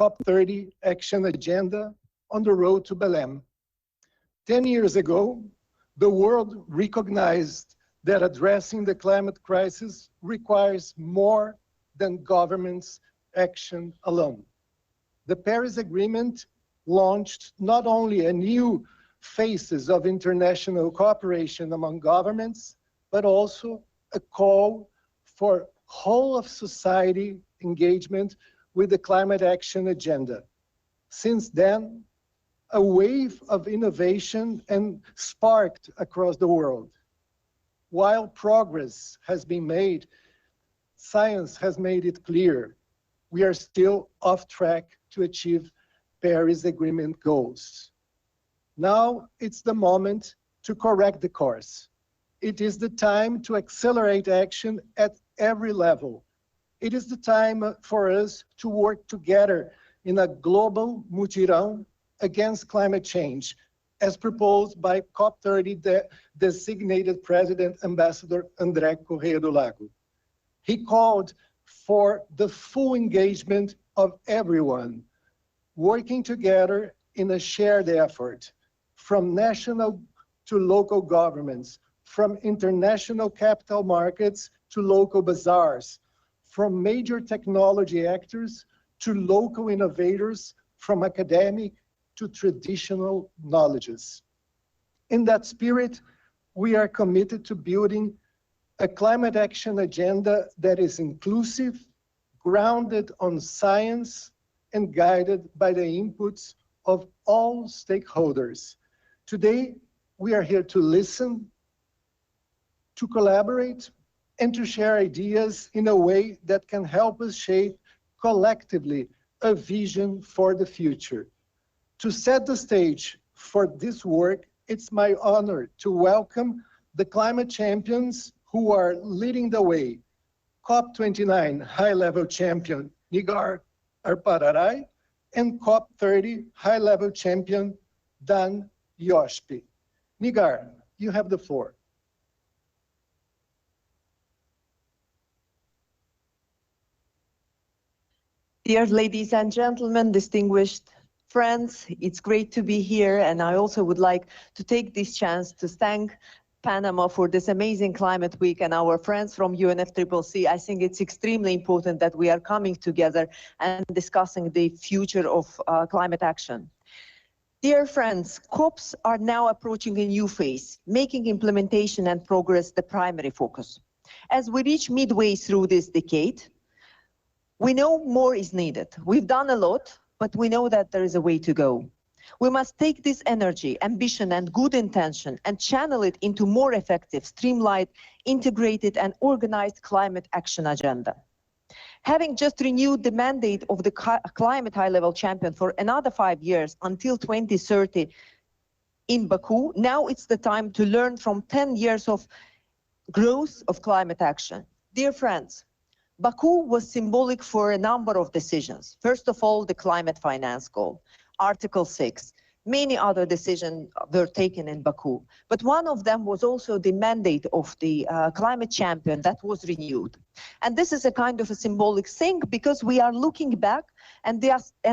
COP30 Action Agenda on the road to Belém. 10 years ago, the world recognized that addressing the climate crisis requires more than governments' action alone. The Paris Agreement launched not only a new phases of international cooperation among governments, but also a call for whole of society engagement with the climate action agenda. Since then, a wave of innovation and sparked across the world. While progress has been made, science has made it clear we are still off track to achieve Paris Agreement goals. Now it's the moment to correct the course. It is the time to accelerate action at every level. It is the time for us to work together in a global mutirão against climate change, as proposed by COP30 designated President Ambassador André Correia do Lago. He called for the full engagement of everyone, working together in a shared effort, from national to local governments, from international capital markets to local bazaars, from major technology actors to local innovators, from academic to traditional knowledges. In that spirit, we are committed to building a climate action agenda that is inclusive, grounded on science, and guided by the inputs of all stakeholders. Today, we are here to listen, to collaborate, and to share ideas in a way that can help us shape collectively a vision for the future. To set the stage for this work, it's my honor to welcome the climate champions who are leading the way. COP29 high-level champion Nigar Arpararay and COP30 high-level champion Dan Yoshpi. Nigar, you have the floor. Dear ladies and gentlemen, distinguished friends, it's great to be here, and I also would like to take this chance to thank Panama for this amazing climate week and our friends from UNFCCC. I think it's extremely important that we are coming together and discussing the future of climate action. Dear friends, COPs are now approaching a new phase, making implementation and progress the primary focus. As we reach midway through this decade, we know more is needed. We've done a lot, but we know that there is a way to go. We must take this energy, ambition, and good intention and channel it into more effective, streamlined, integrated, and organized climate action agenda. Having just renewed the mandate of the climate high-level champion for another 5 years until 2030 in Baku, now it's the time to learn from 10 years of growth of climate action. Dear friends, Baku was symbolic for a number of decisions. First of all, the climate finance goal, Article 6. Many other decisions were taken in Baku, but one of them was also the mandate of the climate champion that was renewed. And this is a kind of a symbolic thing because we are looking back and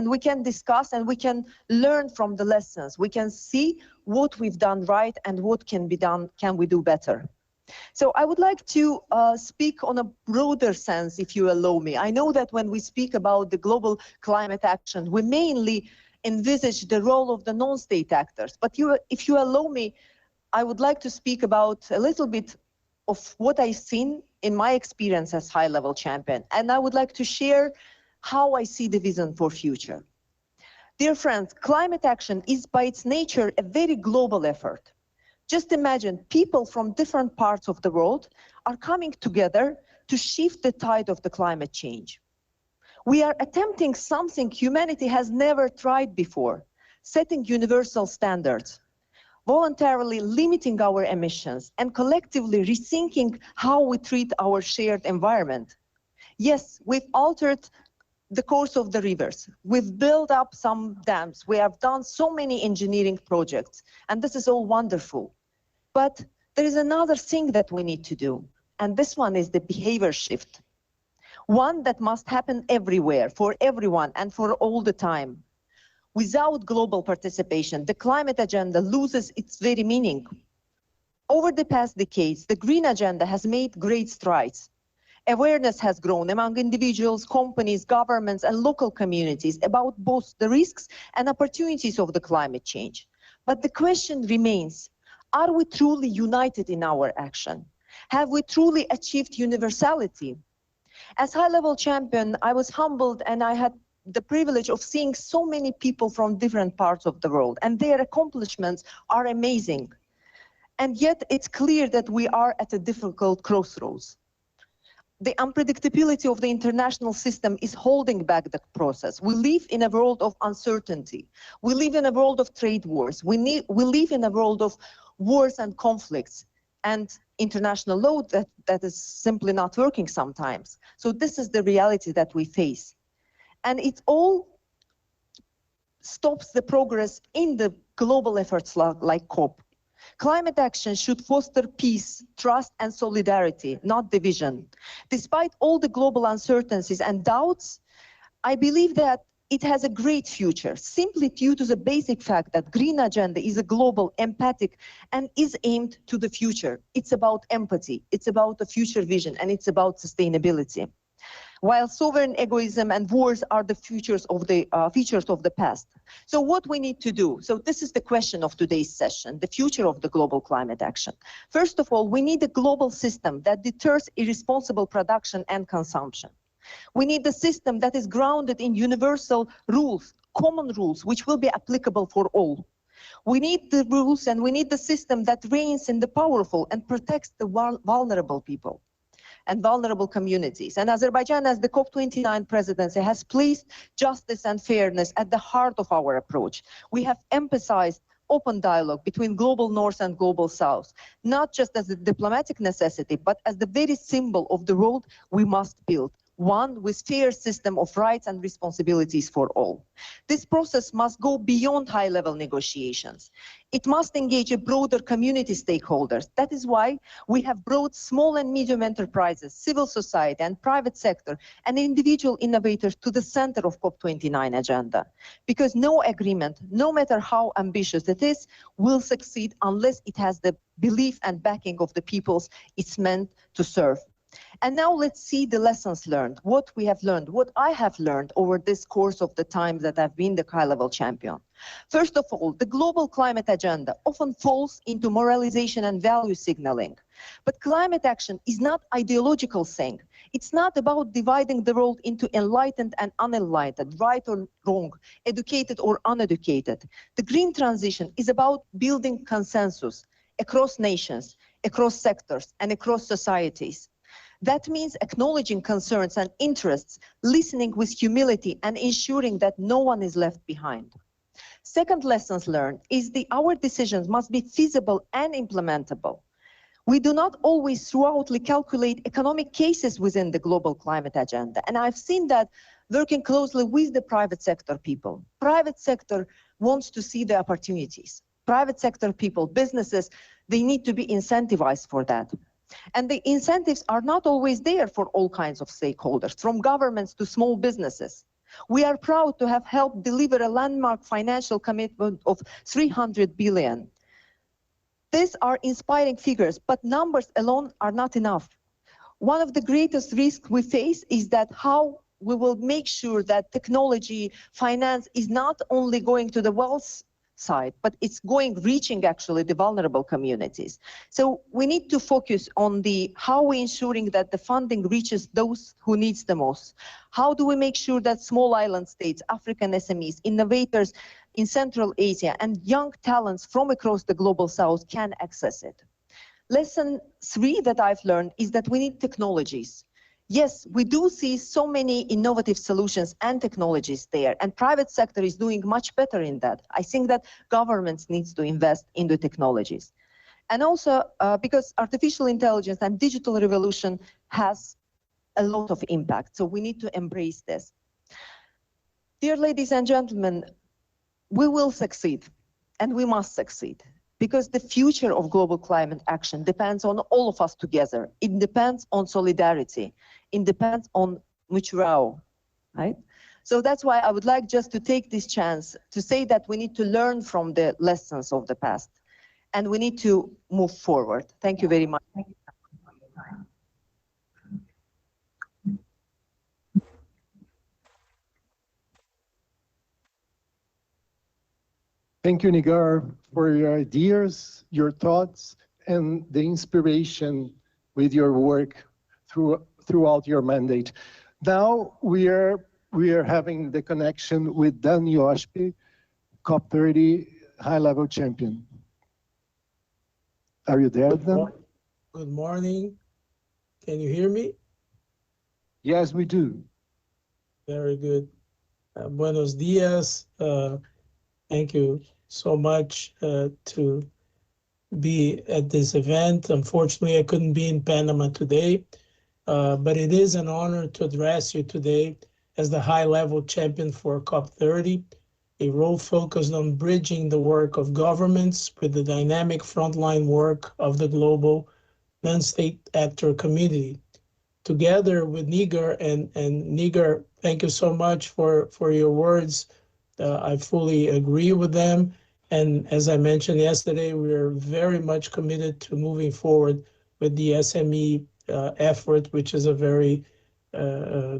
we can discuss and we can learn from the lessons. We can see what we've done right and what can be done, can we do better. So I would like to speak on a broader sense, if you allow me. I know that when we speak about the global climate action, we mainly envisage the role of the non-state actors. But if you allow me, I would like to speak about a little bit of what I've seen in my experience as high-level champion. And I would like to share how I see the vision for future. Dear friends, climate action is by its nature a very global effort. Just imagine people from different parts of the world are coming together to shift the tide of the climate change. We are attempting something humanity has never tried before, setting universal standards, voluntarily limiting our emissions, and collectively rethinking how we treat our shared environment. Yes, we've altered the course of the rivers. We've built up some dams. We have done so many engineering projects, and this is all wonderful. But there is another thing that we need to do, and this one is the behavior shift. one that must happen everywhere, for everyone and for all the time. Without global participation, the climate agenda loses its very meaning. Over the past decades, the green agenda has made great strides. Awareness has grown among individuals, companies, governments, and local communities about both the risks and opportunities of the climate change. But the question remains, are we truly united in our action? Have we truly achieved universality? As high-level champion, I was humbled, and I had the privilege of seeing so many people from different parts of the world, and their accomplishments are amazing. And yet it's clear that we are at a difficult crossroads. The unpredictability of the international system is holding back the process. We live in a world of uncertainty. We live in a world of trade wars. We live in a world of wars and conflicts and international law that is simply not working sometimes. So this is the reality that we face. And it all stops the progress in the global efforts like COP. Climate action should foster peace, trust, and solidarity, not division. Despite all the global uncertainties and doubts, I believe that it has a great future, simply due to the basic fact that Green Agenda is a global, empathic, and is aimed to the future. It's about empathy, it's about a future vision, and it's about sustainability. While sovereign egoism and wars are the features of the past. So what we need to do? So this is the question of today's session, the future of the global climate action. First of all, we need a global system that deters irresponsible production and consumption. We need a system that is grounded in universal rules, common rules, which will be applicable for all. We need the rules, and we need the system that reigns in the powerful and protects the vulnerable people and vulnerable communities. And Azerbaijan, as the COP29 presidency, has placed justice and fairness at the heart of our approach. We have emphasized open dialogue between global North and global South, not just as a diplomatic necessity, but as the very symbol of the world we must build, one with fair system of rights and responsibilities for all. This process must go beyond high-level negotiations. It must engage a broader community stakeholders. That is why we have brought small and medium enterprises, civil society and private sector and individual innovators to the center of COP29 agenda. Because no agreement, no matter how ambitious it is, will succeed unless it has the belief and backing of the peoples it's meant to serve. And now let's see the lessons learned, what we have learned, what I have learned over this course of the time that I've been the high-level champion. First of all, the global climate agenda often falls into moralization and value signaling. But climate action is not ideological thing. It's not about dividing the world into enlightened and unenlightened, right or wrong, educated or uneducated. The green transition is about building consensus across nations, across sectors, and across societies. That means acknowledging concerns and interests, listening with humility, and ensuring that no one is left behind. Second lessons learned is our decisions must be feasible and implementable. We do not always throughoutly calculate economic cases within the global climate agenda. And I've seen that working closely with the private sector people. Private sector wants to see the opportunities. Private sector people, businesses, they need to be incentivized for that. And the incentives are not always there for all kinds of stakeholders, from governments to small businesses. We are proud to have helped deliver a landmark financial commitment of 300 billion. These are inspiring figures, but numbers alone are not enough. One of the greatest risks we face is that how we will make sure that technology, finance is not only going to the wealth side, but it's reaching actually the vulnerable communities. So we need to focus on how we're ensuring that the funding reaches those who needs the most. How do we make sure that small island states, African SMEs, innovators in Central Asia, and young talents from across the global South can access it? Lesson 3 that I've learned is that we need technologies. Yes, we do see so many innovative solutions and technologies there, and private sector is doing much better in that. I think that governments needs to invest in the technologies. And also because artificial intelligence and digital revolution has a lot of impact, so we need to embrace this. Dear ladies and gentlemen, we will succeed, and we must succeed. Because the future of global climate action depends on all of us together. It depends on solidarity. It depends on mutual, right? So that's why I would like just to take this chance to say that we need to learn from the lessons of the past and we need to move forward. Thank you very much. Thank you, Nigar, for your ideas, your thoughts, and the inspiration with your work throughout your mandate. Now we are having the connection with Dan Yoshpi, COP30 high-level champion. Are you there, Dan? Good morning. Can you hear me? Yes, we do. Very good. Buenos dias. Thank you so much to be at this event. Unfortunately, I couldn't be in Panama today, but it is an honor to address you today as the high-level champion for COP30, a role focused on bridging the work of governments with the dynamic frontline work of the global non-state actor community. Together with Nigar, and Nigar, thank you so much for your words. I fully agree with them. And as I mentioned yesterday, we are very much committed to moving forward with the SME effort, which is a very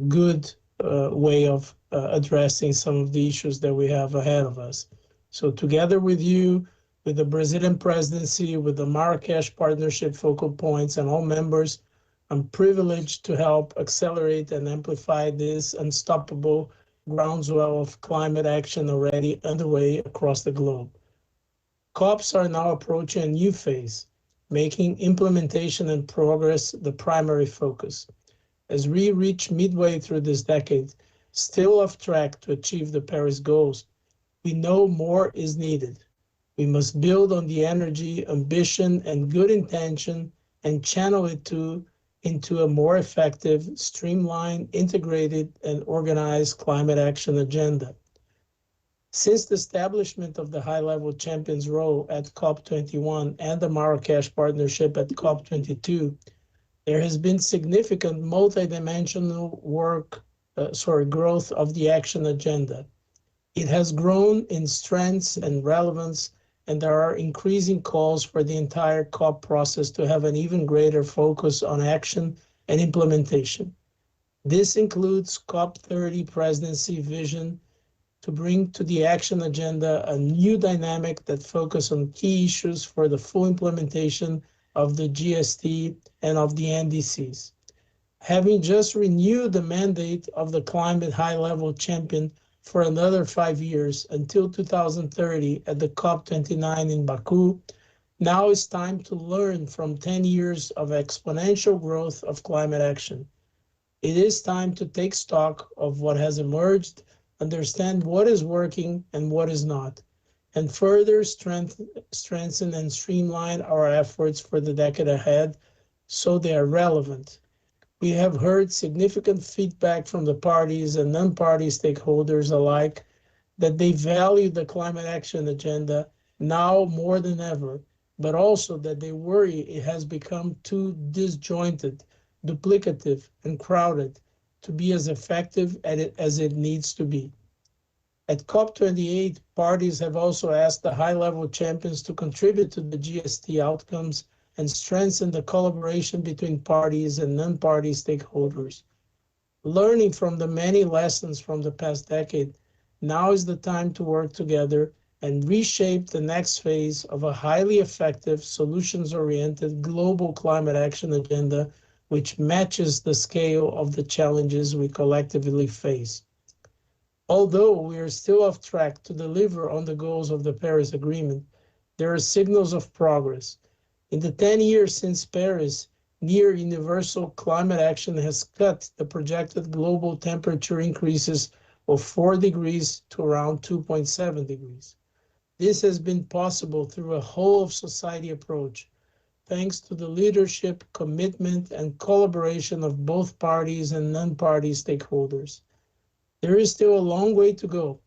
good way of addressing some of the issues that we have ahead of us. So together with you, with the Brazilian presidency, with the Marrakesh Partnership focal points and all members, I'm privileged to help accelerate and amplify this unstoppable groundswell of climate action already underway across the globe. COPs are now approaching a new phase, making implementation and progress the primary focus. As we reach midway through this decade, still off track to achieve the Paris goals, we know more is needed. We must build on the energy, ambition, and good intention and channel it into a more effective, streamlined, integrated, and organized climate action agenda. Since the establishment of the high-level champions role at COP21 and the Marrakesh Partnership at COP22, there has been significant multidimensional growth of the action agenda. It has grown in strength and relevance, and there are increasing calls for the entire COP process to have an even greater focus on action and implementation. This includes COP30 Presidency vision to bring to the action agenda a new dynamic that focuses on key issues for the full implementation of the GST and of the NDCs. Having just renewed the mandate of the climate high-level champion for another 5 years until 2030 at the COP29 in Baku, now it's time to learn from 10 years of exponential growth of climate action. It is time to take stock of what has emerged, understand what is working and what is not, and further strengthen and streamline our efforts for the decade ahead so they are relevant. We have heard significant feedback from the parties and non-party stakeholders alike that they value the climate action agenda now more than ever, but also that they worry it has become too disjointed, duplicative, and crowded to be as effective as it needs to be. At COP28, parties have also asked the high-level champions to contribute to the GST outcomes and strengthen the collaboration between parties and non-party stakeholders. Learning from the many lessons from the past decade, now is the time to work together and reshape the next phase of a highly effective, solutions-oriented global climate action agenda which matches the scale of the challenges we collectively face. Although we are still off track to deliver on the goals of the Paris Agreement, there are signals of progress. In the 10 years since Paris, near universal climate action has cut the projected global temperature increases of 4 degrees to around 2.7 degrees. This has been possible through a whole of society approach, thanks to the leadership, commitment, and collaboration of both parties and non-party stakeholders. There is still a long way to go,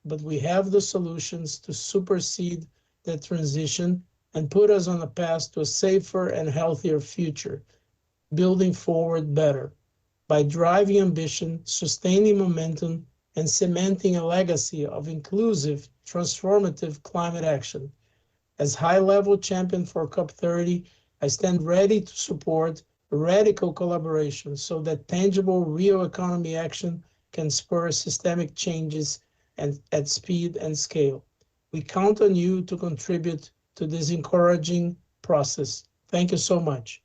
but we have the solutions to supersede that transition and put us on a path to a safer and healthier future, building forward better. by driving ambition, sustaining momentum, and cementing a legacy of inclusive, transformative climate action. As high-level champion for COP30, I stand ready to support radical collaboration so that tangible, real economy action can spur systemic changes and at speed and scale. We count on you to contribute to this encouraging process. Thank you so much.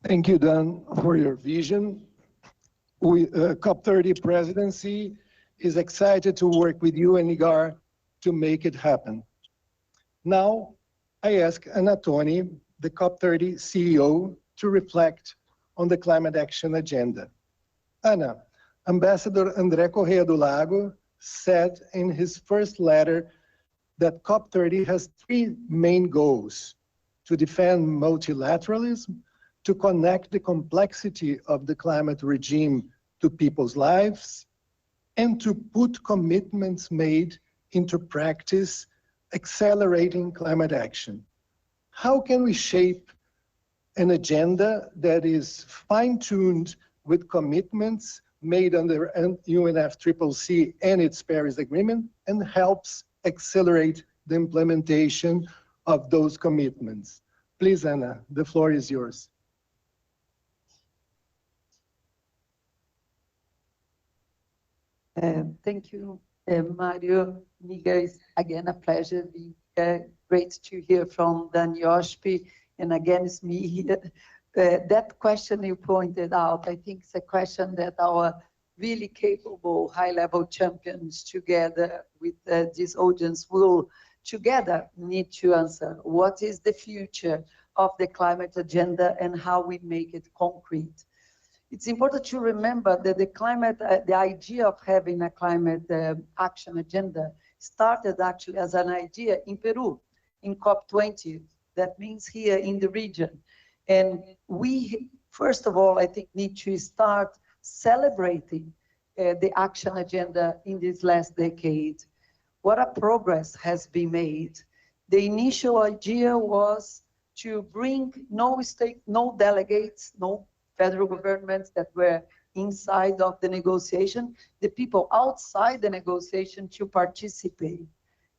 Thank you, Dan, for your vision. COP30 Presidency is excited to work with you and IGAR to make it happen. Now, I ask Ana Toni, the COP30 CEO, to reflect on the climate action agenda. Ana, Ambassador André Correia do Lago said in his first letter that COP30 has three main goals: to defend multilateralism, to connect the complexity of the climate regime to people's lives, and to put commitments made into practice, accelerating climate action. How can we shape an agenda that is fine-tuned with commitments made under UNFCCC and its Paris Agreement and helps accelerate the implementation of those commitments? Please, Ana, the floor is yours. Thank you, Mario. Niga, is again a pleasure. Great to hear from Dan Yoshpi, and again it's me here. That question you pointed out, I think it's a question that our really capable high-level champions together with this audience will together need to answer. What is the future of the climate agenda and how we make it concrete? It's important to remember that the idea of having a climate action agenda started actually as an idea in Peru, in COP20. That means here in the region. And we, first of all, I think need to start celebrating the action agenda in this last decade. What a progress has been made. The initial idea was to bring no delegates, no federal governments that were inside of the negotiation, the people outside the negotiation to participate.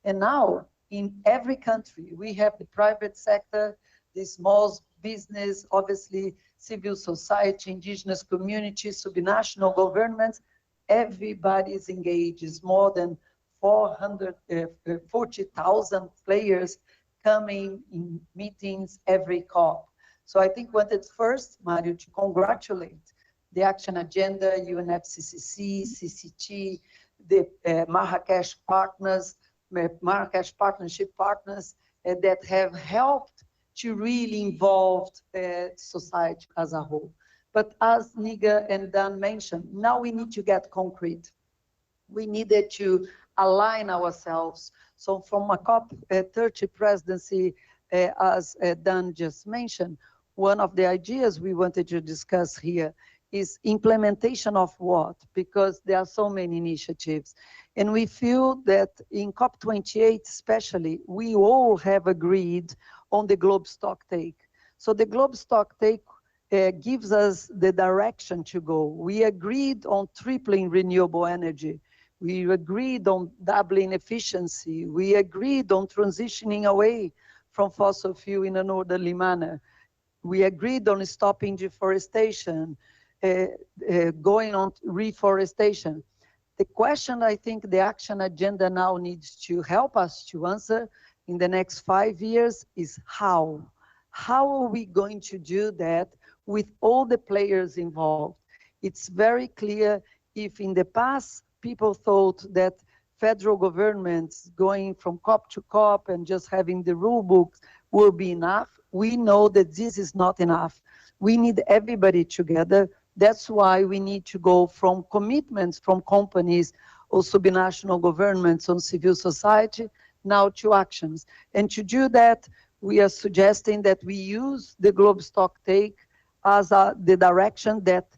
And now, in every country, we have the private sector, the small business, obviously civil society, indigenous communities, subnational governments, everybody is engaged. It's more than 40,000 players coming in meetings every COP. So I think wanted first, Mario, to congratulate the action agenda, UNFCCC, CCT, the Marrakesh partners, Marrakesh partnership partners that have helped to really involve society as a whole. But as Niga and Dan mentioned, now we need to get concrete. We needed to align ourselves. So from a COP30 presidency, as Dan just mentioned, one of the ideas we wanted to discuss here is implementation of what? Because there are so many initiatives. And we feel that in COP28 especially, we all have agreed on the globe stock take. So the globe stock take gives us the direction to go. We agreed on tripling renewable energy. We agreed on doubling efficiency. We agreed on transitioning away from fossil fuel in an orderly manner. We agreed on stopping deforestation, going on reforestation. The question I think the action agenda now needs to help us to answer in the next 5 years is how. How are we going to do that with all the players involved? It's very clear if in the past people thought that federal governments going from COP to COP and just having the rule books will be enough. We know that this is not enough. We need everybody together. That's why we need to go from commitments from companies or subnational governments on civil society now to actions. And to do that, we are suggesting that we use the globe stock take as the direction that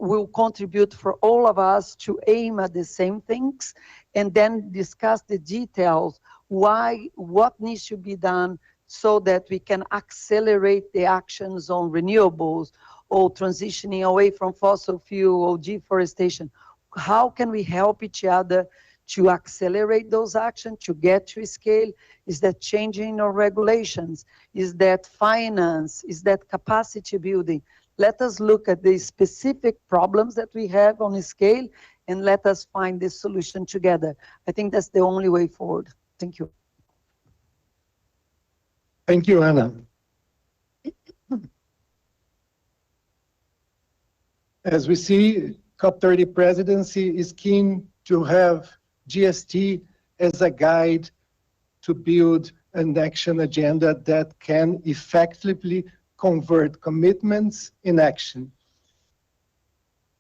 will contribute for all of us to aim at the same things and then discuss the details. what needs to be done so that we can accelerate the actions on renewables or transitioning away from fossil fuel or deforestation. How can we help each other to accelerate those actions, to get to scale? Is that changing our regulations? Is that finance? Is that capacity building? Let us look at the specific problems that we have on a scale and let us find this solution together. I think that's the only way forward. Thank you. Thank you, Ana. As we see, COP30 presidency is keen to have GST as a guide to build an action agenda that can effectively convert commitments in action.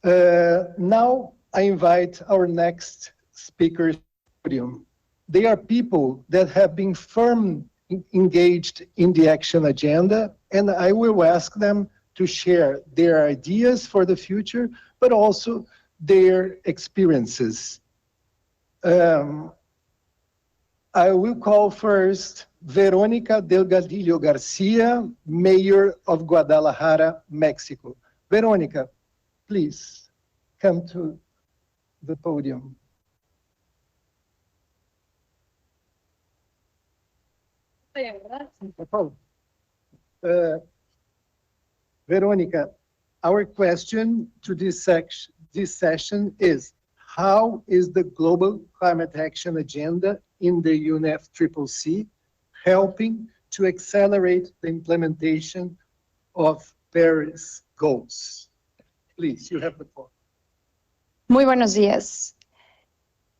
Now I invite our next speakers to the podium. They are people that have been firmly engaged in the action agenda, and I will ask them to share their ideas for the future, but also their experiences. I will call first Verónica Delgadillo Garcia, Mayor of Guadalajara, Mexico. Verónica, please come to the podium. Verónica, our question to this session is, how is the Global Climate Action Agenda in the UNFCCC helping to accelerate the implementation of Paris goals? Please, you have the floor. Muy buenos días.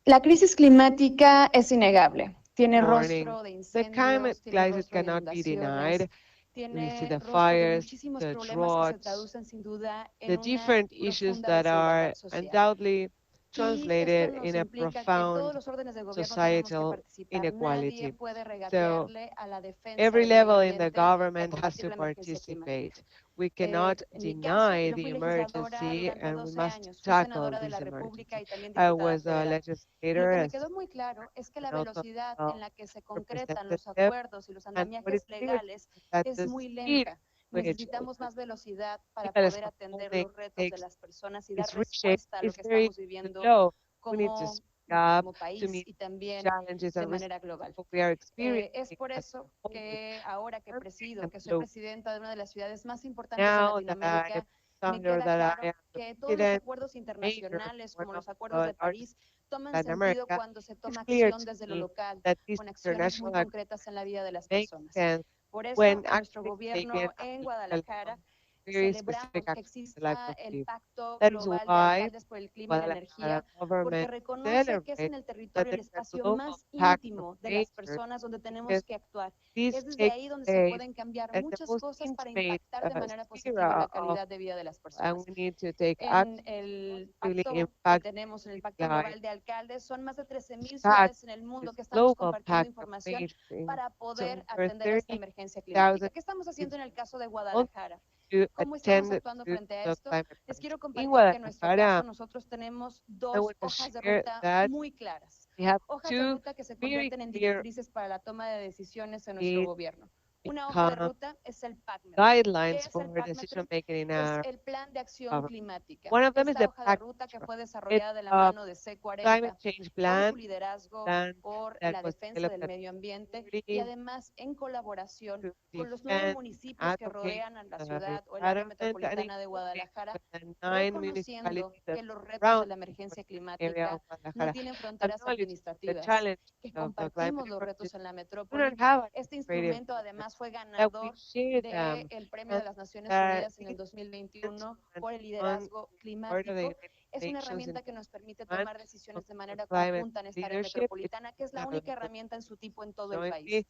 La crisis climática es innegable. Tiene rostro de The climate incendios, tiene crisis rostro de cannot be inundaciones, denied. We see tiene the rostro de fires, muchísimos the problemas que se droughts, traducen sin duda en the una different issues profunda that are desigualdad social. undoubtedly Y esto translated nos in a implica que todos profound los órdenes de gobierno tenemos que societal participar. Nadie inequality. puede So regatearle a la defensa every del medio level in the ambiente y a government has combatir to la emergencia climática. participate. We cannot En mi caso, deny yo the fui legisladora emergency durante and we 12 must años, fui tackle senadora de la this República emergency. y también I diputada was a federal. Lo legislator que me as quedó muy claro es que la and also velocidad en la que se concretan los representative, acuerdos y los and what is andamiajes clear legales is that es the muy speed lenta. which Necesitamos más velocidad para legales poder atender component los retos de takes las personas y dar its reshape respuesta a lo is que very estamos viviendo slow. We need to como, speed up como to país meet y también challenges de and manera global. what we are Es experiencing por as eso a whole que ahora que presido, and que soy global. presidenta de una de las ciudades más importantes en Now that Latinoamérica, me I queda that I claro am the que todos los president, acuerdos major internacionales, one como of los acuerdos the de largest París, toman Latin sentido America, cuando se it's toma clear acción to desde lo me local, that these con acciones muy international concretas en la vida de las make personas. sense Por eso, when en nuestro actually taken gobierno en at Guadalajara very celebramos specific que actions in the life exista of el people. Pacto That is Global de why Alcaldes por el Clima y la Guadalajara Energía, porque government reconoce que es en celebrates el that territorio el there is a espacio global más pact of íntimo de las nature personas donde tenemos because que actuar. this Es desde takes ahí donde se place pueden cambiar at the muchas most cosas para intimate impactar de manera positiva sphere la of, calidad de vida de las and personas. we need to take En action el really pacto que impact tenemos, en el the Pacto life. Global de Alcaldes, son más de 13,000 Fact, ciudades en el mundo this que estamos global compartiendo pact of información nature in para poder over atender esta 30,000 emergencia climática. ¿Qué estamos cities haciendo en el caso de want Guadalajara? to ¿Cómo estamos attend actuando to frente a the esto? climate Les quiero crisis. In compartir que en nuestro caso Guadalajara, nosotros tenemos I dos want to hojas de share ruta that muy claras. we have Hojas de two ruta que se very convierten en clear directrices para la toma de decisiones en nuestro needs gobierno. Una hoja de become ruta es el PACMET. ¿Qué guidelines es el for decision PACMET? making in Es our el Plan de Acción government. Climática. One of them is Esta the hoja de pact. ruta que fue It's desarrollada de la a mano de climate C40 change con plan, su liderazgo plan por that la was defensa developed del at medio ambiente y 30 además en colaboración to con los 9 defend, municipios que advocate rodean a la the ciudad o el área environment, and metropolitana de including Guadalajara, the 9 reconociendo municipalities que los retos de around la emergencia the area climática of no Guadalajara. tienen fronteras Acknowledge the administrativas, challenge que of the climate compartimos los retos emergency. en la Do not metrópoli. have Este administrative instrumento borders, además fue that we ganador share them, del Premio de and las Naciones that Unidas en el these 2021 por el on liderazgo part of the climático. United Es una Nations in herramienta que nos permite one tomar of decisiones de the manera climate conjunta en esta área leadership. It's metropolitana, que es la única herramienta en su tipo en todo el país. jointly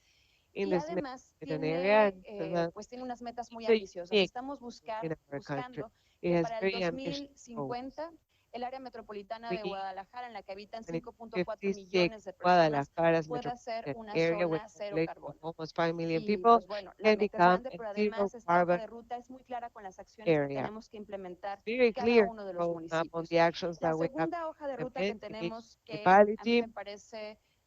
in Y this además metropolitan area, tiene, and tiene unas metas muy so ambiciosas. unique Estamos in our country. buscando It que has para el very ambitious goals. 2050 el área metropolitana de We Guadalajara, en la que habitan and 5.4 56 millones de personas, Guadalajara's pueda ser metropolitan una area with zona a cero population of carbono. almost 5 million Y people pues bueno, la can meta es become grande, a pero zero además esta hoja carbon de ruta es muy clara con las acciones que area. tenemos que implementar Very cada clear uno de los roadmap on municipios. the actions La that we have segunda hoja de to ruta que implement in each tenemos, que a mí municipality. me parece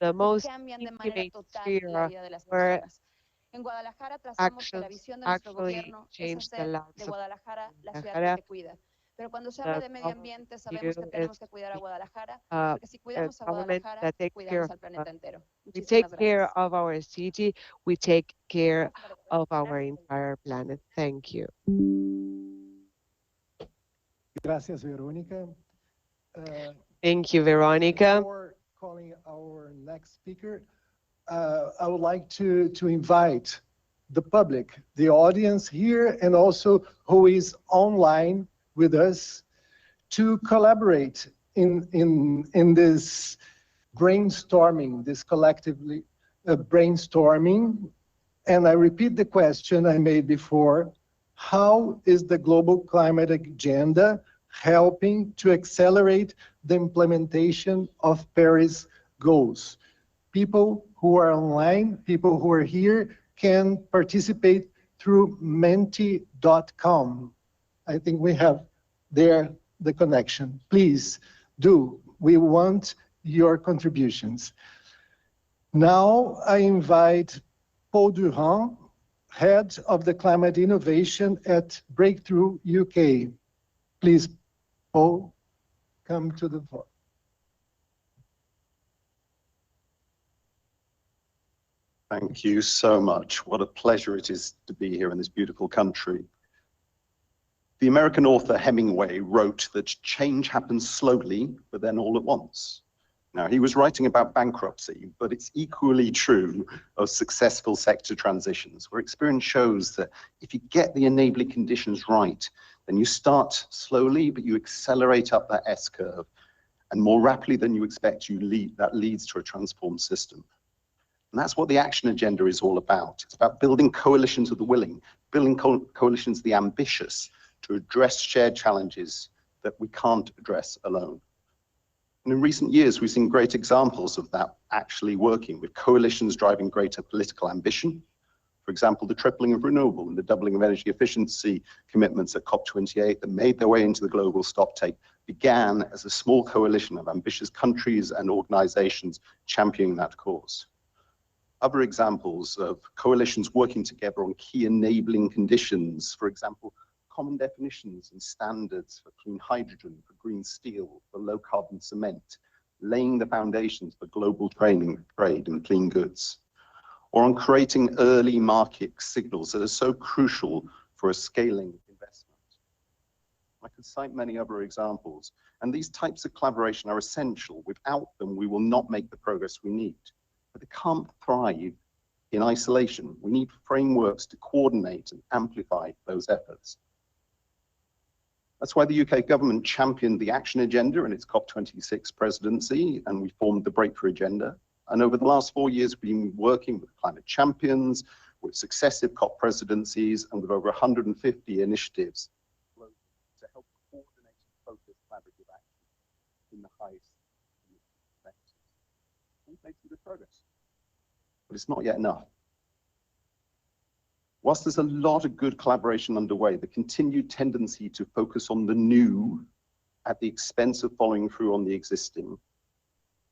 the most intimate sphere where actions actually change the lives of Guadalajara. Pero cuando se habla de medio problem ambiente, sabemos que here tenemos is que cuidar a Guadalajara, uh, porque si a cuidamos a government Guadalajara, that takes care cuidamos al planeta entero. we take Muchísimas care gracias. of our city, we take care of our entire planet. Thank you. Gracias, Verónica. Thank you, Veronica. Before calling our next speaker, I would like to invite the public, the audience here, and also who is online with us to collaborate in this brainstorming, this collectively brainstorming. And I repeat the question I made before: how is the global climate agenda helping to accelerate the implementation of Paris goals? People who are online, people who are here, can participate through menti.com. I think we have there the connection. Please do. We want your contributions. Now I invite Paul Durand, Head of the Climate Innovation at Breakthrough UK. Please, Paul, come to the floor. Thank you so much. What a pleasure it is to be here in this beautiful country. The American author Hemingway wrote that change happens slowly, but then all at once. Now, he was writing about bankruptcy, but it's equally true of successful sector transitions, where experience shows that if you get the enabling conditions right, then you start slowly, but you accelerate up that S-curve, and more rapidly than you expect, that leads to a transformed system. And that's what the action agenda is all about. It's about building coalitions of the willing, building coalitions of the ambitious to address shared challenges that we can't address alone. And in recent years, we've seen great examples of that actually working, with coalitions driving greater political ambition. For example, the tripling of renewable and the doubling of energy efficiency commitments at COP28 that made their way into the global stocktake began as a small coalition of ambitious countries and organizations championing that cause. Other examples of coalitions working together on key enabling conditions, for example, common definitions and standards for clean hydrogen, for green steel, for low carbon cement, laying the foundations for global trade in clean goods, or on creating early market signals that are so crucial for a scaling investment. I could cite many other examples, and these types of collaboration are essential. Without them, we will not make the progress we need. But they can't thrive in isolation. We need frameworks to coordinate and amplify those efforts. That's why the UK government championed the action agenda in its COP26 presidency, and we formed the Breakthrough Agenda. And over the last 4 years, we've been working with climate champions, with successive COP presidencies, and with over 150 initiatives to help coordinate and focus collaborative action in the highest sectors. We've made some good progress, but it's not yet enough. Whilst there's a lot of good collaboration underway, the continued tendency to focus on the new at the expense of following through on the existing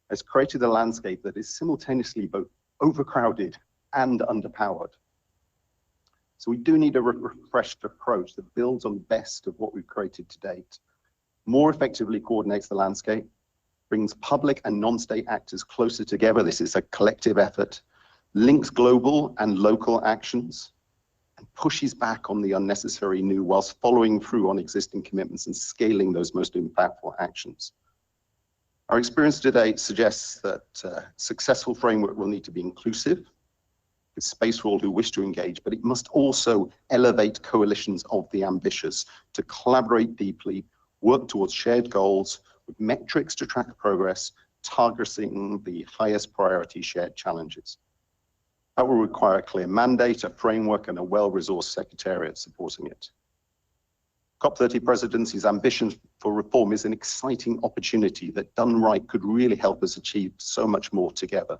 has created a landscape that is simultaneously both overcrowded and underpowered. So we do need a refreshed approach that builds on the best of what we've created to date, more effectively coordinates the landscape, brings public and non-state actors closer together. This is a collective effort, links global and local actions, and pushes back on the unnecessary new whilst following through on existing commitments and scaling those most impactful actions. Our experience to date suggests that successful framework will need to be inclusive, with space for all who wish to engage, but it must also elevate coalitions of the ambitious to collaborate deeply, work towards shared goals with metrics to track progress, targeting the highest priority shared challenges. That will require a clear mandate, a framework, and a well-resourced secretariat supporting it. COP30 Presidency's ambition for reform is an exciting opportunity that, done right, could really help us achieve so much more together.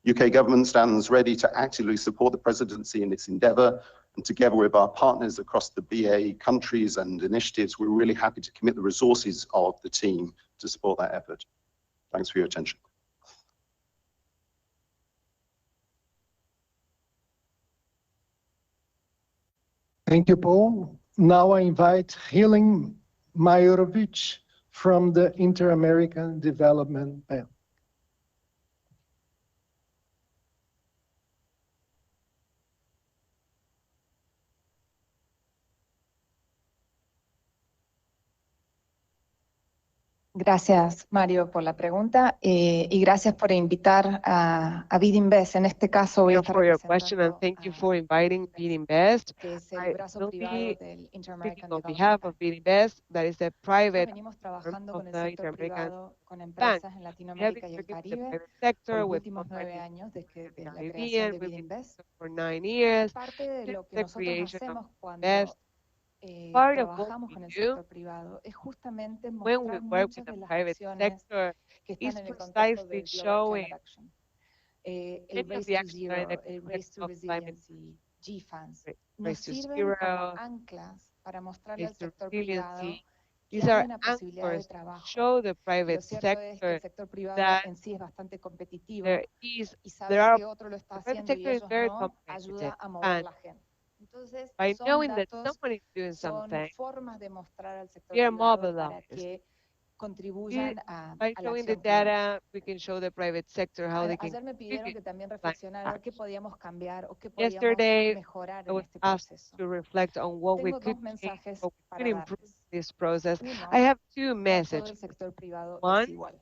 UK government stands ready to actively support the presidency in its endeavour, and together with our partners across the BA countries and initiatives, we're really happy to commit the resources of the team to support that effort. Thanks for your attention. Thank you, Paul. Now I invite Helen Majorovich from the Inter-American Development Bank. Gracias, Mario, por la pregunta y gracias por invitar a BidInvest. En este caso voy a estar For your question, and representando thank you a for inviting BidInvest. que es el I brazo will privado be del speaking Inter-American on Development behalf Bank. of BidInvest, that is the Nosotros private venimos arm trabajando of con el the sector Inter-American privado, con Bank. empresas en We have Latinoamérica been y el working with the Caribe private por sector, los with últimos 9 companies años desde in the la Caribbean. creación de We've been BidInvest. for 9 years. Parte de Since lo que the nosotros creation of hacemos cuando BidInvest, part of what trabajamos we con el do sector privado es justamente when we mostrar work muchas with the de las private acciones sector que están is en el contexto precisely del Global showing Climate Action. El many of Race the to actions that are in the Zero, el context Race to of climate Resiliency, G-Funds, nos race to sirven como zero, anclas para mostrarle al race to sector privado resiliency. que These hay are una posibilidad de anchors to trabajo. show the Y lo private cierto es que el sector sector privado that en sí es bastante competitivo there is, y there saber are, que otro lo está the private haciendo y sector is ellos very no, competitive. ayuda a mover And la agenda. Entonces, by son knowing that datos, someone is doing son something, formas de mostrar al sector we are privado para mobilized. que contribuyan a By la showing the acción climática. data, we can show the private sector how they can Ayer me pidieron contribute que también to climate reflexionara qué action. podíamos cambiar o qué podíamos Yesterday, mejorar I en was este asked proceso. to reflect on what we Tengo could dos change, mensajes what we para could improve darles. this process. Uno, I have two no todo messages. el sector privado One, es igual.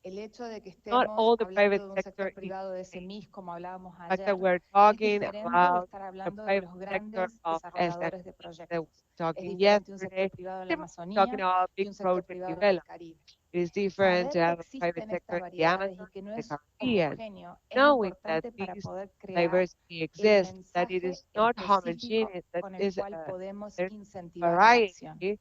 El hecho de que not estemos all the hablando private de un sector sector is privado de the same. SMIs, como hablábamos The fact that ayer, we're es talking diferente de about estar the hablando de private los sector grandes of desarrolladores de SMEs that proyectos. we're Es talking diferente un sector yesterday, privado en la we're talking Amazonía about y big un sector project privado en el development. Caribe. It is different to Saber que have a private existen sector estas in the variedades y Amazon que no and the es Caribbean, homogéneo es knowing that importante para this poder crear diversity el exists, that it mensaje is not específico homogeneous, that con el is cual podemos there's incentivar la acción. variety.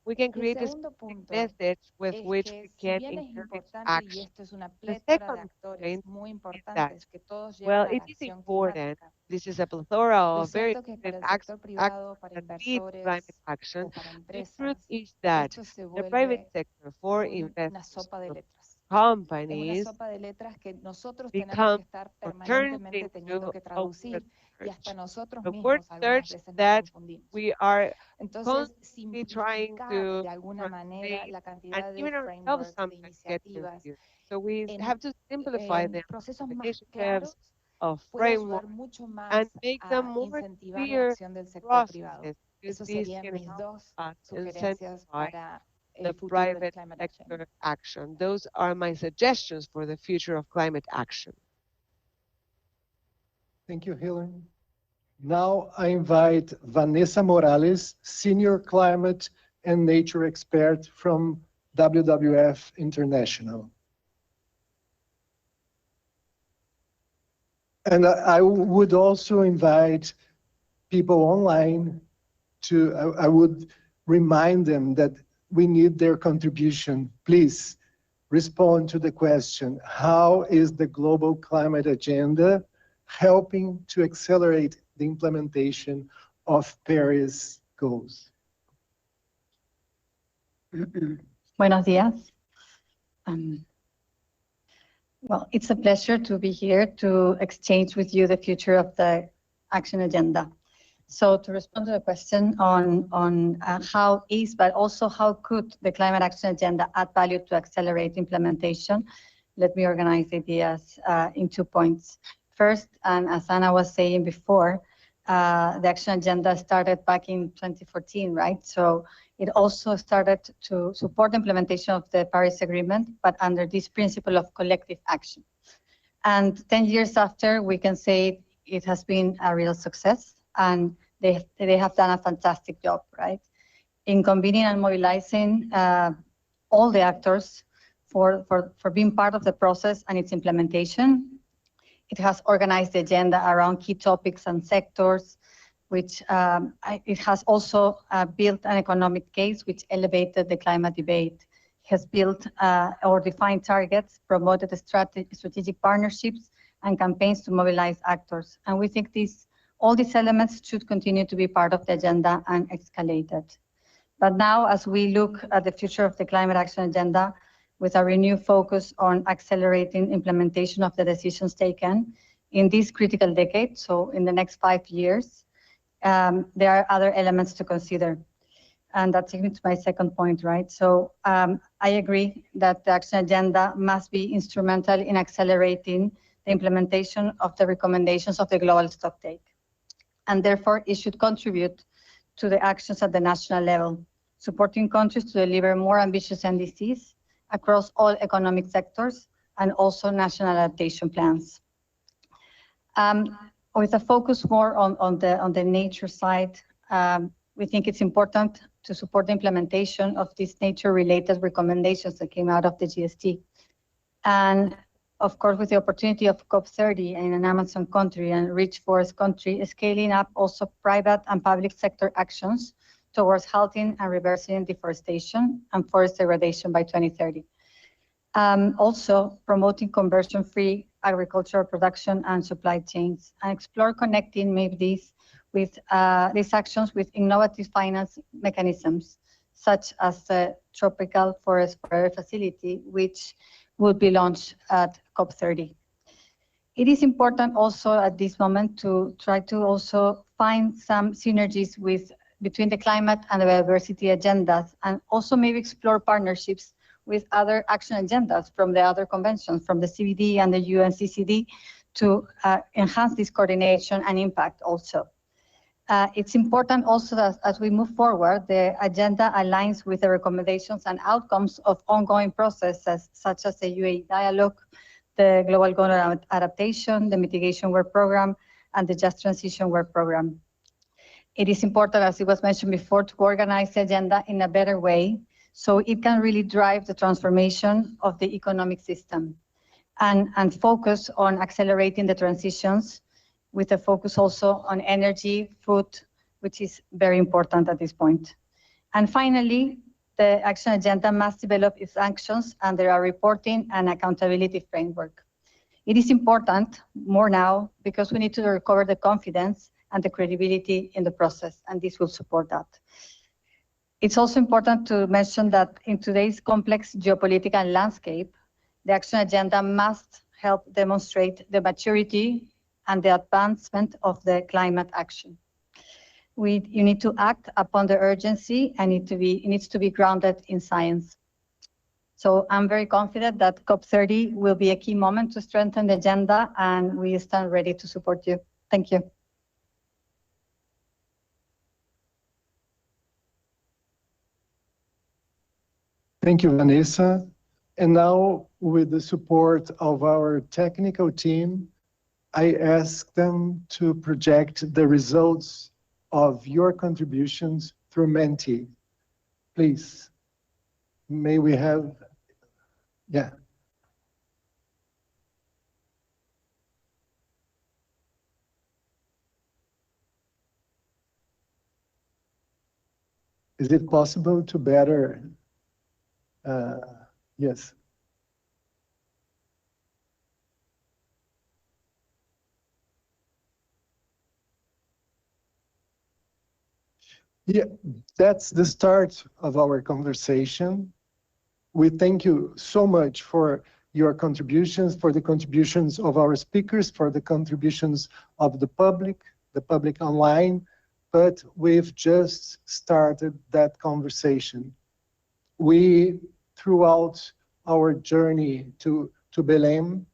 We can Y el create a segundo specific punto message with es which que we si can bien es encourage importante, y action. esto es una The plétora de second actores point muy is that, importantes que todos well, llevan a it la is acción important. climática, This is a plethora lo of very cierto que para different el sector actors privado, para that lead climate inversores action. o para The truth empresas, is that esto se the private vuelve sector for una investors, sopa de for letras. Es una companies, sopa de letras que nosotros tenemos become que estar or turns permanentemente teniendo into que a traducir y hasta search. nosotros A word mismos algunas search veces nos that confundimos. we are Entonces, constantly trying simplificar to de alguna manera translate, la and cantidad de even ourselves frameworks, de sometimes get iniciativas, confused. So we en, have to simplify them procesos to más initiatives claros of puede framework ayudar mucho and más make them a more incentivar la clear acción del sector privado. processes, because Esas these serían can mis help dos us sugerencias incentivize para the el futuro del private climate action. sector action. Those are my suggestions for the future of climate action. Thank you, Hillary. Now I invite Vanessa Morales, Senior Climate and Nature Expert from WWF International. And I would also invite people online to, I would remind them that we need their contribution. Please respond to the question, how is the global climate agenda helping to accelerate the implementation of Paris goals? Buenos días. Well, it's a pleasure to be here to exchange with you the future of the action agenda. So to respond to the question on how is, but also how could the climate action agenda add value to accelerate implementation, let me organize ideas in 2 points. First, and as Anna was saying before, the action agenda started back in 2014, right? So it also started to support the implementation of the Paris Agreement, but under this principle of collective action. And 10 years after, we can say it has been a real success, and they have done a fantastic job, right? In convening and mobilizing all the actors for being part of the process and its implementation. It has organized the agenda around key topics and sectors, which it has also built an economic case which elevated the climate debate, has built or defined targets, promoted strategic partnerships and campaigns to mobilize actors. And we think all these elements should continue to be part of the agenda and escalated. But now, as we look at the future of the climate action agenda, with a renewed focus on accelerating implementation of the decisions taken in this critical decade, so in the next 5 years, there are other elements to consider. And that takes me to my second point, right? So I agree that the action agenda must be instrumental in accelerating the implementation of the recommendations of the global stocktake. And therefore, it should contribute to the actions at the national level, supporting countries to deliver more ambitious NDCs across all economic sectors and also national adaptation plans. With a focus more on the nature side, we think it's important to support the implementation of these nature-related recommendations that came out of the GST. And of course, with the opportunity of COP30 in an Amazon country and rich forest country, scaling up also private and public sector actions towards halting and reversing deforestation and forest degradation by 2030. Also promoting conversion-free agricultural production and supply chains, and explore connecting maybe these actions with innovative finance mechanisms, such as the Tropical Forest Forever Facility, which will be launched at COP30. It is important also at this moment to try to also find some synergies between the climate and the biodiversity agendas, and also maybe explore partnerships with other action agendas from the other conventions, from the CBD and the UNCCD, to enhance this coordination and impact also. It's important also that as we move forward, the agenda aligns with the recommendations and outcomes of ongoing processes, such as the UAE dialogue, the Global Goal Adaptation, the Mitigation Work Program, and the Just Transition Work Program. It is important, as it was mentioned before, to organize the agenda in a better way, so it can really drive the transformation of the economic system and focus on accelerating the transitions, with a focus also on energy, food, which is very important at this point. And finally, the action agenda must develop its actions under a reporting and accountability framework. It is important more now because we need to recover the confidence and the credibility in the process, and this will support that. It's also important to mention that in today's complex geopolitical landscape, the action agenda must help demonstrate the maturity and the advancement of the climate action. You need to act upon the urgency, and it needs to be grounded in science. So I'm very confident that COP30 will be a key moment to strengthen the agenda, and we stand ready to support you. Thank you. Thank you, Vanessa. And now, with the support of our technical team, I ask them to project the results of your contributions through Menti. Please, may we have, yeah. Is it possible to better, yes. Yeah, that's the start of our conversation. We thank you so much for your contributions, for the contributions of our speakers, for the contributions of the public online, but we've just started that conversation. We, throughout our journey to Belém,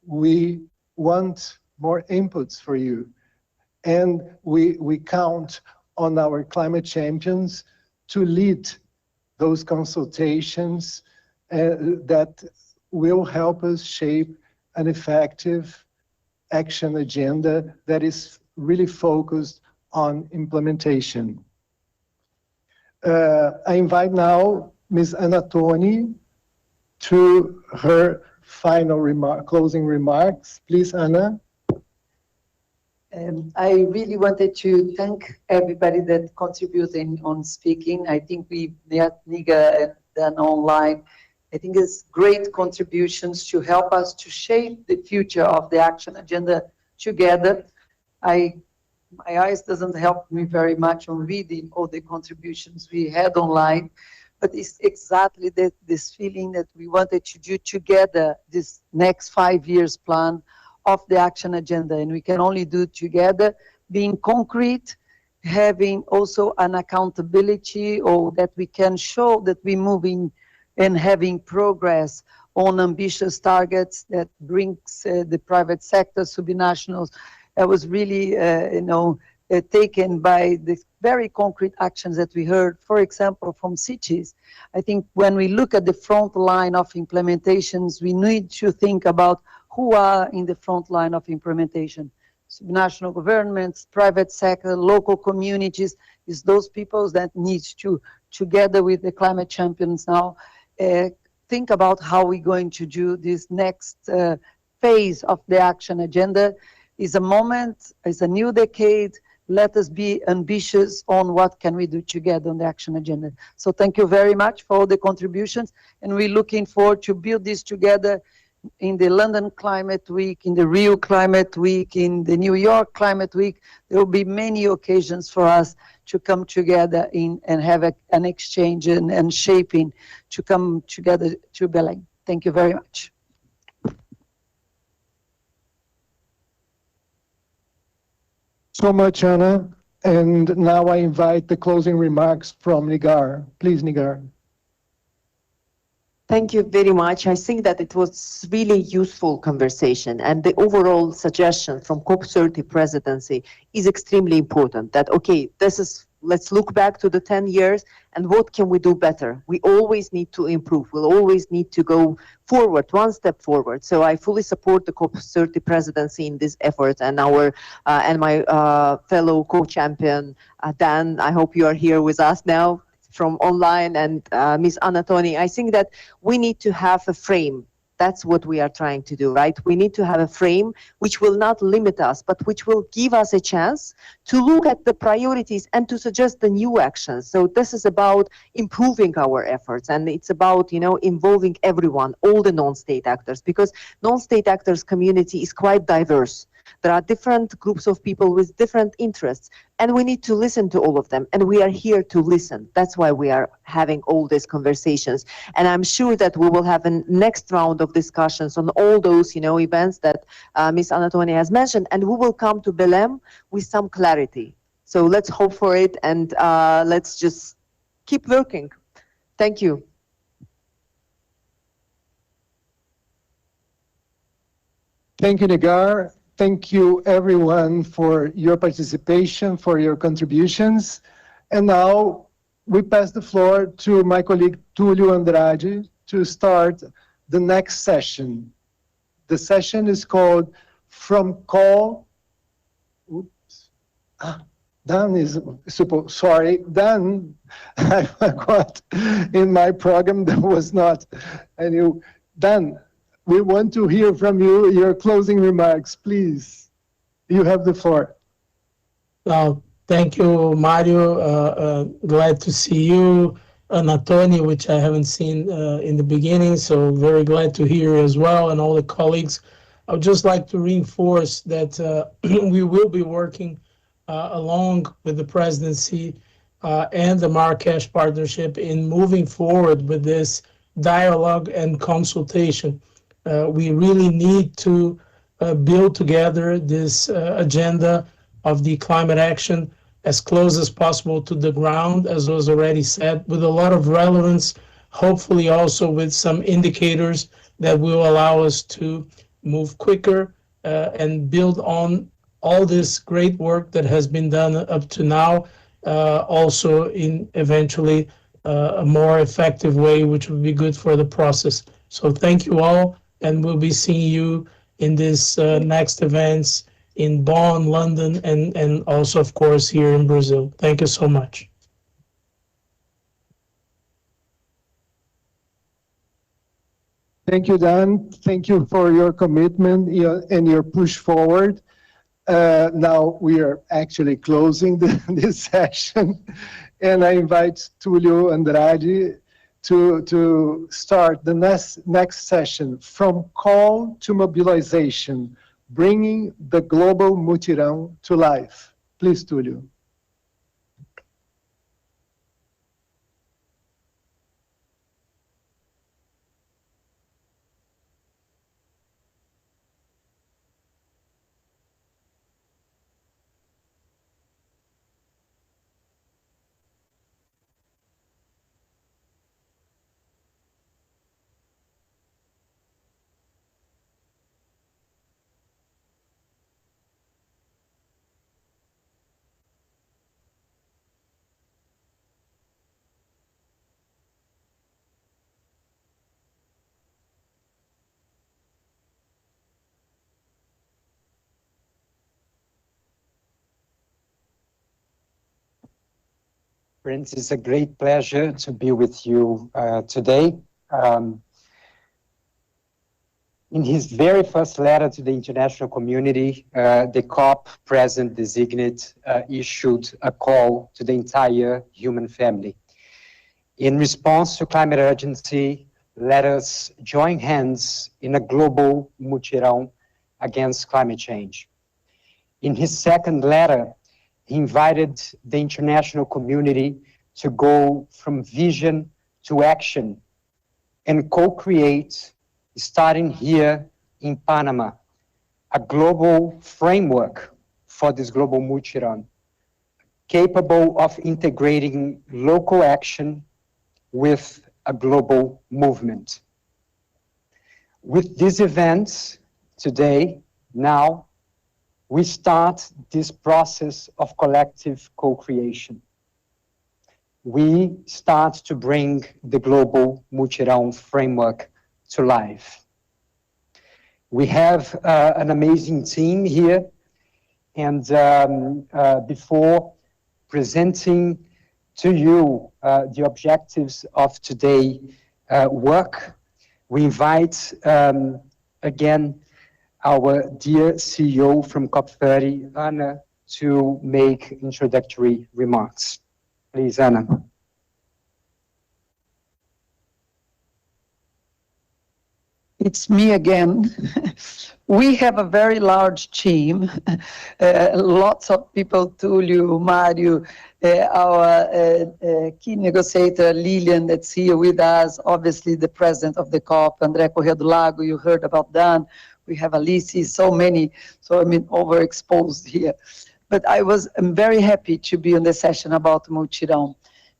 we want more inputs for you. And we count on our climate champions to lead those consultations that will help us shape an effective action agenda that is really focused on implementation. I invite now Ms. Ana Toni to her final closing remarks. Please, Ana. I really wanted to thank everybody that contributed on speaking. I think we met Niga and then online. I think it's great contributions to help us to shape the future of the action agenda together. My eyes doesn't help me very much on reading all the contributions we had online, but it's exactly this feeling that we wanted to do together this next 5 years plan of the action agenda, and we can only do it together, being concrete having also an accountability, or that we can show that we're moving and having progress on ambitious targets that brings the private sector, subnationals. I was really, taken by the very concrete actions that we heard, for example, from cities. I think when we look at the front line of implementations, we need to think about who are in the front line of implementation. National governments, private sector, local communities, is those people that need to, together with the climate champions now, think about how we're going to do this next phase of the action agenda. Is a moment, is a new decade. Let us be ambitious on what can we do together on the action agenda. So thank you very much for all the contributions, and we're looking forward to build this together in the London Climate Week, in the Rio Climate Week, in the New York Climate Week. There will be many occasions for us to come together and have an exchange and shaping to come together to Belém. Thank you very much. So much, Ana. And now I invite the closing remarks from Nigar. Please, Nigar. Thank you very much. I think that it was really useful conversation, and the overall suggestion from COP30 presidency is extremely important. That, okay, let's look back to the 10 years and what can we do better? We always need to improve. We'll always need to go forward, one step forward. So I fully support the COP30 presidency in this effort, and my fellow co-champion, Dan, I hope you are here with us now from online, and Ms. Anatoni. I think that we need to have a frame. That's what we are trying to do, right? We need to have a frame which will not limit us, but which will give us a chance to look at the priorities and to suggest the new actions. So this is about improving our efforts, and it's about, involving everyone, all the non-state actors, because non-state actors community is quite diverse. There are different groups of people with different interests, and we need to listen to all of them, and we are here to listen. That's why we are having all these conversations, and I'm sure that we will have a next round of discussions on all those, events that Ms. Anatoni has mentioned, and we will come to Belém with some clarity. So let's hope for it, and let's just keep working. Thank you. Thank you, Nigar. Thank you, everyone, for your participation, for your contributions. And now we pass the floor to my colleague, Tulio Andrade, to start the next session. The session is called From Call... Oops. Dan is supposed... Sorry, Dan, I forgot in my program there was not any... Dan, we want to hear from you, your closing remarks, please. You have the floor. Thank you, Mario. Glad to see you. Anatoni, which I haven't seen in the beginning, so very glad to hear you as well, and all the colleagues. I would just like to reinforce that we will be working along with the presidency and the Marrakesh partnership in moving forward with this dialogue and consultation. We really need to build together this agenda of the climate action as close as possible to the ground, as was already said, with a lot of relevance, hopefully also with some indicators that will allow us to move quicker and build on all this great work that has been done up to now, also in eventually a more effective way, which would be good for the process. So thank you all, and we'll be seeing you in this next events in Bonn, London, and also, of course, here in Brazil. Thank you so much. Thank you, Dan. Thank you for your commitment and your push forward. Now we are actually closing this session, and I invite Tulio Andrade to start the next session, From Call to Mobilization, Bringing the Global Mutirão to Life. Please, Tulio. Friends, it's a great pleasure to be with you today. In his very first letter to the international community, the COP president designate issued a call to the entire human family. In response to climate urgency, let us join hands in a global mutirão against climate change. In his second letter, he invited the international community to go from vision to action and co-create, starting here in Panama, a global framework for this global mutirão, capable of integrating local action with a global movement. With these events today, now, we start this process of collective co-creation. We start to bring the global mutirão framework to life. We have an amazing team here, and before presenting to you the objectives of today's work, we invite again our dear CEO from COP30, Anna, to make introductory remarks. Please, Anna. It's me again. We have a very large team, lots of people, Tulio, Mario, our key negotiator, Lilian, that's here with us, obviously the president of the COP, André Corrêa do Lago, you heard about Dan. We have Alice, so many, so I mean, overexposed here. But I'm very happy to be on the session about mutirão,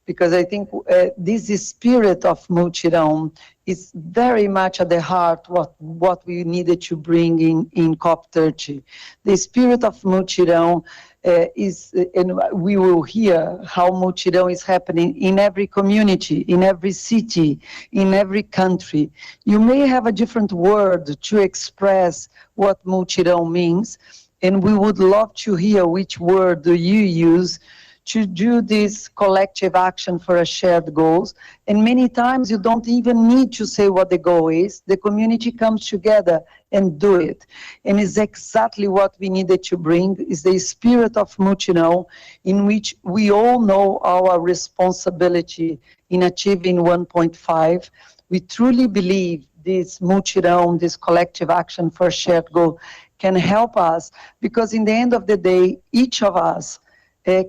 because I think this spirit of mutirão is very much at the heart what we needed to bring in COP30. The spirit of mutirão is, and we will hear how mutirão is happening in every community, in every city, in every country. You may have a different word to express what mutirão means, and we would love to hear which word do you use to do this collective action for a shared goals. And many times you don't even need to say what the goal is. The community comes together and do it. And it's exactly what we needed to bring, is the spirit of mutirão, in which we all know our responsibility in achieving 1.5. We truly believe this mutirão, this collective action for a shared goal, can help us, because in the end of the day, each of us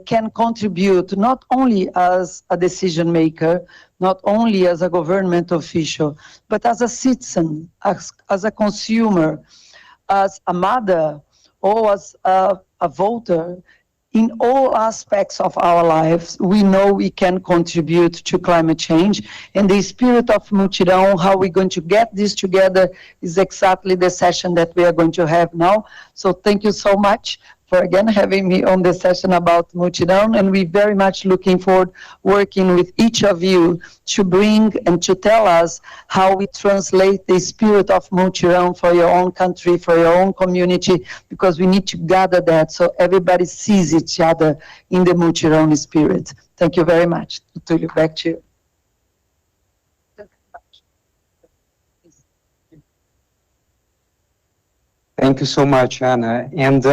can contribute not only as a decision maker, not only as a government official, but as a citizen, as a consumer, as a mother, or as a voter. In all aspects of our lives, we know we can contribute to climate change. And the spirit of mutirão, how we're going to get this together, is exactly the session that we are going to have now. So thank you so much for again having me on the session about mutirão, and we're very much looking forward working with each of you to bring and to tell us how we translate the spirit of mutirão for your own country, for your own community, because we need to gather that so everybody sees each other in the mutirão spirit. Thank you very much. Tulio, back to you. Thank you so much, Anna. And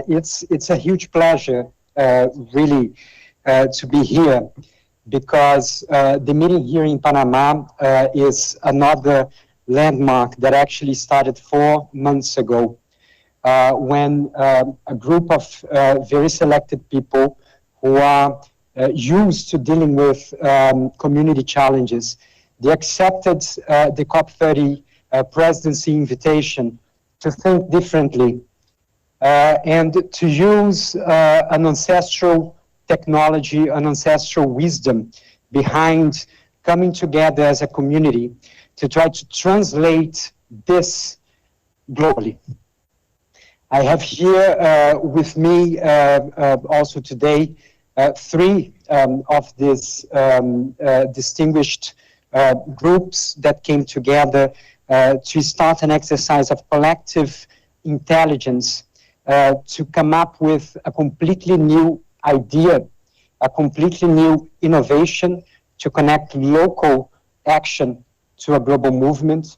it's a huge pleasure, really, to be here, because the meeting here in Panama is another landmark that actually started 4 months ago, when a group of very selected people who are used to dealing with community challenges, they accepted the COP30 Presidency invitation to think differently and to use an ancestral technology, an ancestral wisdom behind coming together as a community to try to translate this globally. I have here with me also today 3 of these distinguished groups that came together to start an exercise of collective intelligence to come up with a completely new idea a completely new innovation to connect local action to a global movement.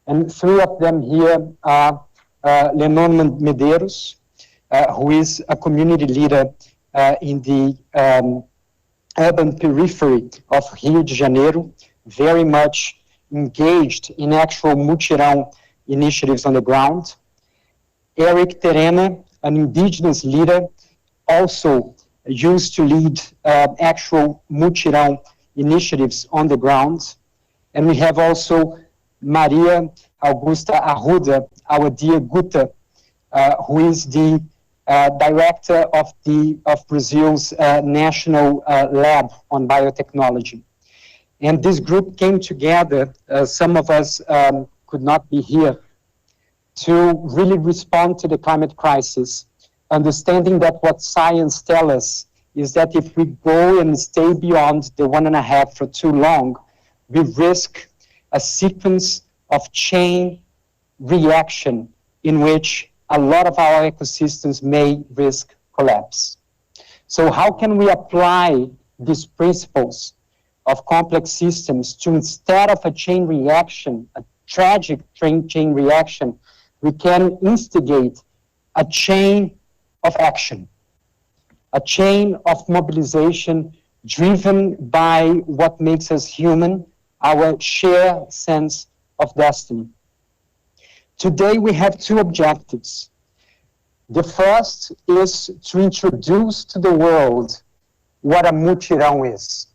And three of them here are Lenon Medeiros, who is a community leader in the urban periphery of Rio de Janeiro, very much engaged in actual mutirão initiatives on the ground. Eric Terena, an indigenous leader, also used to lead actual mutirão initiatives on the ground. And we have also Maria Augusta Arruda, our dear Guta, who is the director of Brazil's National Lab on Biotechnology. And this group came together, some of us could not be here, to really respond to the climate crisis, understanding that what science tells us is that if we go and stay beyond the 1.5 for too long, we risk a sequence of chain reaction in which a lot of our ecosystems may risk collapse. So how can we apply these principles of complex systems to, instead of a chain reaction, a tragic chain reaction, we can instigate a chain of action, a chain of mobilization driven by what makes us human, our shared sense of destiny. Today we have two objectives. The first is to introduce to the world what a mutirão is,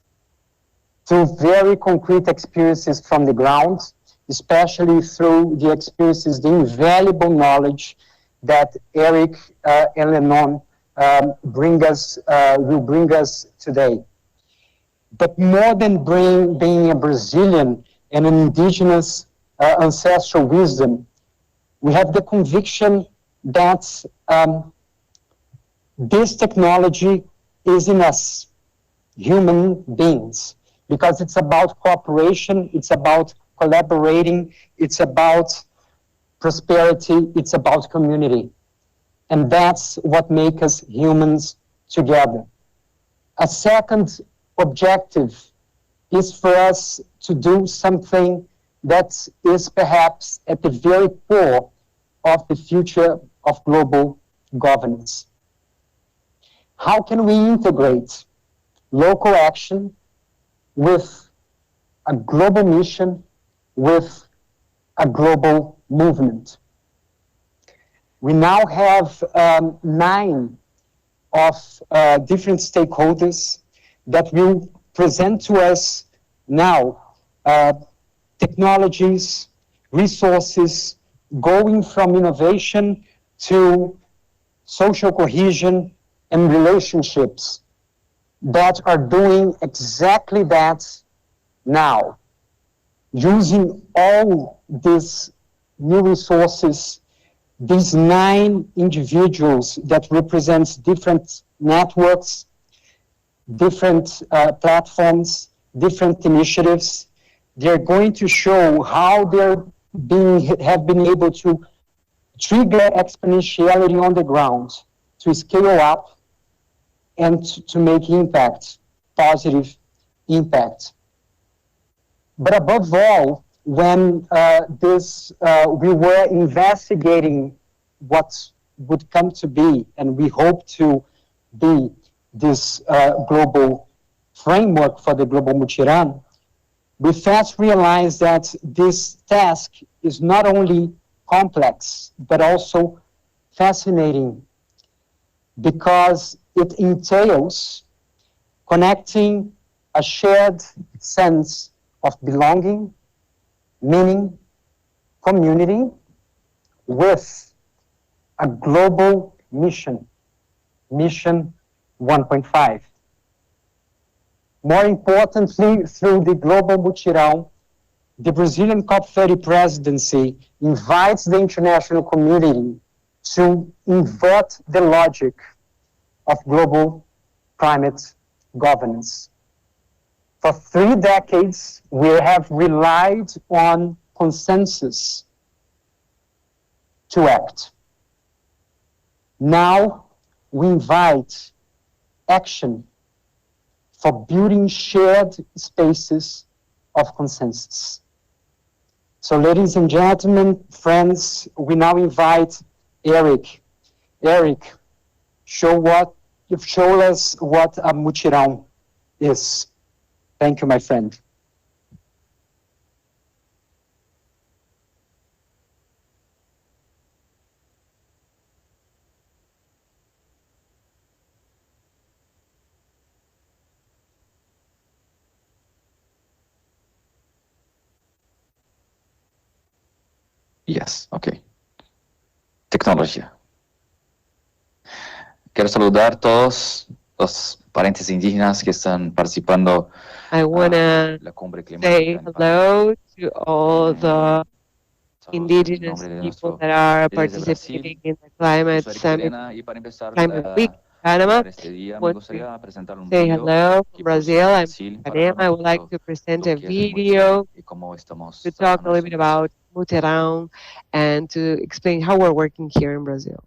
through very concrete experiences from the ground, especially through the experiences, the invaluable knowledge that Eric and Lenon will bring us today. But more than being a Brazilian and an indigenous ancestral wisdom, we have the conviction that this technology is in us, human beings, because it's about cooperation, it's about collaborating, it's about prosperity, it's about community. And that's what makes us humans together. A second objective is for us to do something that is perhaps at the very core of the future of global governance. How can we integrate local action with a global mission, with a global movement? We now have 9 of different stakeholders that will present to us now technologies, resources, going from innovation to social cohesion and relationships that are doing exactly that now, using all these new resources, these 9 individuals that represents different networks, different platforms, different initiatives. They're going to show how have been able to trigger exponentiality on the ground, to scale up and to make impact, positive impact. But above all, when we were investigating what would come to be, and we hope to be this global framework for the global mutirão, we fast realized that this task is not only complex, but also fascinating, because it entails connecting a shared sense of belonging, meaning, community, with a global mission, Mission 1.5. More importantly, through the global mutirão, the Brazilian COP30 Presidency invites the international community to invert the logic of global climate governance. For 3 decades, we have relied on consensus to act. Now, we invite action for building shared spaces of consensus. So ladies and gentlemen, friends, we now invite Eric. Eric, show us what a mutirão is. Thank you, my friend. Yes, ok. Tecnología. Quiero saludar a todos los parentes indígenas que están participando I want en to la cumbre say climática en hello to all the Saludos en indigenous nombre de people nuestro that are líder de participating Brasil. in the Yo climate soy Eric summit, Verena, y para empezar climate week, a Panama. hablar este día, me Want to gustaría presentar un say vídeo hello que from produce Brazil. I'm Brasil from para hablar Panama. I un would like poquito to present lo a que es el video mutirão y cómo estamos to talk a trabajando little eso bit en Brasil. about Mutirão and to explain how we're working here in Brazil.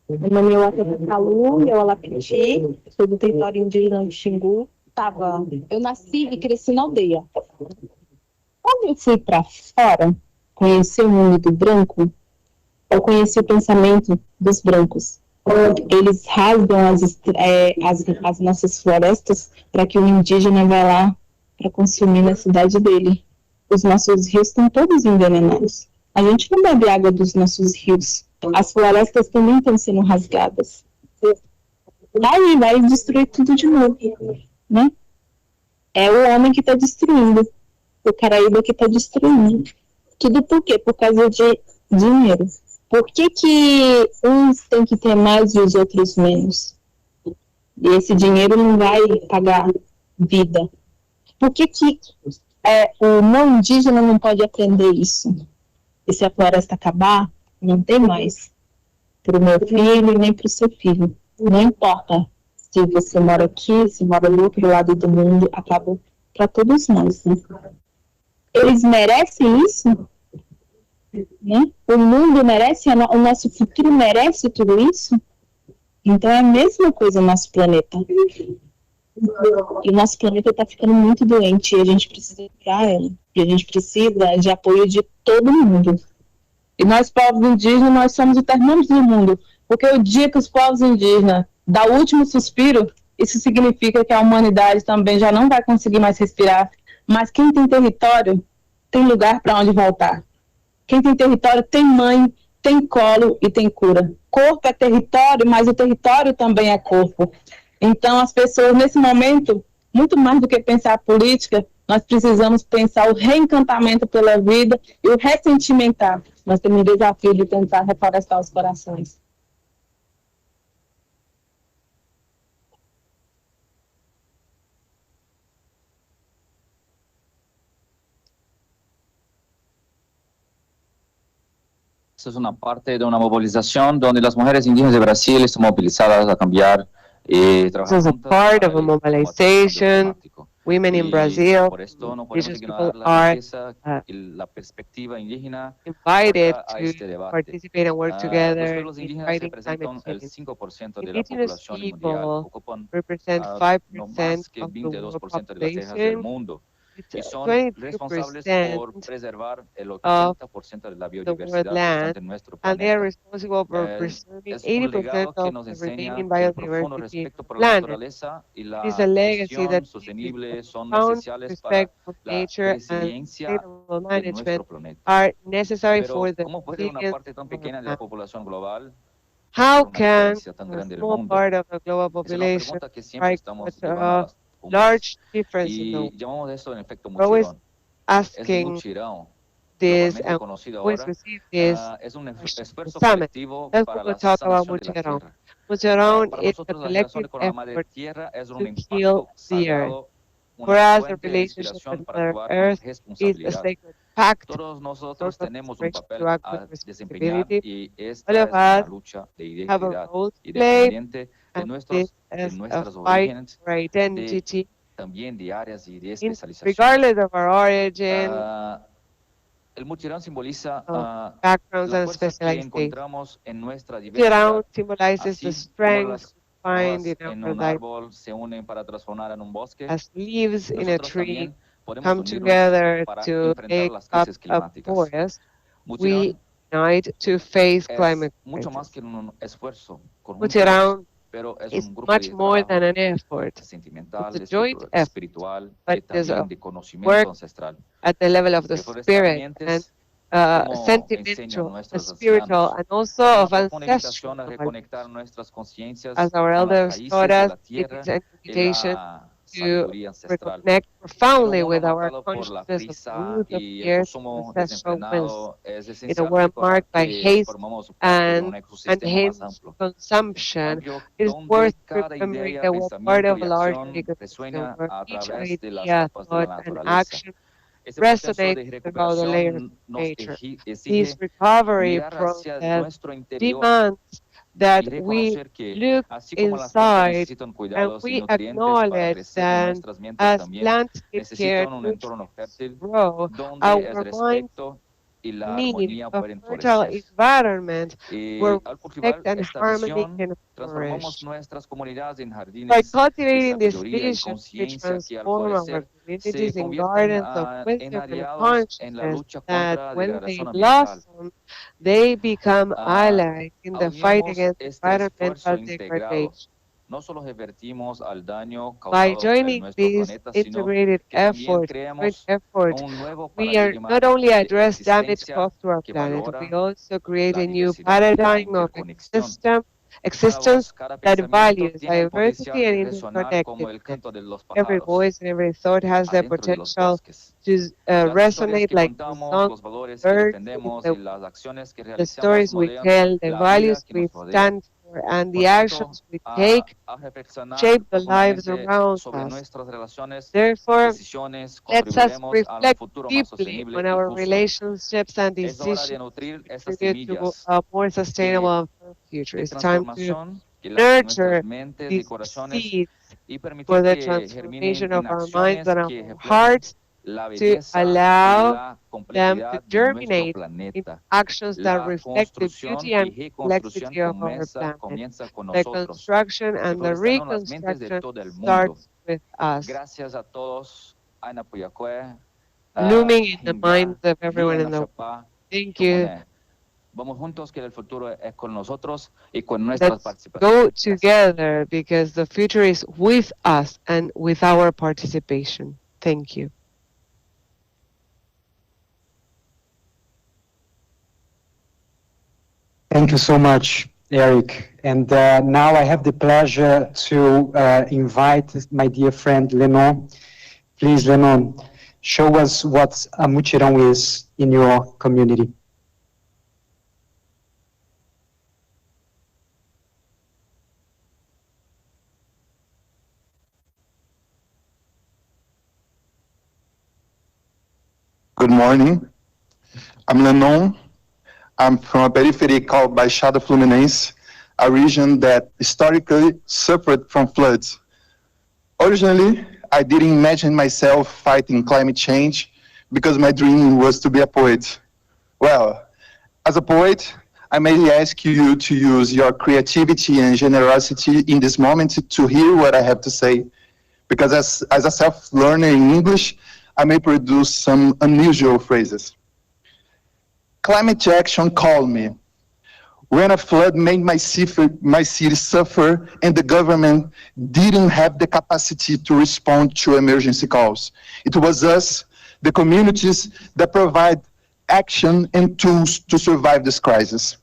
Meu nome é Calu, eu Alapiti, sou do território indígena do Xingu. Eu nasci e cresci na aldeia. Quando eu fui para fora, conhecer o mundo do branco, eu conheci o pensamento dos brancos. Eles rasgam as nossas florestas para que o indígena vá lá para consumir na cidade dele. Os nossos rios estão todos envenenados. A gente não bebe água dos nossos rios. As florestas também estão sendo rasgadas. Aí vai destruir tudo de novo, né? É o homem que está destruindo, o Caraíba que está destruindo. Tudo por quê? Por causa de dinheiro. Por que que uns têm que ter mais e os outros menos? E esse dinheiro não vai pagar vida. Por que que o não indígena não pode aprender isso? E se a floresta acabar, não tem mais para o meu filho nem para o seu filho. Não importa se você mora aqui, se mora do outro lado do mundo, acaba para todos nós. Né? Eles merecem isso? Né? O mundo merece, o nosso futuro merece tudo isso? Então é a mesma coisa no nosso planeta. E o nosso planeta está ficando muito doente e a gente precisa curar ela. E a gente precisa de apoio de todo mundo. E nós, povos indígenas, nós somos o termômetro do mundo. Porque o dia que os povos indígenas dão o último suspiro, isso significa que a humanidade também já não vai conseguir mais respirar. Mas quem tem território, tem lugar para onde voltar. Quem tem território tem mãe, tem colo e tem cura. Corpo é território, mas o território também é corpo. Então, as pessoas, nesse momento, muito mais do que pensar a política, nós precisamos pensar o reencantamento pela vida e o ressentimentar. Nós temos um desafio de tentar reflorestar os corações. Esta es una parte de una movilización donde las mujeres indígenas de Brasil están movilizadas a cambiar y trabajar This is a juntas part para of a el combate al cambio mobilization. climático. Women in Y Brazil, por esto no podemos indigenous ignorar people la are riqueza y la perspectiva indígena invited aporta a to este debate. participate and work Los together pueblos in indígenas fighting climate representan el change. 5% de la Indigenous población mundial, people ocupan represent no 5% más que of the world 22% de las tierras del population. mundo It's y son 22% responsables por preservar el of 80% de la the world biodiversidad land, restante en nuestro and they are planeta. responsible for preserving Es un 80% legado que of nos the enseña remaining que el profundo biodiversity respeto por la planet. naturaleza y It is a la legacy that gestión sostenible son profound esenciales para respect for la nature and resiliencia sustainable de management nuestro planeta. are necessary Pero, for the ¿cómo puede una resilience parte tan of our pequeña de la planet. población global How hacer una can diferencia tan a grande en el small mundo? part of the global Es una population pregunta que siempre make estamos such llevando a a las cumbres. large difference in the Y world? llamamos eso en efecto We're always mutirón. El asking mutirão, this globalmente and conocido always ahora, receive this es un esfuerzo summit. colectivo Let's para go la talk about sanación de la Mutirão. tierra. Mutirão Para is a nosotros la relación collective con la madre effort tierra es un to heal impacto the earth. sagrado, For una us, the fuente de relationship inspiración with para the actuar con earth is a responsabilidad. sacred pact Todos nosotros sort of tenemos un inspiration papel to act a with desempeñar responsibility. y All esta of es una us lucha de have a identidad role to y play, dependiente de and this is a nuestros fight orígenes, for identity, también de áreas y de in, especialización. regardless of our origin, El mutirón simboliza backgrounds, la and fuerza que specialization. encontramos en nuestra diversidad. Mutirão symbolizes the Así como strength las we find hojas in en our un life. árbol se unen para transformar en un bosque, As leaves in a nosotros tree también podemos come unirnos together para to enfrentar make las up crisis a climáticas. forest, we Mutirón unite to face es climate mucho más crisis. que un esfuerzo conjunto, Mutirão pero es is un grupo much de more than trabajo an effort. sentimental, It's a joint effort, espiritual but y it is a también de conocimiento work ancestral. at the level of the Que spirit and florestalmientes, como enseñan sentimental, nuestros spiritual, ancianos, and also es una of profunda ancestral invitación a knowledge. reconectar nuestras conciencias As our con las elders taught raíces de us, la it tierra is an y invitation la to sabiduría ancestral. reconnect En profoundly un mundo with our marcado por la consciousness of the prisa root of y el the earth, consumo ancestral wisdom. desenfrenado, es In a esencial world recordar marked by que haste formamos parte de un and ecosistema más hence amplio. consumption, Cambio it is donde worth cada remembering idea, that we're part pensamiento of y a larger acción ecosystem resuena where a each través de las idea, capas de la thought, and naturaleza. action Este proceso resonates de throughout the layers recuperación of nos nature. This exige recovery mirar hacia process nuestro interior demands that y we reconocer que, look así como las plantas inside necesitan and cuidados y we nutrientes para acknowledge crecer, that nuestras mentes as también plants need care, necesitan un entorno nutrients fértil grow, donde el our minds respeto y la need armonía a pueden fertile florecer. environment where Al cultivar respect and esta harmony visión, can transformamos flourish. nuestras comunidades en By jardines de cultivating this sabiduría y vision, we conciencia que al transform our florecer se communities in convierten gardens of en wisdom and aliados en la consciousness lucha that contra la when they degradación ambiental. blossom, they become allies in the fight Unimos against este esfuerzo environmental integrado. degradation. No solo revertimos al daño By causado en joining nuestro this planeta, sino integrated que también joint creamos effort, un nuevo we are paradigma not only de address damage existencia caused to our que planet, valora we also create la a new diversidad, la paradigm of interconexión. existence Cada that pensamiento values tiene el potencial diversity de and resonar como el interconnectedness. canto de los Every pájaros voice and every thought has the adentro de los potential bosques. to Las historias resonate que like the contamos, song los valores que birds in defendemos the y las acciones que the realizamos stories we modelan tell, the la vida values que we nos rodea. stand for, and the Por tanto, actions we take a reflexionar shape the lives profundamente around sobre us. nuestras relaciones, Therefore, decisiones, let's us contribuiremos a un reflect futuro más deeply sostenible on y our justo. relationships and Es hora de decisions nutrir to estas contribute to semillas a more sustainable and fair future. de It's time to transformación que lacen nurture nuestras mentes y these corazones seeds y permitir for the que germinen transformation of en our minds acciones and que our reflejen hearts, la to belleza y allow la them to complejidad de nuestro germinate in planeta. actions that La reflect the construcción beauty y and reconstrucción complexity of our planet. comienza con The nosotros, construction and que the florezcan las mentes de reconstruction todo el mundo. starts with us, Gracias a todos. Ana Puyacue, blooming in the Himya, minds of everyone Liga in the world. Nochapá, Thank you. Tumone. Vamos juntos que el futuro es con nosotros y con nuestras Let's participaciones. go together because the future is with us and with our participation. Thank you. Thank you so much, Eric. And now I have the pleasure to invite my dear friend Lennon. Please, Lennon, show us what a mutirão is in your community. Good morning. I'm Lennon. I'm from a periphery called Baixada Fluminense, a region that historically suffered from floods. Originally, I didn't imagine myself fighting climate change because my dream was to be a poet. Well, as a poet, I may ask you to use your creativity and generosity in this moment to hear what I have to say, because as a self-learner in English, I may produce some unusual phrases. Climate action called me. When a flood made my city suffer and the government didn't have the capacity to respond to emergency calls. It was us, the communities, that provide action and tools to survive this crisis.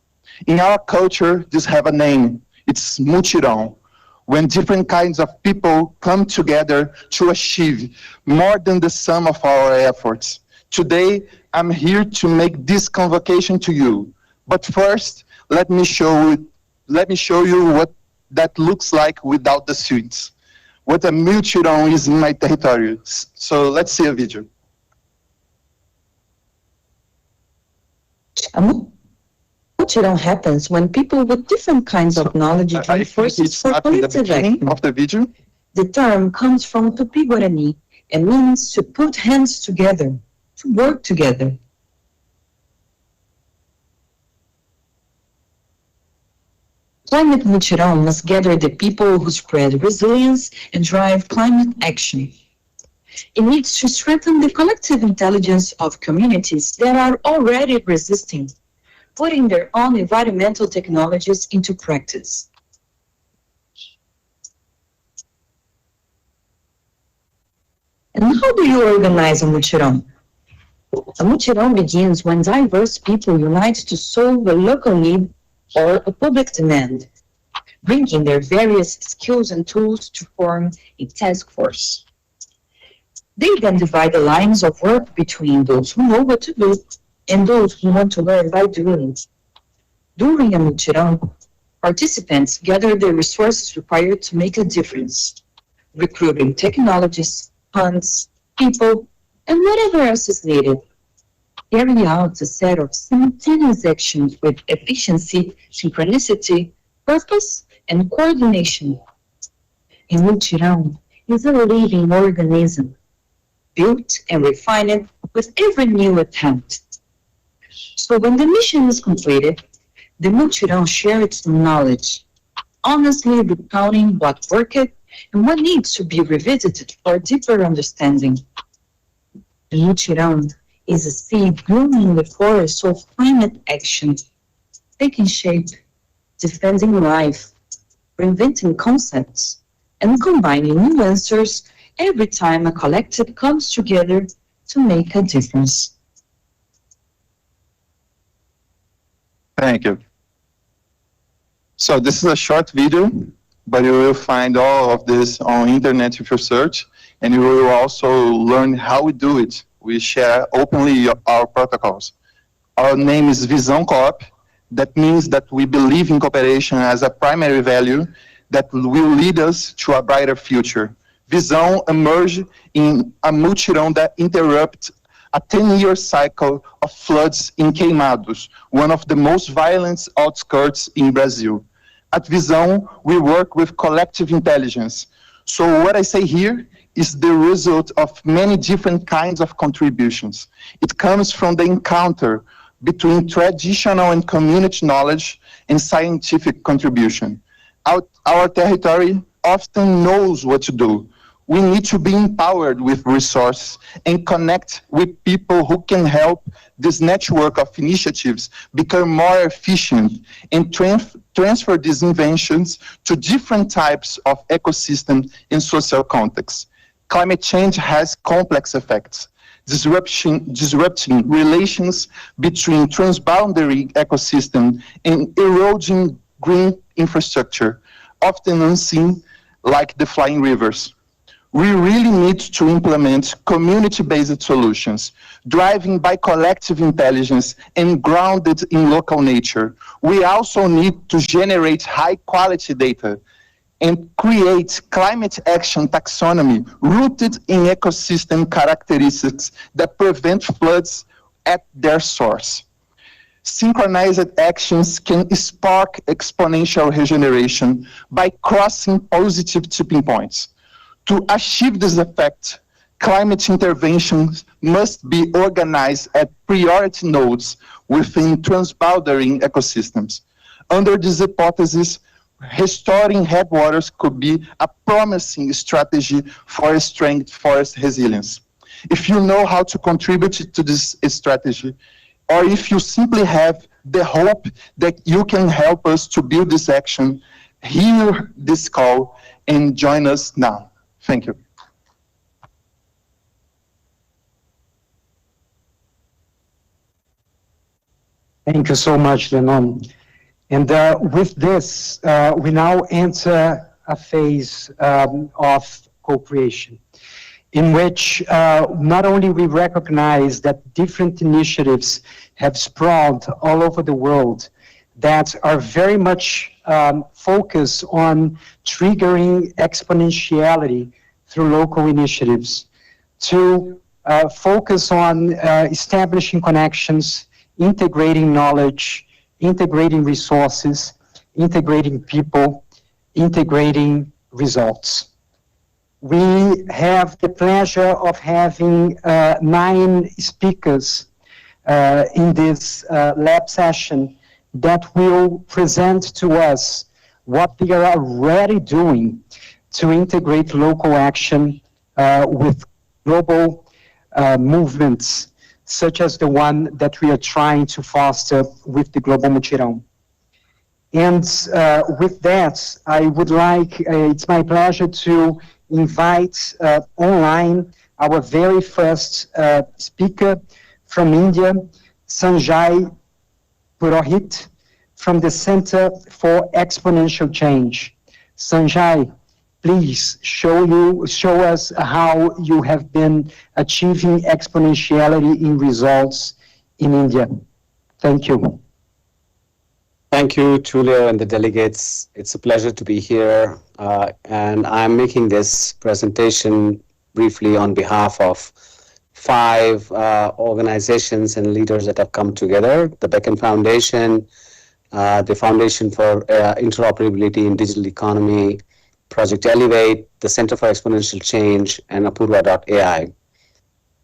In our culture, this have a name. It's mutirão, when different kinds of people come together to achieve more than the sum of our efforts. Today, I'm here to make this convocation to you. But first, let me show you what that looks like without the suits. What a mutirão is in my territory. So let's see a video. A mutirão happens when people with different kinds of knowledge join forces for collective action. Of the video. The term comes from Tupi-Guarani and means to put hands together, to work together. Climate mutirão must gather the people who spread resilience and drive climate action. It needs to strengthen the collective intelligence of communities that are already resisting, putting their own environmental technologies into practice. And how do you organize a mutirão? A mutirão begins when diverse people unite to solve a local need or a public demand, bringing their various skills and tools to form a task force. They then divide the lines of work between those who know what to do and those who want to learn by doing. During a mutirão, participants gather the resources required to make a difference, recruiting technologies, funds, people, and whatever else is needed. Carry out a set of simultaneous actions with efficiency, synchronicity, purpose, and coordination. A mutirão is a living organism, built and refined with every new attempt. So when the mission is completed, the mutirão shares its knowledge, honestly recounting what worked and what needs to be revisited for deeper understanding. The mutirão is a seed growing in the forest of climate action, taking shape, defending life, reinventing concepts, and combining new answers every time a collective comes together to make a difference. Thank you. So this is a short video, but you will find all of this on internet if you search, and you will also learn how we do it. We share openly our protocols. Our name is Visão COP. That means that we believe in cooperation as a primary value that will lead us to a brighter future. Visão emerged in a mutirão that interrupted a 10-year cycle of floods in Queimados, one of the most violent outskirts in Brazil. At Visão, we work with collective intelligence. So what I say here is the result of many different kinds of contributions. It comes from the encounter between traditional and community knowledge and scientific contribution. Our territory often knows what to do. We need to be empowered with resources and connect with people who can help this network of initiatives become more efficient and transfer these inventions to different types of ecosystems and social contexts. Climate change has complex effects, disrupting relations between transboundary ecosystems and eroding green infrastructure, often unseen like the flying rivers. We really need to implement community-based solutions, driven by collective intelligence and grounded in local nature. We also need to generate high-quality data and create climate action taxonomy rooted in ecosystem characteristics that prevent floods at their source. Synchronized actions can spark exponential regeneration by crossing positive tipping points. To achieve this effect, climate interventions must be organized at priority nodes within transboundary ecosystems. Under this hypothesis, restoring headwaters could be a promising strategy for strength forest resilience. If you know how to contribute to this strategy, or if you simply have the hope that you can help us to build this action, hear this call and join us now. Thank you. Thank you so much, Lennon. And with this, we now enter a phase of co-creation, in which not only we recognize that different initiatives have sprawled all over the world that are very much focused on triggering exponentiality through local initiatives, to focus on establishing connections integrating knowledge, integrating resources, integrating people, integrating results. We have the pleasure of having 9 speakers in this lab session that will present to us what they are already doing to integrate local action with global movements, such as the one that we are trying to foster with the Global Mutirão. And with that, I would like, it's my pleasure to invite online our very first speaker from India, Sanjay Purohit, from the Center for Exponential Change. Sanjay, please show us how you have been achieving exponentiality in results in India. Thank you. Thank you, Tulio and the delegates. It's a pleasure to be here. And I'm making this presentation briefly on behalf of 5 organizations and leaders that have come together: the Beacon Foundation, the Foundation for Interoperability in Digital Economy, Project Elevate, the Center for Exponential Change, and Apurva.ai.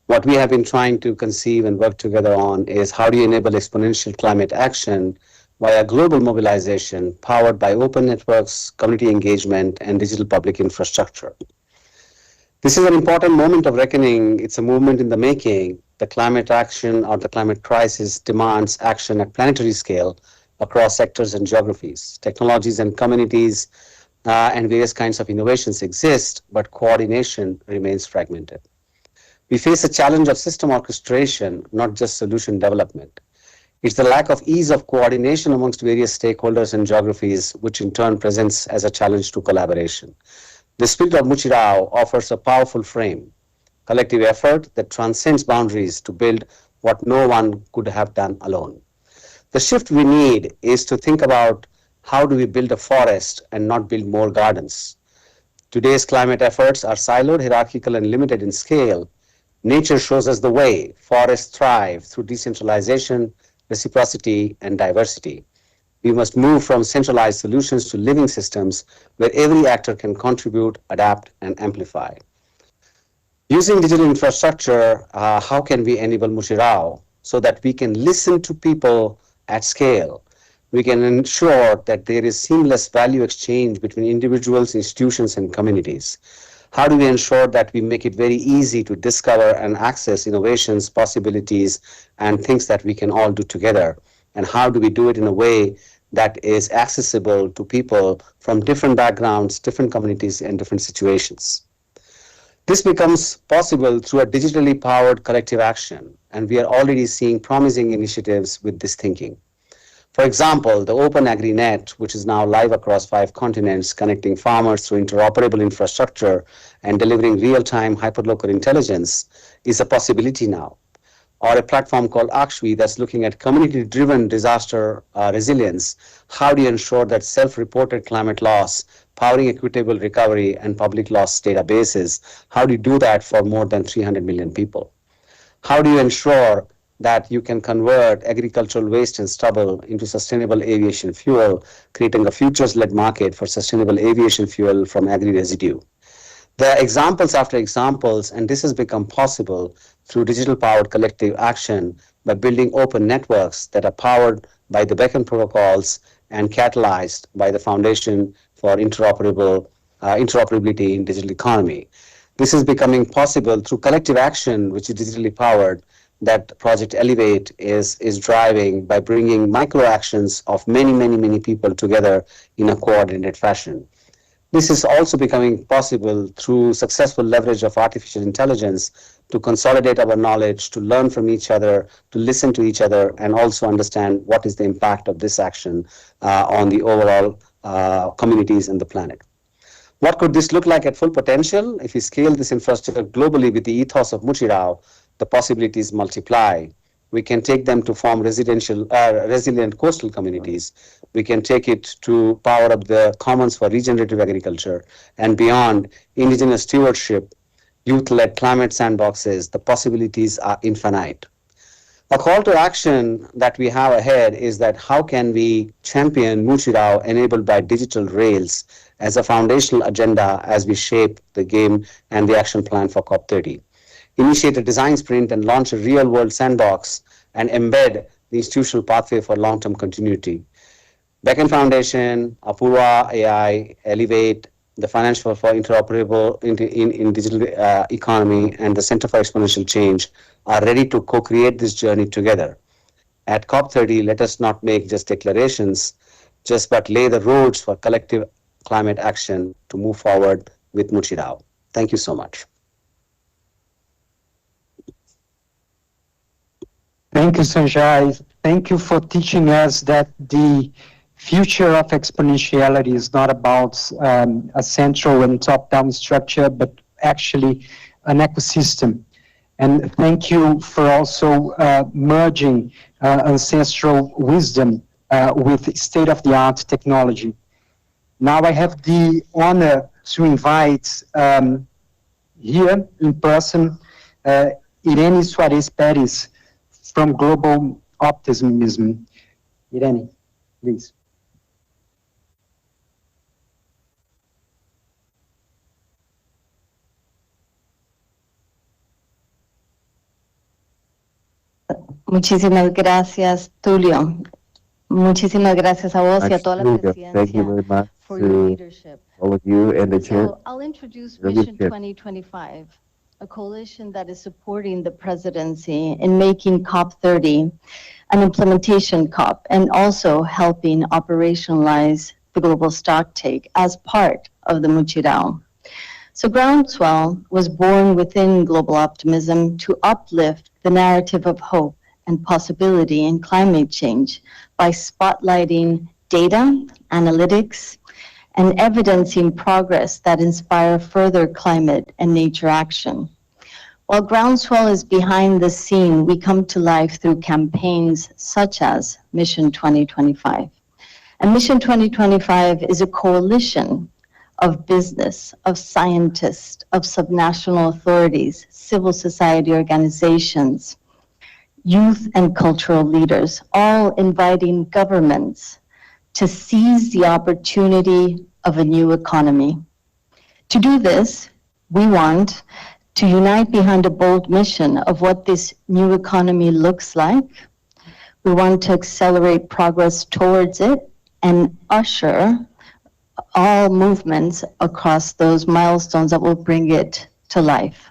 What we have been trying to conceive and work together on is how do you enable exponential climate action via global mobilization powered by open networks, community engagement, and digital public infrastructure. This is an important moment of reckoning. It's a movement in the making. The climate action or the climate crisis demands action at planetary scale across sectors and geographies. Technologies and communities and various kinds of innovations exist, but coordination remains fragmented. We face a challenge of system orchestration, not just solution development. It's the lack of ease of coordination amongst various stakeholders and geographies, which in turn presents as a challenge to collaboration. The spirit of Mutirão offers a powerful frame, collective effort that transcends boundaries to build what no one could have done alone. The shift we need is to think about how do we build a forest and not build more gardens. Today's climate efforts are siloed, hierarchical, and limited in scale. Nature shows us the way. Forests thrive through decentralization, reciprocity, and diversity. We must move from centralized solutions to living systems where every actor can contribute, adapt, and amplify. Using digital infrastructure, how can we enable Mutirão so that we can listen to people at scale? We can ensure that there is seamless value exchange between individuals, institutions, and communities. How do we ensure that we make it very easy to discover and access innovations, possibilities, and things that we can all do together? And how do we do it in a way that is accessible to people from different backgrounds, different communities, and different situations? This becomes possible through a digitally powered collective action, and we are already seeing promising initiatives with this thinking. For example, the Open AgriNet, which is now live across 5 continents, connecting farmers through interoperable infrastructure and delivering real-time hyperlocal intelligence, is a possibility now. Or a platform called Akshvi that's looking at community-driven disaster resilience. How do you ensure that self-reported climate loss, powering equitable recovery, and public loss databases, how do you do that for more than 300 million people? How do you ensure that you can convert agricultural waste and stubble into sustainable aviation fuel, creating a futures-led market for sustainable aviation fuel from agri-residue? There are examples after examples, and this has become possible through digital-powered collective action by building open networks that are powered by the Beacon protocols and catalyzed by the Foundation for Interoperability in Digital Economy. This is becoming possible through collective action, which is digitally powered, that Project Elevate is driving by bringing micro actions of many people together in a coordinated fashion. This is also becoming possible through successful leverage of artificial intelligence to consolidate our knowledge, to learn from each other, to listen to each other, and also understand what is the impact of this action on the overall communities and the planet. What could this look like at full potential? If we scale this infrastructure globally with the ethos of Mutirão, the possibilities multiply. We can take them to form resilient coastal communities. We can take it to power up the commons for regenerative agriculture and beyond, indigenous stewardship, youth-led climate sandboxes. The possibilities are infinite. A call to action that we have ahead is that how can we champion Muchirao enabled by digital rails as a foundational agenda as we shape the game and the action plan for COP30. Initiate a design sprint and launch a real-world sandbox and embed the institutional pathway for long-term continuity. Beacon Foundation, Apurva AI, Elevate, the Financial for Interoperable in Digital Economy, and the Center for Exponential Change are ready to co-create this journey together. At COP30, let us not make just declarations, but lay the roads for collective climate action to move forward with Muchirao. Thank you so much. Thank you, Sanjay. Thank you for teaching us that the future of exponentiality is not about a central and top-down structure, but actually an ecosystem. And thank you for also merging ancestral wisdom with state-of-the-art technology. Now I have the honor to invite here in person Irene Suarez Perez from Global Optimism. Irene, please. Muchísimas gracias, Tulio. Muchísimas gracias a vos y a toda la presidencia for your leadership. All of you and the chair. So I'll introduce Mission 2025, a coalition that is supporting the presidency in making COP30 an implementation COP and also helping operationalize the global stocktake as part of the Muchirao. So Groundswell was born within Global Optimism to uplift the narrative of hope and possibility in climate change by spotlighting data, analytics, and evidencing progress that inspire further climate and nature action. While Groundswell is behind the scene, we come to life through campaigns such as Mission 2025. And Mission 2025 is a coalition of business, of scientists, of subnational authorities, civil society organizations, youth and cultural leaders, all inviting governments to seize the opportunity of a new economy. To do this, we want to unite behind a bold mission of what this new economy looks like. We want to accelerate progress towards it and usher all movements across those milestones that will bring it to life.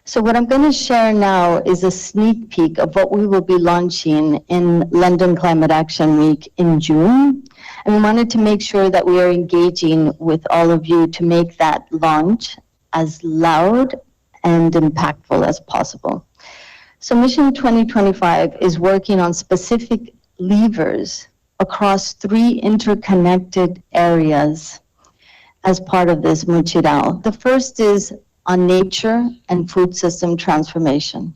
So what I'm going to share now is a sneak peek of what we will be launching in London Climate Action Week in June. And we wanted to make sure that we are engaging with all of you to make that launch as loud and impactful as possible. So Mission 2025 is working on specific levers across 3 interconnected areas as part of this Muchirao. The first is on nature and food system transformation.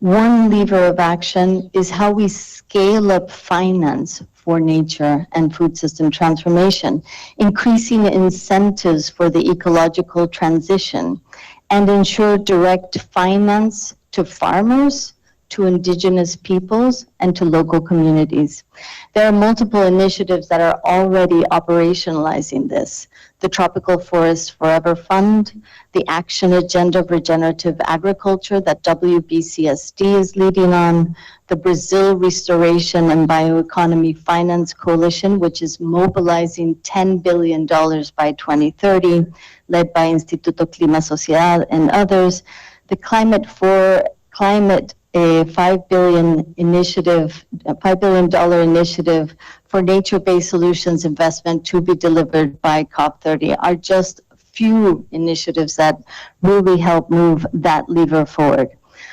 One lever of action is how we scale up finance for nature and food system transformation, increasing incentives for the ecological transition, and ensure direct finance to farmers, to indigenous peoples, and to local communities. There are multiple initiatives that are already operationalizing this. The Tropical Forest Forever Fund, the Action Agenda of Regenerative Agriculture that WBCSD is leading on, the Brazil Restoration and Bioeconomy Finance Coalition, which is mobilizing $10 billion by 2030, led by Instituto Clima Sociedad and others, the Climate for Climate, a $5 billion initiative for nature-based solutions investment to be delivered by COP30 are just few initiatives that really help move that lever forward.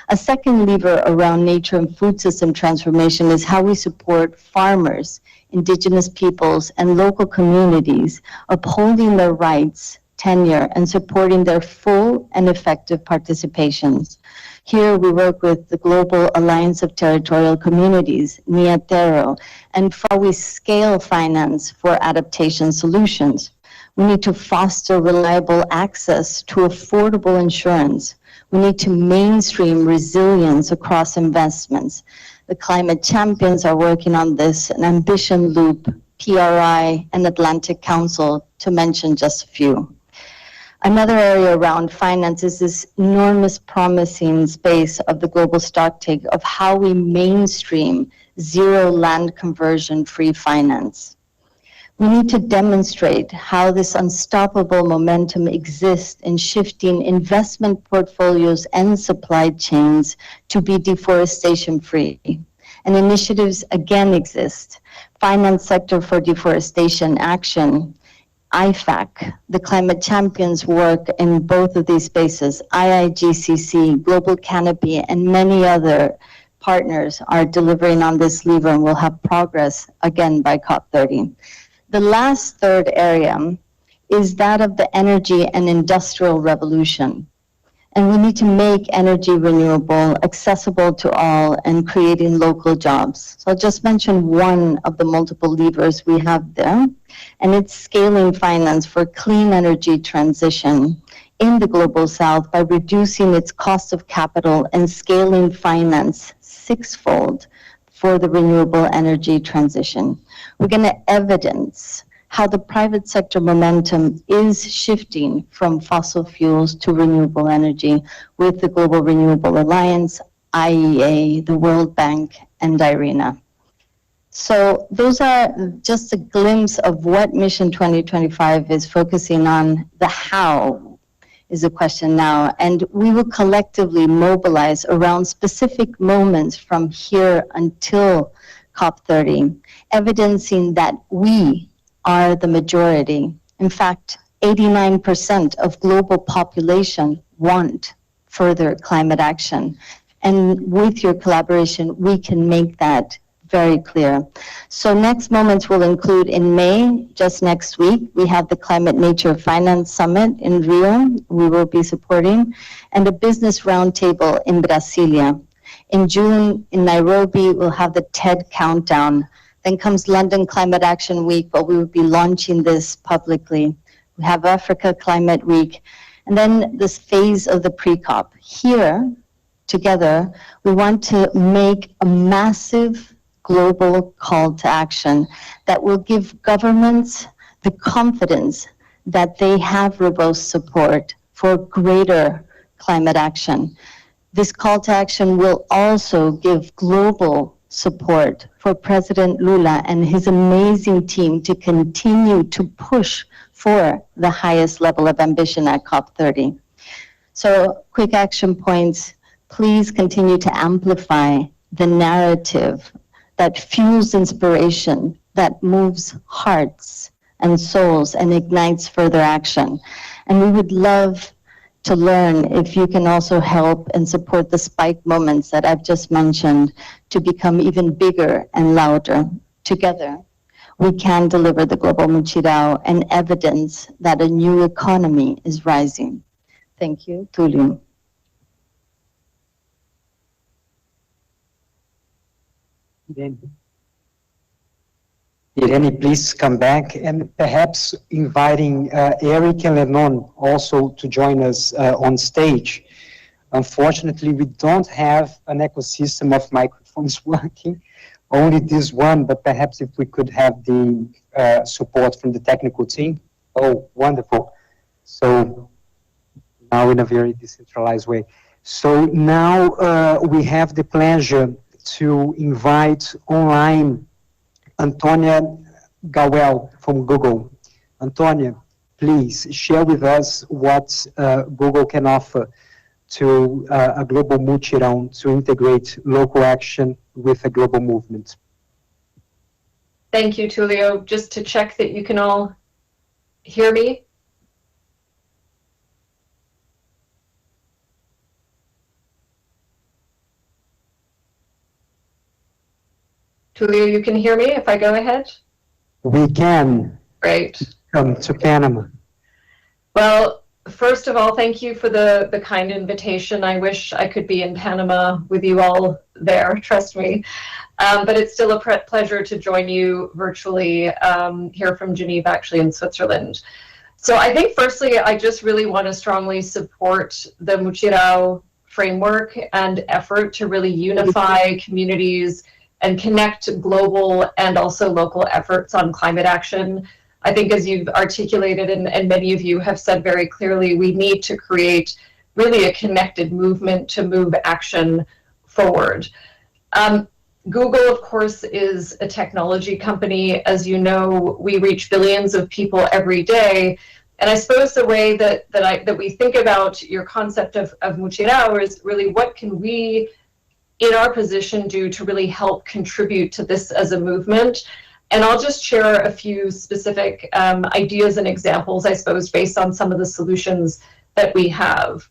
A second lever around nature and food system transformation is how we support farmers, indigenous peoples, and local communities, upholding their rights, tenure, and supporting their full and effective participations. Here we work with the Global Alliance of Territorial Communities, NIATERO, and how we scale finance for adaptation solutions. We need to foster reliable access to affordable insurance. We need to mainstream resilience across investments. The climate champions are working on this, an ambition loop, PRI, and Atlantic Council, to mention just a few. Another area around finance is this enormous promising space of the global stocktake of how we mainstream zero land conversion free finance. We need to demonstrate how this unstoppable momentum exists in shifting investment portfolios and supply chains to be deforestation free. And initiatives again exist. Finance Sector for Deforestation Action, IFAC, the climate champions work in both of these spaces, IIGCC, Global Canopy, and many other partners are delivering on this lever and will have progress again by COP30. The last third area is that of the energy and industrial revolution. And we need to make energy renewable, accessible to all, and creating local jobs. So I'll just mention one of the multiple levers we have there, and it's scaling finance for clean energy transition in the Global South by reducing its cost of capital and scaling finance sixfold for the renewable energy transition. We're going to evidence how the private sector momentum is shifting from fossil fuels to renewable energy with the Global Renewable Alliance, IEA, the World Bank, and IRENA. So those are just a glimpse of what Mission 2025 is focusing on. The how is the question now, and we will collectively mobilize around specific moments from here until COP30, evidencing that we are the majority. In fact, 89% of global population want further climate action. And with your collaboration, we can make that very clear. So next moments will include in May, just next week, we have the Climate Nature Finance Summit in Rio, we will be supporting, and a business roundtable in Brasilia. In June, in Nairobi, we'll have the TED Countdown. Then comes London Climate Action Week, but we will be launching this publicly. We have Africa Climate Week, and then this phase of the pre-COP. Here, together, we want to make a massive global call to action that will give governments the confidence that they have robust support for greater climate action. This call to action will also give global support for President Lula and his amazing team to continue to push for the highest level of ambition at COP30. So, quick action points. Please continue to amplify the narrative that fuels inspiration, that moves hearts and souls and ignites further action. And we would love to learn if you can also help and support the spike moments that I've just mentioned to become even bigger and louder. Together, we can deliver the global Mutirao and evidence that a new economy is rising. Thank you, Tulio. Irene, please come back, and perhaps inviting Eric and Lennon also to join us on stage. Unfortunately, we don't have an ecosystem of microphones working, only this one, but perhaps if we could have the support from the technical team. Oh, wonderful. So now in a very decentralized way. So now we have the pleasure to invite online Antonia Gawel from Google. Antonia, please share with us what Google can offer to a global mutirão to integrate local action with a global movement. Thank you, Tulio. Just to check that you can all hear me. Tulio, you can hear me if I go ahead? We can. Great. Come to Panama. Well, first of all, thank you for the kind invitation. I wish I could be in Panama with you all there, trust me. But it's still a pleasure to join you virtually here from Geneva, actually in Switzerland. So I think firstly, I just really want to strongly support the Mutirao framework and effort to really unify communities and connect global and also local efforts on climate action. I think as you've articulated and many of you have said very clearly, we need to create really a connected movement to move action forward. Google, of course, is a technology company. As you know, we reach billions of people every day. And I suppose the way that we think about your concept of Mutirao is really what can we, in our position, do to really help contribute to this as a movement. And I'll just share a few specific ideas and examples, I suppose, based on some of the solutions that we have.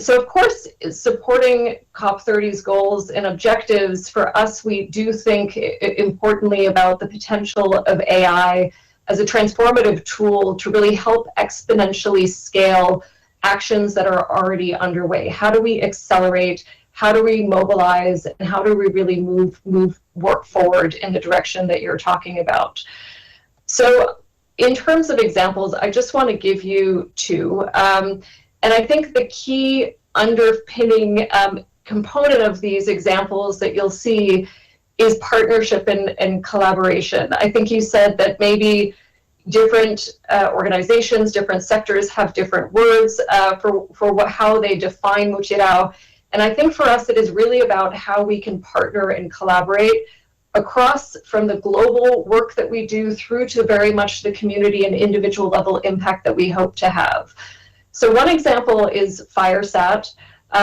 So of course, supporting COP30's goals and objectives, for us, we do think importantly about the potential of AI as a transformative tool to really help exponentially scale actions that are already underway. How do we accelerate? How do we mobilize? And how do we really move work forward in the direction that you're talking about? So in terms of examples, I just want to give you two. And I think the key underpinning component of these examples that you'll see is partnership and collaboration. I think you said that maybe different organizations, different sectors have different words for how they define Mutirao. And I think for us, it is really about how we can partner and collaborate across from the global work that we do through to very much the community and individual level impact that we hope to have. So one example is FireSat.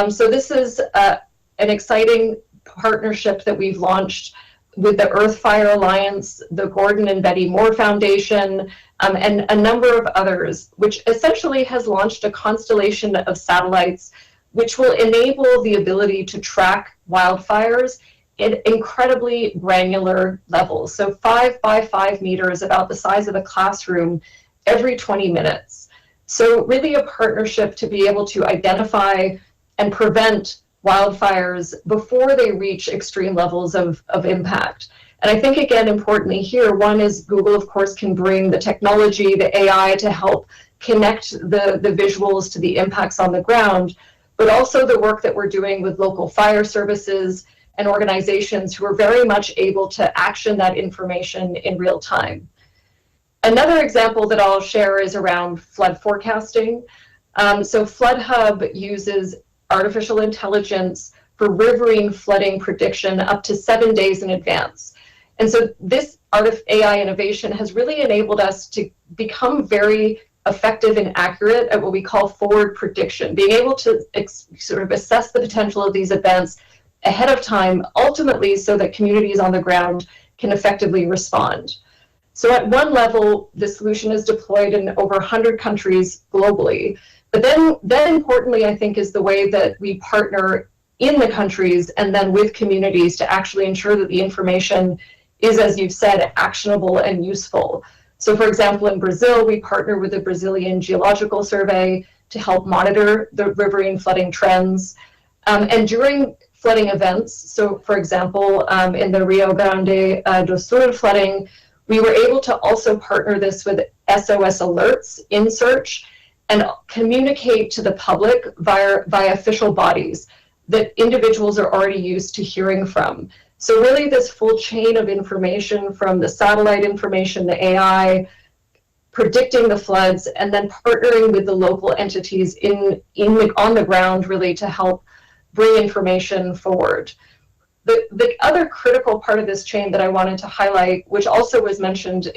So this is an exciting partnership that we've launched with the Earth Fire Alliance, the Gordon and Betty Moore Foundation, and a number of others, which essentially has launched a constellation of satellites which will enable the ability to track wildfires at incredibly granular levels. So 5 by 5 meters, about the size of a classroom, every 20 minutes. So really a partnership to be able to identify and prevent wildfires before they reach extreme levels of impact. And I think, again, importantly here, one is Google, of course, can bring the technology, the AI to help connect the visuals to the impacts on the ground, but also the work that we're doing with local fire services and organizations who are very much able to action that information in real time. Another example that I'll share is around flood forecasting. So Flood Hub uses artificial intelligence for riverine flooding prediction up to 7 days in advance. And so this AI innovation has really enabled us to become very effective and accurate at what we call forward prediction, being able to sort of assess the potential of these events ahead of time, ultimately so that communities on the ground can effectively respond. So at one level, the solution is deployed in over 100 countries globally. But then importantly, I think, is the way that we partner in the countries and then with communities to actually ensure that the information is, as you've said, actionable and useful. So for example, in Brazil, we partner with the Brazilian Geological Survey to help monitor the riverine flooding trends. And during flooding events, so for example, in the Rio Grande do Sul flooding, we were able to also partner this with SOS alerts in search and communicate to the public via official bodies that individuals are already used to hearing from. So really this full chain of information from the satellite information, the AI, predicting the floods, and then partnering with the local entities on the ground really to help bring information forward. The other critical part of this chain that I wanted to highlight, which also was mentioned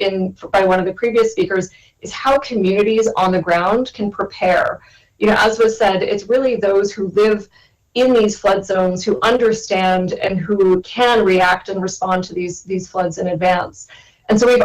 by one of the previous speakers, is how communities on the ground can prepare. You know, as was said, it's really those who live in these flood zones who understand and who can react and respond to these floods in advance. And so we've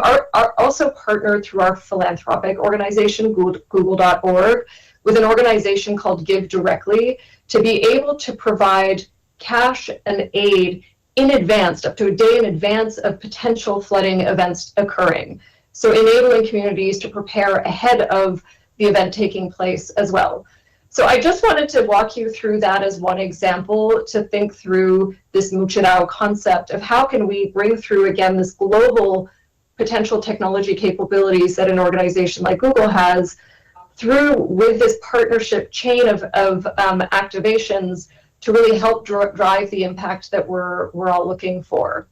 also partnered through our philanthropic organization, Google.org, with an organization called Give Directly to be able to provide cash and aid in advance, up to a day in advance of potential flooding events occurring. So enabling communities to prepare ahead of the event taking place as well. So I just wanted to walk you through that as one example to think through this Mutirao concept of how can we bring through, again, this global potential technology capabilities that an organization like Google has with this partnership chain of activations to really help drive the impact that we're all looking for.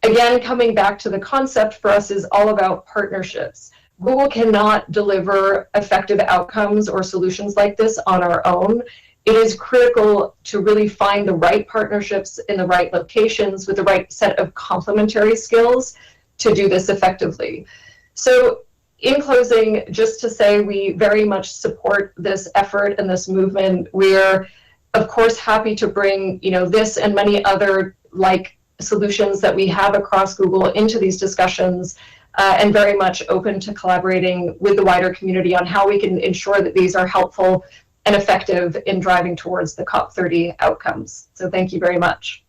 Again, coming back to the concept for us is all about partnerships. Google cannot deliver effective outcomes or solutions like this on our own. It is critical to really find the right partnerships in the right locations with the right set of complementary skills to do this effectively. So in closing, just to say we very much support this effort and this movement. We're, of course, happy to bring this and many other like solutions that we have across Google into these discussions, and very much open to collaborating with the wider community on how we can ensure that these are helpful and effective in driving towards the COP30 outcomes. So thank you very much.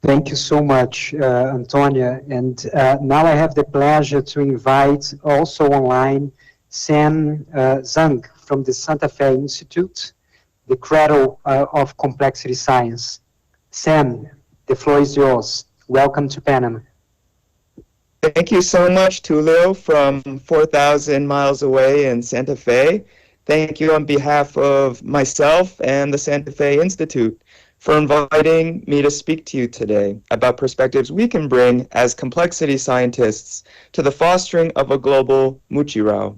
Thank you so much, Antonia. And now I have the pleasure to invite also online Sam Zhang from the Santa Fe Institute, the cradle of complexity science. Sam, the floor is yours. Welcome to Panama. Thank you so much, Tulio, from 4,000 miles away in Santa Fe. Thank you on behalf of myself and the Santa Fe Institute for inviting me to speak to you today about perspectives we can bring as complexity scientists to the fostering of a global muchirao.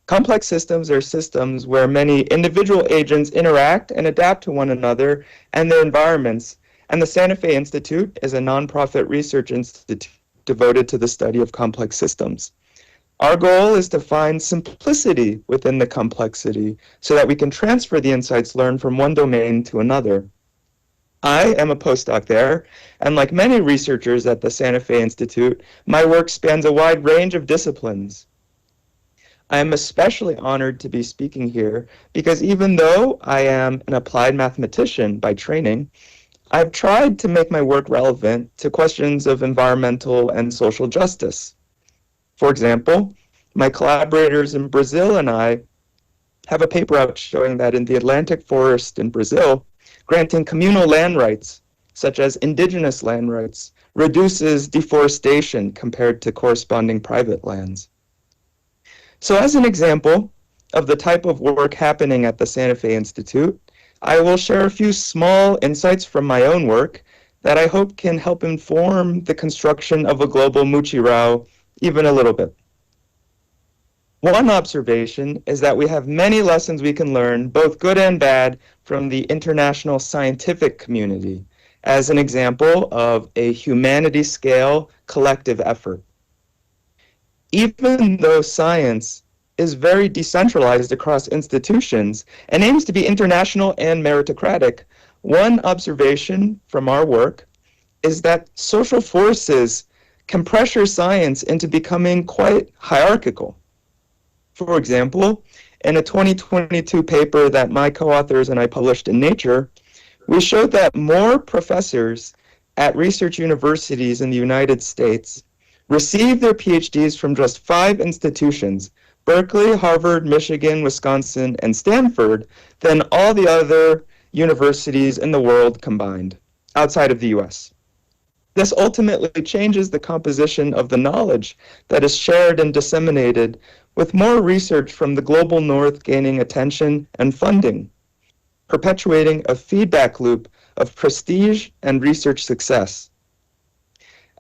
Complex systems are systems where many individual agents interact and adapt to one another and their environments, and the Santa Fe Institute is a nonprofit research institute devoted to the study of complex systems. Our goal is to find simplicity within the complexity so that we can transfer the insights learned from one domain to another. I am a postdoc there, and like many researchers at the Santa Fe Institute, my work spans a wide range of disciplines. I am especially honored to be speaking here because even though I am an applied mathematician by training, I've tried to make my work relevant to questions of environmental and social justice. For example, my collaborators in Brazil and I have a paper out showing that in the Atlantic forest in Brazil, granting communal land rights, such as indigenous land rights, reduces deforestation compared to corresponding private lands. So as an example of the type of work happening at the Santa Fe Institute, I will share a few small insights from my own work that I hope can help inform the construction of a global muchirao even a little bit. One observation is that we have many lessons we can learn, both good and bad, from the international scientific community as an example of a humanity-scale collective effort. Even though science is very decentralized across institutions and aims to be international and meritocratic, one observation from our work is that social forces can pressure science into becoming quite hierarchical. For example, in a 2022 paper that my co-authors and I published in Nature, we showed that more professors at research universities in the United States receive their PhDs from just 5 institutions, Berkeley, Harvard, Michigan, Wisconsin, and Stanford, than all the other universities in the world combined, outside of the US. This ultimately changes the composition of the knowledge that is shared and disseminated, with more research from the global north gaining attention and funding, perpetuating a feedback loop of prestige and research success.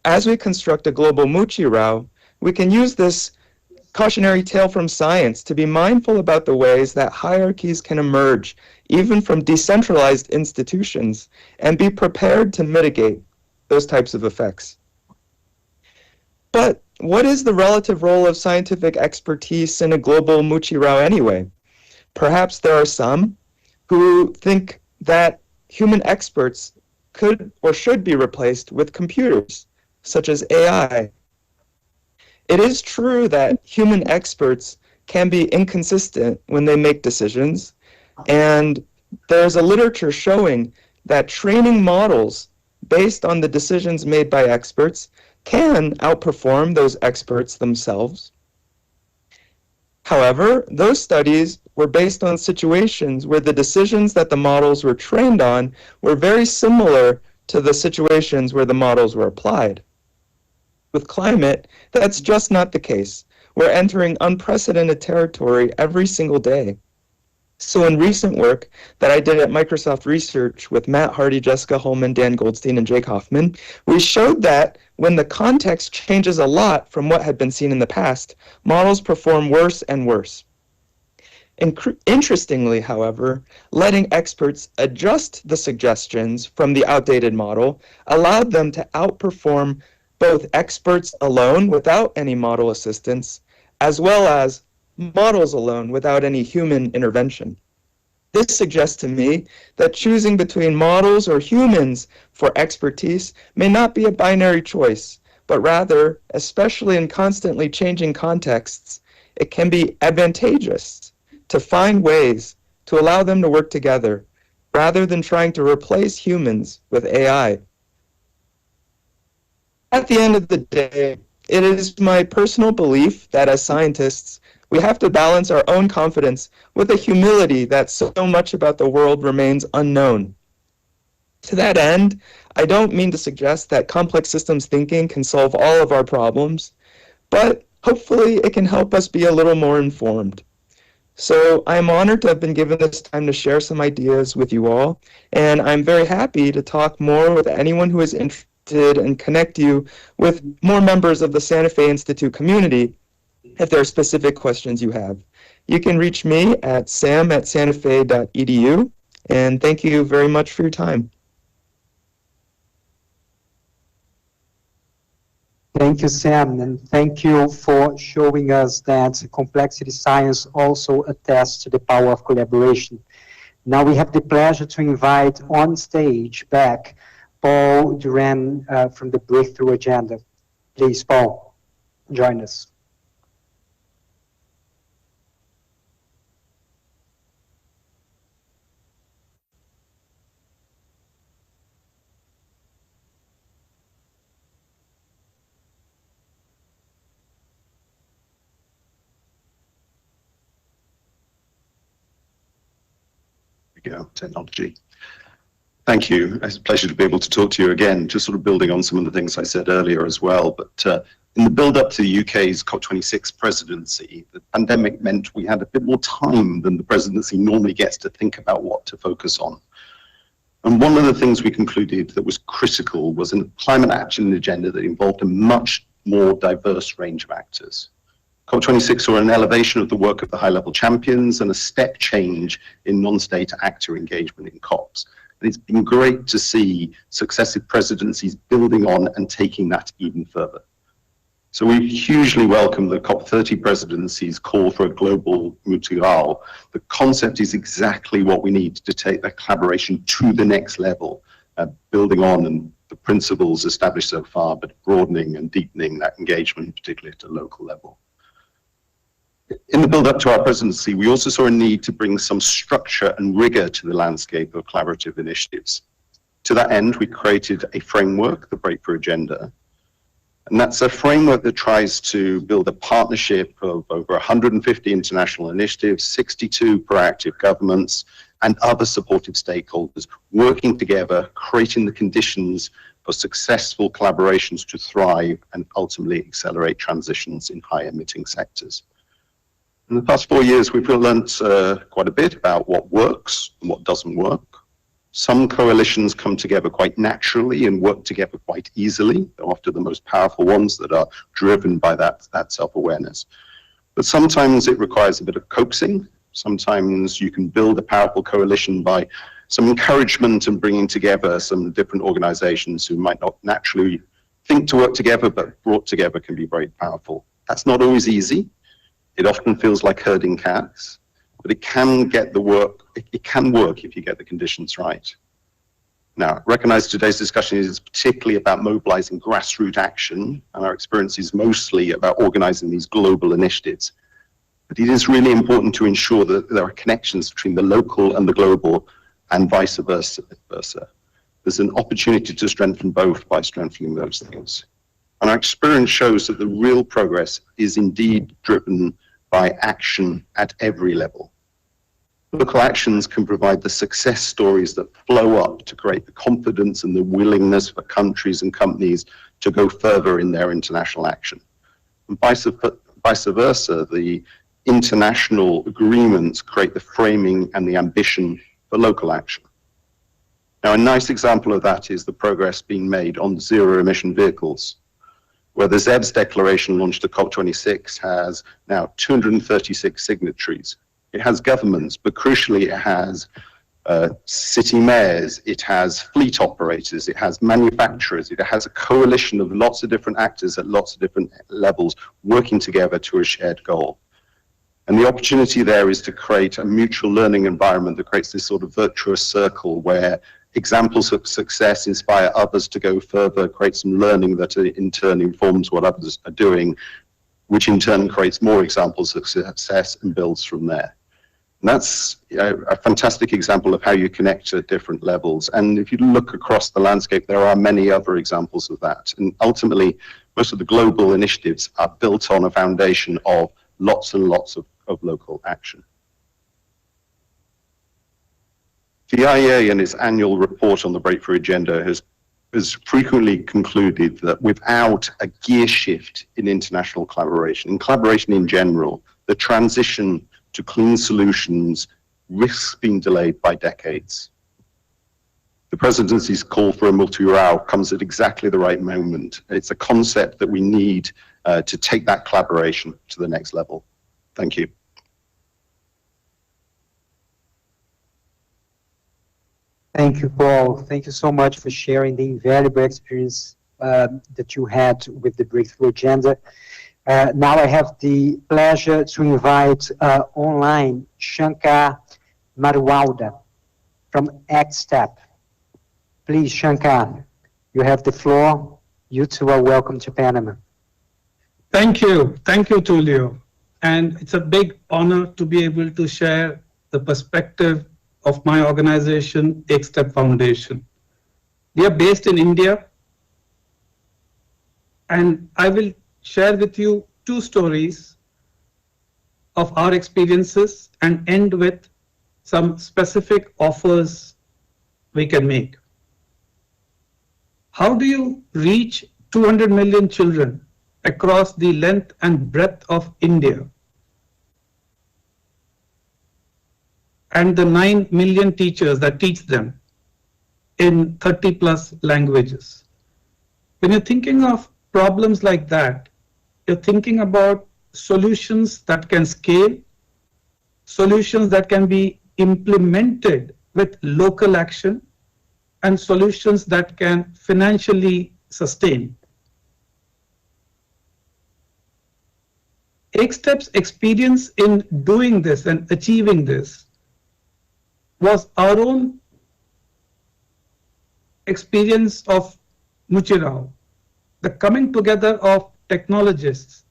As we construct a global muchirao, we can use this cautionary tale from science to be mindful about the ways that hierarchies can emerge, even from decentralized institutions, and be prepared to mitigate those types of effects. But what is the relative role of scientific expertise in a global muchirao anyway? Perhaps there are some who think that human experts could or should be replaced with computers, such as AI. It is true that human experts can be inconsistent when they make decisions, and there's a literature showing that training models based on the decisions made by experts can outperform those experts themselves. However, those studies were based on situations where the decisions that the models were trained on were very similar to the situations where the models were applied. With climate, that's just not the case. We're entering unprecedented territory every single day. So in recent work that I did at Microsoft Research with Matt Hardy, Jessica Holman, Dan Goldstein, and Jake Hoffman, we showed that when the context changes a lot from what had been seen in the past, models perform worse and worse. Interestingly, however, letting experts adjust the suggestions from the outdated model allowed them to outperform both experts alone without any model assistance, as well as models alone without any human intervention. This suggests to me that choosing between models or humans for expertise may not be a binary choice, but rather, especially in constantly changing contexts, it can be advantageous to find ways to allow them to work together rather than trying to replace humans with AI. At the end of the day, it is my personal belief that as scientists, we have to balance our own confidence with a humility that so much about the world remains unknown. To that end, I don't mean to suggest that complex systems thinking can solve all of our problems, but hopefully it can help us be a little more informed. So I'm honored to have been given this time to share some ideas with you all, and I'm very happy to talk more with anyone who is interested and connect you with more members of the Santa Fe Institute community if there are specific questions you have. You can reach me at sam@santafe.edu, and thank you very much for your time. Thank you, Sam, and thank you for showing us that complexity science also attests to the power of collaboration. Now we have the pleasure to invite on stage back Paul Duran from the Breakthrough Agenda. Please, Paul, join us. Technology. Thank you. It's a pleasure to be able to talk to you again, just sort of building on some of the things I said earlier as well. But in the build-up to the UK's COP26 presidency, the pandemic meant we had a bit more time than the presidency normally gets to think about what to focus on. And one of the things we concluded that was critical was a climate action agenda that involved a much more diverse range of actors. COP26 saw an elevation of the work of the high-level champions and a step change in non-state actor engagement in COPs. And it's been great to see successive presidencies building on and taking that even further. So we hugely welcome the COP30 Presidency's call for a global mutual. The concept is exactly what we need to take that collaboration to the next level, building on and the principles established so far, but broadening and deepening that engagement, particularly at a local level. In the build-up to our presidency, we also saw a need to bring some structure and rigor to the landscape of collaborative initiatives. To that end, we created a framework, the Breakthrough Agenda, and that's a framework that tries to build a partnership of over 150 international initiatives, 62 proactive governments, and other supportive stakeholders working together, creating the conditions for successful collaborations to thrive and ultimately accelerate transitions in high-emitting sectors. In the past 4 years, we've learned quite a bit about what works and what doesn't work. Some coalitions come together quite naturally and work together quite easily. They're often the most powerful ones that are driven by that self-awareness. But sometimes it requires a bit of coaxing. Sometimes you can build a powerful coalition by some encouragement and bringing together some different organizations who might not naturally think to work together, but brought together can be very powerful. That's not always easy. It often feels like herding cats, but it can get the work, it can work if you get the conditions right. Now, recognize today's discussion is particularly about mobilizing grassroots action, and our experience is mostly about organizing these global initiatives. But it is really important to ensure that there are connections between the local and the global, and vice versa. There's an opportunity to strengthen both by strengthening those things. And our experience shows that the real progress is indeed driven by action at every level. Local actions can provide the success stories that flow up to create the confidence and the willingness for countries and companies to go further in their international action. And vice versa, the international agreements create the framing and the ambition for local action. Now, a nice example of that is the progress being made on zero-emission vehicles, where the ZEBS declaration launched at COP26 has now 236 signatories. It has governments, but crucially it has city mayors, it has fleet operators, it has manufacturers, it has a coalition of lots of different actors at lots of different levels working together to a shared goal. And the opportunity there is to create a mutual learning environment that creates this sort of virtuous circle where examples of success inspire others to go further, create some learning that in turn informs what others are doing, which in turn creates more examples of success and builds from there. And that's a fantastic example of how you connect at different levels. And if you look across the landscape, there are many other examples of that. And ultimately, most of the global initiatives are built on a foundation of lots and lots of local action. The IEA in its annual report on the Breakthrough Agenda has frequently concluded that without a gear shift in international collaboration, in collaboration in general, the transition to clean solutions risks being delayed by decades. The presidency's call for a multi-row comes at exactly the right moment. It's a concept that we need to take that collaboration to the next level. Thank you. Thank you, Paul. Thank you so much for sharing the invaluable experience that you had with the Breakthrough Agenda. Now I have the pleasure to invite online Shankar Marwalda from ActStep. Please, Shankar, you have the floor. You two are welcome to Panama. Thank you, Tulio. And it's a big honor to be able to share the perspective of my organization, ActStep Foundation. We are based in India, and I will share with you two stories of our experiences and end with some specific offers we can make. How do you reach 200 million children across the length and breadth of India and the 9 million teachers that teach them in 30+ languages? When you're thinking of problems like that, you're thinking about solutions that can scale, solutions that can be implemented with local action, and solutions that can financially sustain. ActStep's experience in doing this and achieving this was our own experience of Muchirao, the coming together of technologists,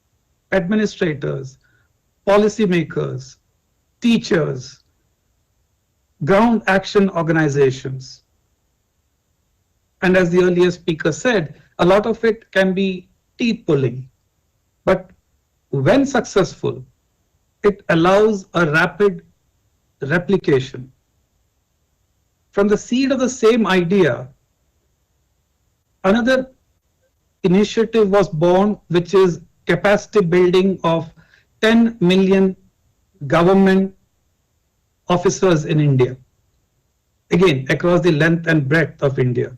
administrators, policymakers, teachers, ground action organizations. And as the earlier speaker said, a lot of it can be teeth pulling, but when successful, it allows a rapid replication. From the seed of the same idea, another initiative was born, which is capacity building of 10 million government officers in India, again, across the length and breadth of India.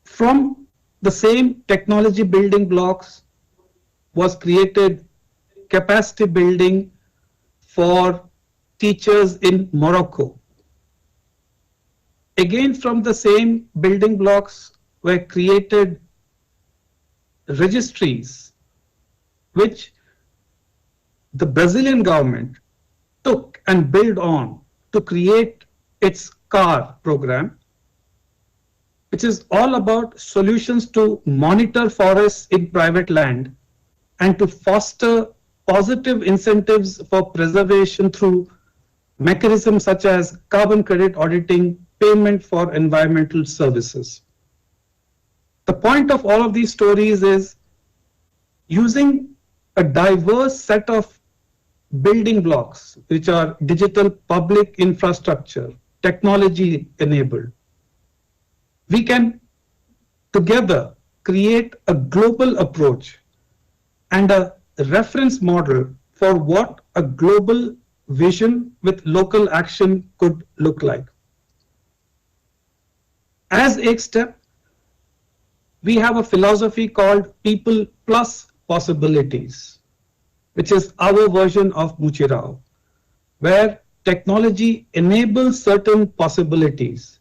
From the same technology building blocks was created capacity building for teachers in Morocco. Again, from the same building blocks were created registries, which the Brazilian government took and built on to create its CAR program, which is all about solutions to monitor forests in private land and to foster positive incentives for preservation through mechanisms such as carbon credit auditing, payment for environmental services. The point of all of these stories is using a diverse set of building blocks, which are digital public infrastructure, technology enabled. We can together create a global approach and a reference model for what a global vision with local action could look like. As a step, we have a philosophy called People Plus Possibilities, which is our version of Muchirao, where technology enables certain possibilities,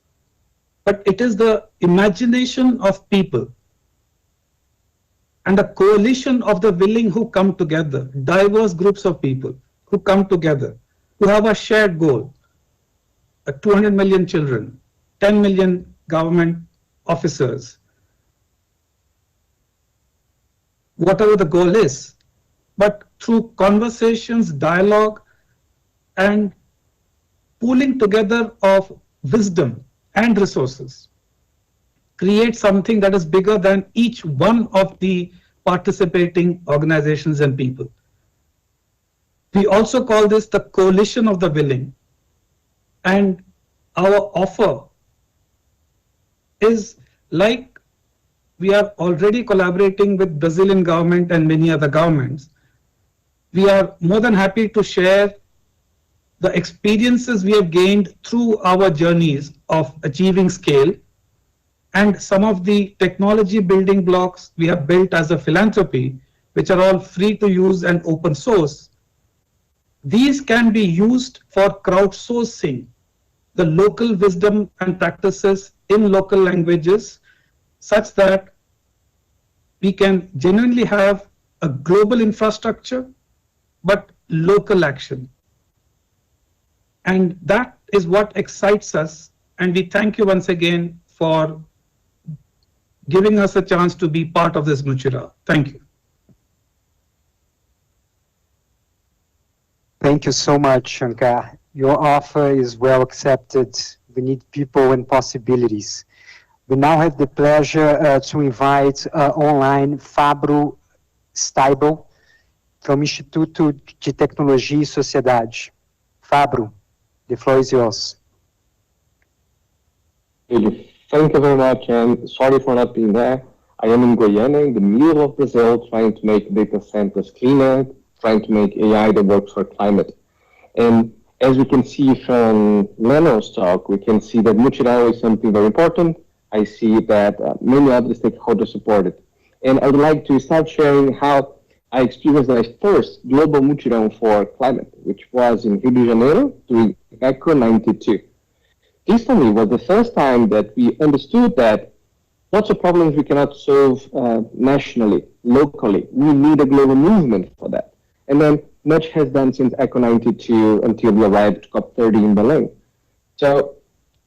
but it is the imagination of people and a coalition of the willing who come together, diverse groups of people who come together, who have a shared goal, 200 million children, 10 million government officers, whatever the goal is, but through conversations, dialogue, and pooling together of wisdom and resources, create something that is bigger than each one of the participating organizations and people. We also call this the coalition of the willing. And our offer is like we are already collaborating with Brazilian government and many other governments. We are more than happy to share the experiences we have gained through our journeys of achieving scale and some of the technology building blocks we have built as a philanthropy, which are all free to use and open source. These can be used for crowdsourcing the local wisdom and practices in local languages such that we can genuinely have a global infrastructure, but local action. And that is what excites us. And we thank you once again for giving us a chance to be part of this Muchirao. Thank you. Thank you so much, Shankar. Your offer is well accepted. We need people and possibilities. We now have the pleasure to invite online Fabio Steibel from Instituto de Tecnologia e Sociedade. Fabio, the floor is yours. Thank you very much, and sorry for not being there. I am in Guyana, in the middle of Brazil, trying to make data centers cleaner, trying to make AI that works for climate. And as we can see from Leno's talk, we can see that Muchirao is something very important. I see that many other stakeholders support it. And I would like to start sharing how I experienced my first global Muchirao for climate, which was in Rio de Janeiro during ECO 92. This for me was the first time that we understood that lots of problems we cannot solve nationally, locally. We need a global movement for that. And then much has done since ECO 92 until we arrived at COP30 in Berlin. So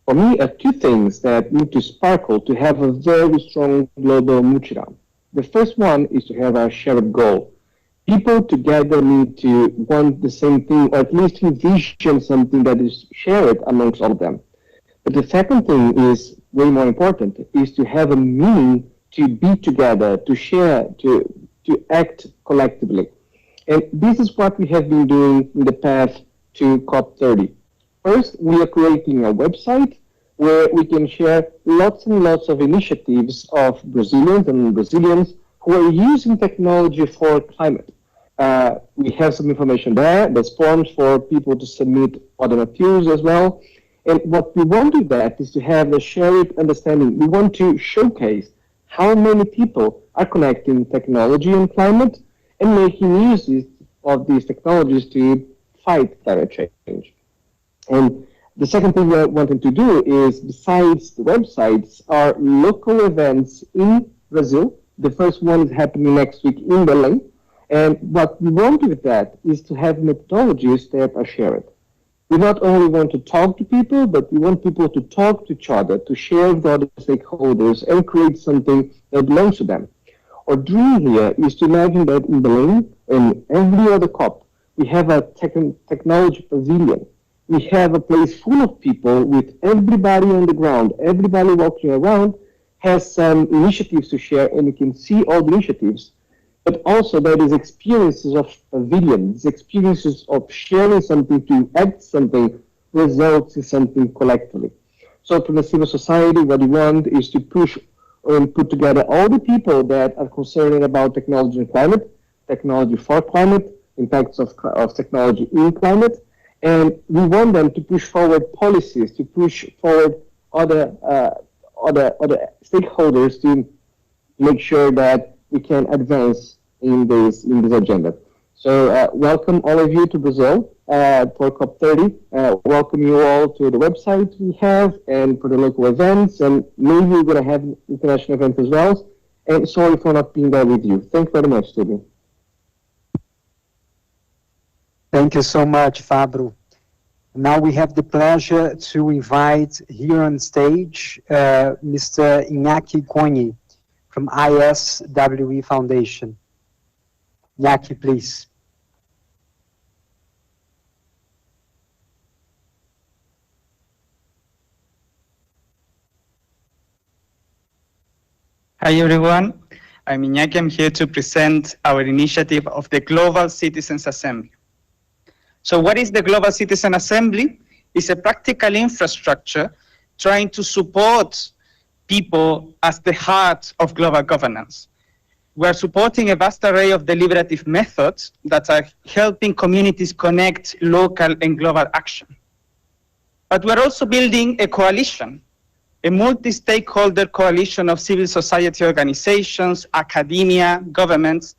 for me, two things that need to sparkle to have a very strong global Muchirao. The first one is to have a shared goal. People together need to want the same thing, or at least envision something that is shared amongst all of them. But the second thing is way more important, is to have a meaning to be together, to share, to act collectively. And this is what we have been doing in the path to COP30. First, we are creating a website where we can share lots and lots of initiatives of Brazilians who are using technology for climate. We have some information there. There's forms for people to submit other materials as well. And what we want with that is to have a shared understanding. We want to showcase how many people are connecting technology and climate and making use of these technologies to fight climate change. And the second thing we're wanting to do is, besides the websites, are local events in Brazil. The first one is happening next week in Berlin. And what we want with that is to have methodologies that are shared. We not only want to talk to people, but we want people to talk to each other, to share with other stakeholders and create something that belongs to them. Our dream here is to imagine that in Berlin and every other COP, we have a technology pavilion. We have a place full of people with everybody on the ground, everybody walking around has some initiatives to share, and you can see all the initiatives. but also there is experiences of video, these experiences of sharing something to act something results in something collectively. So from the civil society, what we want is to push and put together all the people that are concerned about technology and climate, technology for climate, impacts of technology in climate, and we want them to push forward policies, to push forward other stakeholders to make sure that we can advance in this agenda. So welcome all of you to Brazil for COP30. Welcome you all to the website we have and for the local events, and maybe we're going to have international events as well. And sorry for not being there with you. Thank you very much, Tulio. Thank you so much, Fabro. Now we have the pleasure to invite here on stage Mr. Iñaki Conyi from ISWE Foundation. Iñaki, please. Hi everyone, I'm Iñaki. I'm here to present our initiative of the Global Citizens Assembly. So what is the Global Citizen Assembly? It's a practical infrastructure trying to support people as the heart of global governance. We're supporting a vast array of deliberative methods that are helping communities connect local and global action. But we're also building a coalition, a multi-stakeholder coalition of civil society organizations, academia, governments,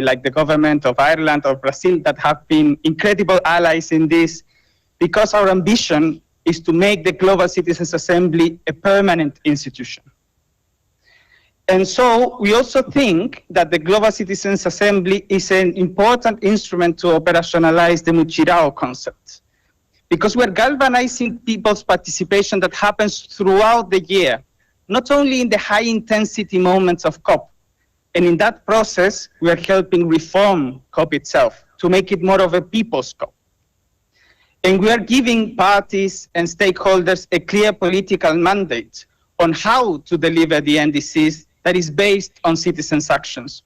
like the government of Ireland or Brazil, that have been incredible allies in this, because our ambition is to make the Global Citizens Assembly a permanent institution. And so we also think that the Global Citizens Assembly is an important instrument to operationalize the Muchirao concept, because we're galvanizing people's participation that happens throughout the year, not only in the high-intensity moments of COP. And in that process, we are helping reform COP itself to make it more of a people's COP. And we are giving parties and stakeholders a clear political mandate on how to deliver the NDCs that is based on citizens' actions.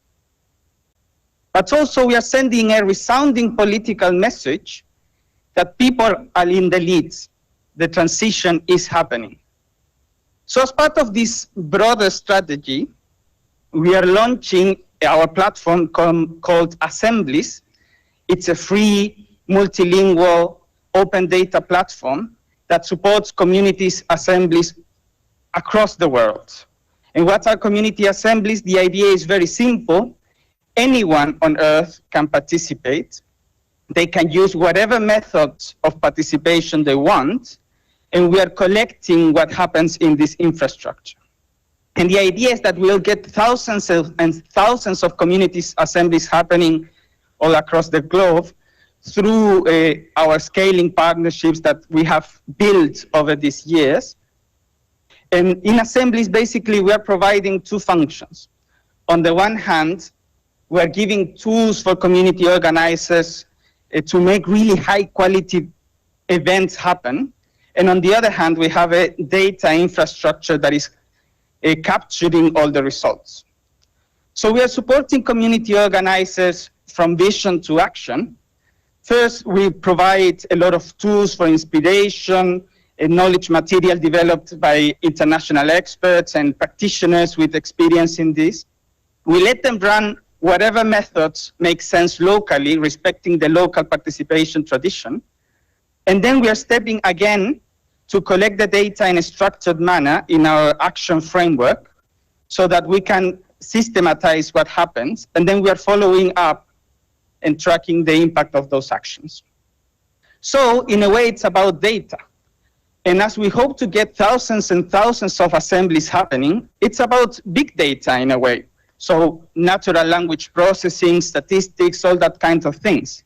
But also we are sending a resounding political message that people are in the lead. The transition is happening. So as part of this broader strategy, we are launching our platform called Assemblies. It's a free, multilingual, open data platform that supports communities' assemblies across the world. And what are community assemblies? The idea is very simple. Anyone on Earth can participate. They can use whatever methods of participation they want, and we are collecting what happens in this infrastructure. And the idea is that we'll get thousands and thousands of communities assemblies happening all across the globe through our scaling partnerships that we have built over these years. And in assemblies, basically, we are providing two functions. On the one hand, we're giving tools for community organizers to make really high quality events happen. And on the other hand, we have a data infrastructure that is capturing all the results. So we are supporting community organizers from vision to action. First, we provide a lot of tools for inspiration, knowledge material developed by international experts and practitioners with experience in this. We let them run whatever methods make sense locally, respecting the local participation tradition. And then we are stepping again to collect the data in a structured manner in our action framework so that we can systematize what happens. And then we are following up and tracking the impact of those actions. So in a way, it's about data. And as we hope to get thousands and thousands of assemblies happening, it's about big data in a way. So natural language processing, statistics, all that kind of things.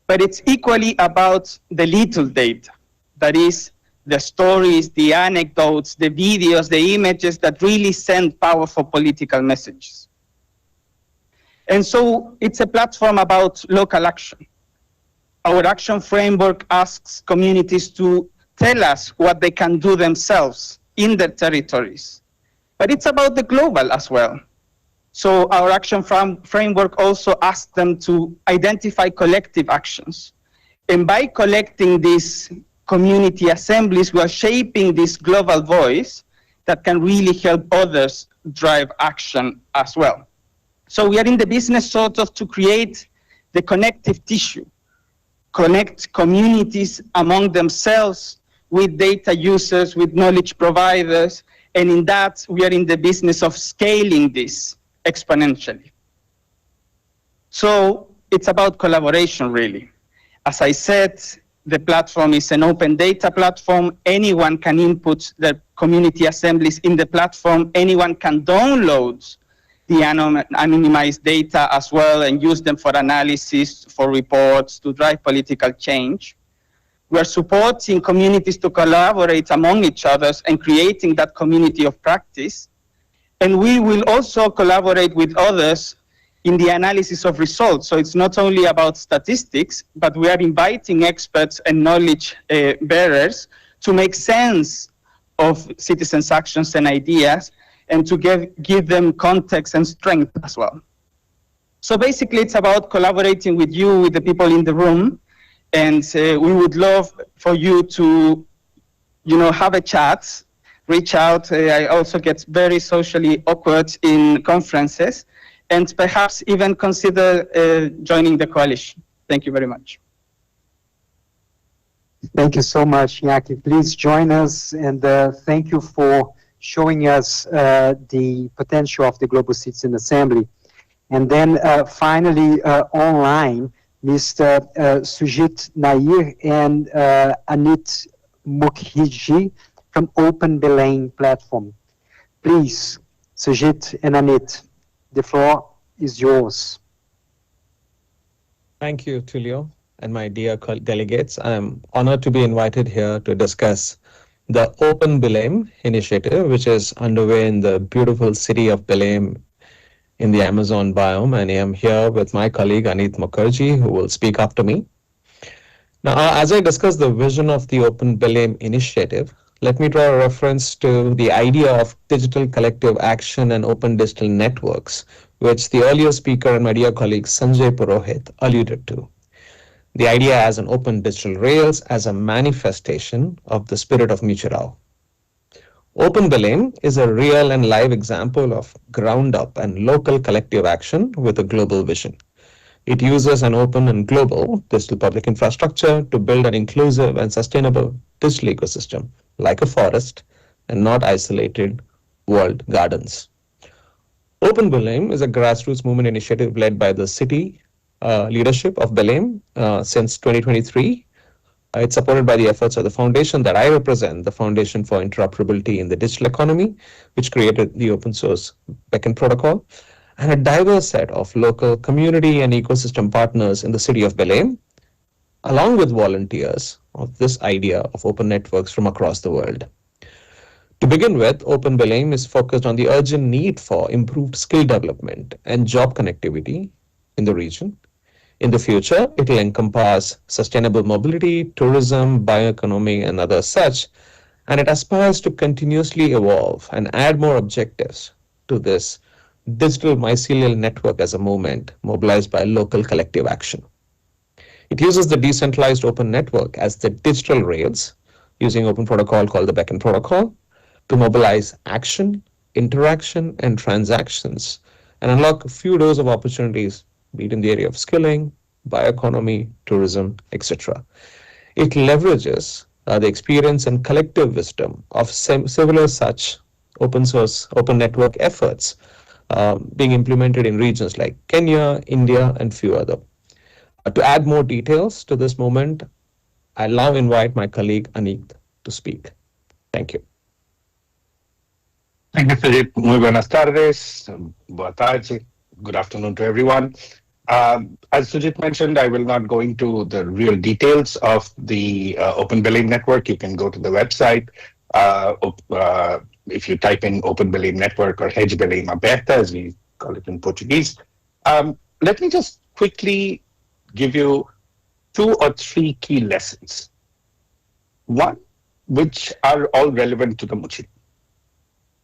But it's equally about the little data. That is the stories, the anecdotes, the videos, the images that really send powerful political messages. And so it's a platform about local action. Our action framework asks communities to tell us what they can do themselves in their territories. But it's about the global as well. So our action framework also asks them to identify collective actions. And by collecting these community assemblies, we are shaping this global voice that can really help others drive action as well. So we are in the business sort of to create the connective tissue, connect communities among themselves with data users, with knowledge providers, and in that we are in the business of scaling this exponentially. So it's about collaboration, really. As I said, the platform is an open data platform. Anyone can input the community assemblies in the platform. Anyone can download the anonymized data as well and use them for analysis, for reports, to drive political change. We are supporting communities to collaborate among each other and creating that community of practice. And we will also collaborate with others in the analysis of results. So it's not only about statistics, but we are inviting experts and knowledge bearers to make sense of citizens' actions and ideas and to give them context and strength as well. So basically it's about collaborating with you, with the people in the room, and we would love for you to, have a chat, reach out. I also get very socially awkward in conferences, and perhaps even consider joining the coalition. Thank you very much. Thank you so much, Iñaki. Please join us, and thank you for showing us the potential of the Global Citizen Assembly. And then finally, online, Mr. Sujit Nair and Anit Mukherjee from Open Belém platform. Please, Sujit and Anit, the floor is yours. Thank you, Tulio, and my dear delegates. I'm honored to be invited here to discuss the Open Belém initiative, which is underway in the beautiful city of Belém in the Amazon biome. And I am here with my colleague Anit Mukherjee, who will speak after me. Now, as I discuss the vision of the Open Belém initiative, let me draw a reference to the idea of digital collective action and open digital networks, which the earlier speaker and my dear colleague Sanjay Purohit alluded to. The idea as an open digital rails as a manifestation of the spirit of Muchirao. Open Belém is a real and live example of ground up and local collective action with a global vision. It uses an open and global digital public infrastructure to build an inclusive and sustainable digital ecosystem, like a forest and not isolated walled gardens. Open Belém is a grassroots movement initiative led by the city leadership of Belém since 2023. It's supported by the efforts of the foundation that I represent, the Foundation for Interoperability in the Digital Economy, which created the open source backend protocol, and a diverse set of local community and ecosystem partners in the city of Belém, along with volunteers of this idea of open networks from across the world. To begin with, Open Belém is focused on the urgent need for improved skill development and job connectivity in the region. In the future, it will encompass sustainable mobility, tourism, bioeconomy, and others such, and it aspires to continuously evolve and add more objectives to this digital mycelial network as a movement mobilized by local collective action. It uses the decentralized open network as the digital rails, using open protocol called the backend protocol, to mobilize action, interaction, and transactions, and unlock a few doors of opportunities, be it in the area of skilling, bioeconomy, tourism, etc. It leverages the experience and collective wisdom of several such open source, open network efforts being implemented in regions like Kenya, India, and few other. To add more details to this moment, I now invite my colleague Anit to speak. Thank you. Thank you, Philip. Muy buenas tardes. Boa tarde. Good afternoon to everyone. As Sujit mentioned, I will not go into the real details of the Open Belém network. You can go to the website. If you type in Open Belém network or Rede Belém Aberta, as we call it in Portuguese. Let me just quickly give you 2 or 3 key lessons. One, which are all relevant to the Muchirao.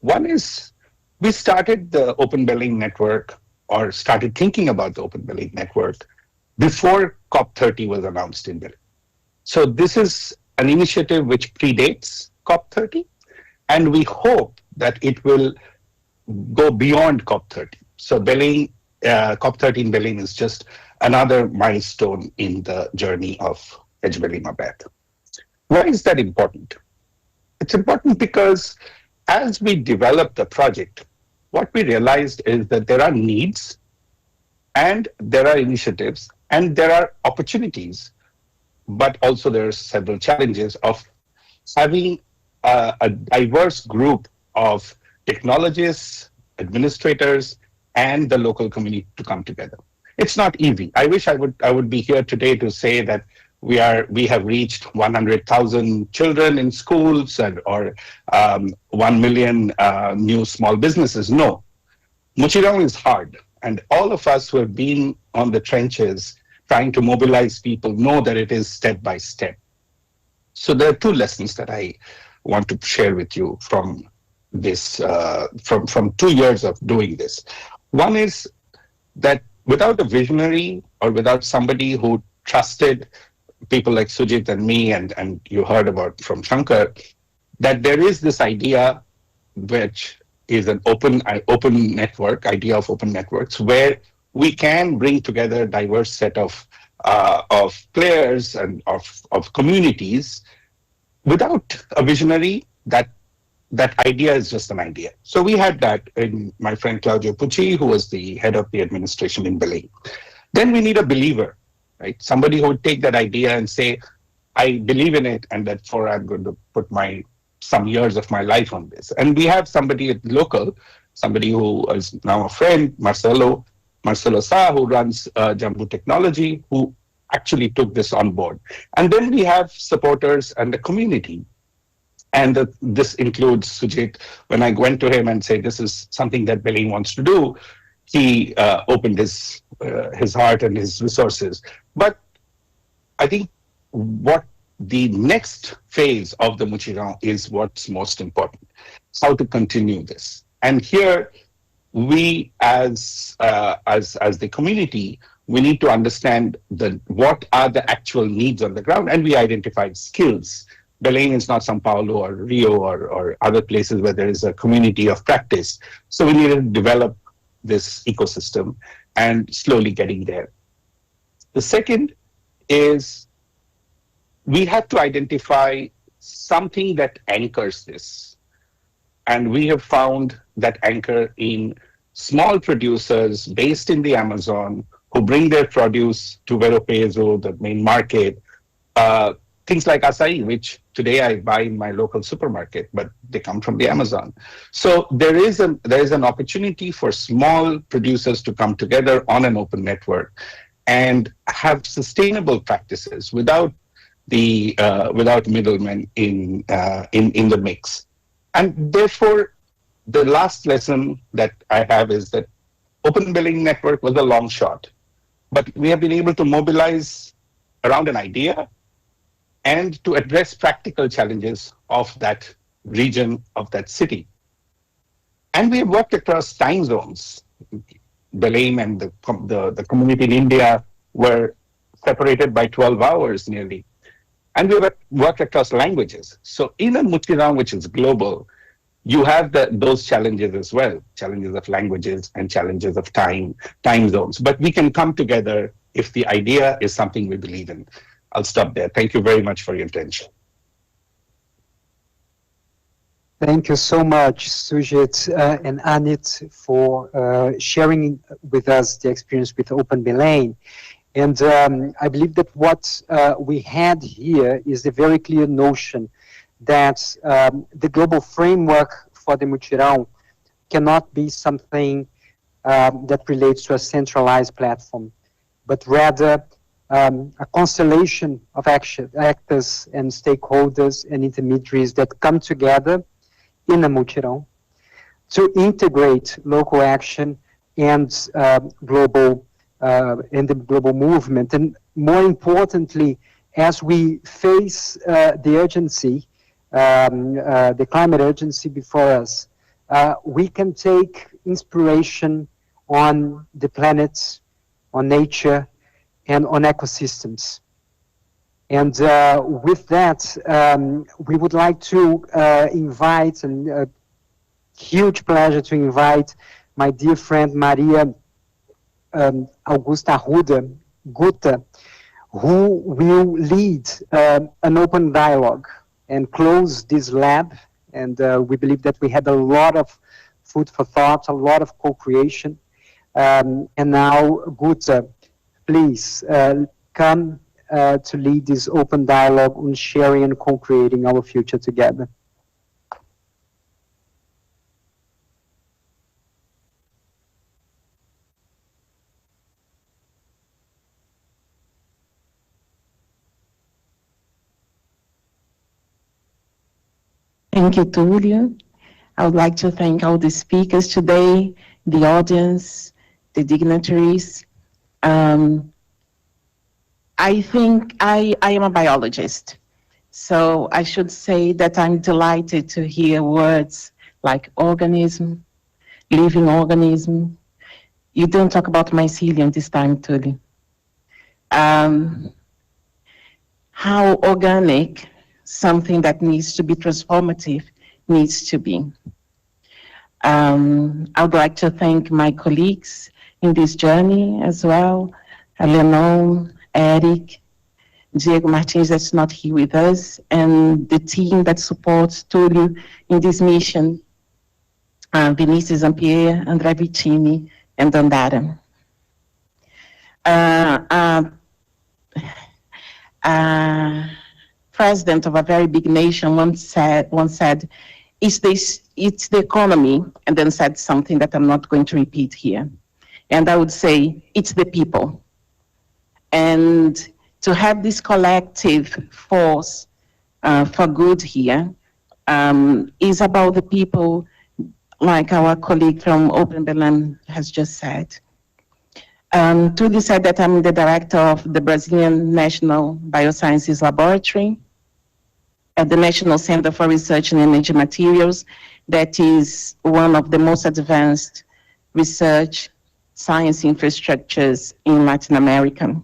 One is We started the Open Belém network, or started thinking about the Open Belém network, before COP30 was announced in Belém. So this is an initiative which predates COP30, and we hope that it will go beyond COP30. So Belém, COP30 in Belém is just another milestone in the journey of EDGE Belém Abad. Why is that important? It's important because as we developed the project, what we realized is that there are needs, and there are initiatives, and there are opportunities, but also there are several challenges of having a diverse group of technologists, administrators, and the local community to come together. It's not easy. I wish I would be here today to say that we have reached 100,000 children in schools, or 1 million new small businesses. No, Muchirão is hard, and all of us who have been on the trenches trying to mobilize people know that it is step by step. So there are two lessons that I want to share with you from this, from 2 years of doing this. One is that without a visionary, or without somebody who trusted people like Sujit and me, and you heard about from Shankar, that there is this idea, which is an open network, idea of open networks, where we can bring together a diverse set of players and of communities. Without a visionary, that idea is just an idea. So we had that in my friend Claudio Pucci, who was the head of the administration in Belém. Then we need a believer, right? Somebody who would take that idea and say, I believe in it, and therefore I'm going to put some years of my life on this. And we have somebody local, somebody who is now a friend, Marcelo Sa, who runs Jambu Technology, who actually took this on board. And then we have supporters and the community. And this includes Sujit. When I went to him and said, this is something that Belém wants to do, he opened his heart and his resources. But I think what the next phase of the Muchirão is what's most important, how to continue this. And here, we as the community, we need to understand what are the actual needs on the ground, and we identified skills. Belém is not São Paulo or Rio or other places where there is a community of practice. So we need to develop this ecosystem and slowly getting there. The second is we have to identify something that anchors this. And we have found that anchor in small producers based in the Amazon who bring their produce to Vero Peso, the main market. Things like acai, which today I buy in my local supermarket, but they come from the Amazon. So there is an opportunity for small producers to come together on an open network and have sustainable practices without middlemen in the mix. And therefore, the last lesson that I have is that Open Belém Network was a long shot, but we have been able to mobilize around an idea and to address practical challenges of that region, of that city. And we have worked across time zones. Belém and the community in India were separated by 12 hours nearly. And we have worked across languages. So in a Muchirão, which is global, you have those challenges as well, challenges of languages and challenges of time zones. But we can come together if the idea is something we believe in. I'll stop there. Thank you very much for your attention. Thank you so much, Sujit and Anit, for sharing with us the experience with Open Belém. And I believe that what we had here is a very clear notion that the global framework for the Muchirão cannot be something that relates to a centralized platform, but rather a constellation of actors and stakeholders and intermediaries that come together in a Muchirão to integrate local action and global movement. And more importantly, as we face the urgency, the climate urgency before us, we can take inspiration on the planet, on nature, and on ecosystems. And with that, we would like to invite, and a huge pleasure to invite my dear friend Maria Augusta Ruda Gutta, who will lead an open dialogue and close this lab. And we believe that we had a lot of food for thought, a lot of co-creation. And now, Gutta, please come to lead this open dialogue on sharing and co-creating our future together. Thank you, Tulio. I would like to thank all the speakers today, the audience, the dignitaries. I think I am a biologist, so I should say that I'm delighted to hear words like organism, living organism. You don't talk about mycelium this time, Tulio. How organic something that needs to be transformative needs to be. I would like to thank my colleagues in this journey as well, Lenon, Eric, Diego Martins that's not here with us, and the team that supports Tulio in this mission, Vinicius Ampierre, André Vicini, and Dandara. President of a very big nation once said, it's the economy, and then said something that I'm not going to repeat here. And I would say, it's the people. And to have this collective force for good here is about the people, like our colleague from Open Belém has just said. Tulio said that I'm the director of the Brazilian National Biosciences Laboratory at the National Center for Research in Energy Materials. That is one of the most advanced research science infrastructures in Latin America.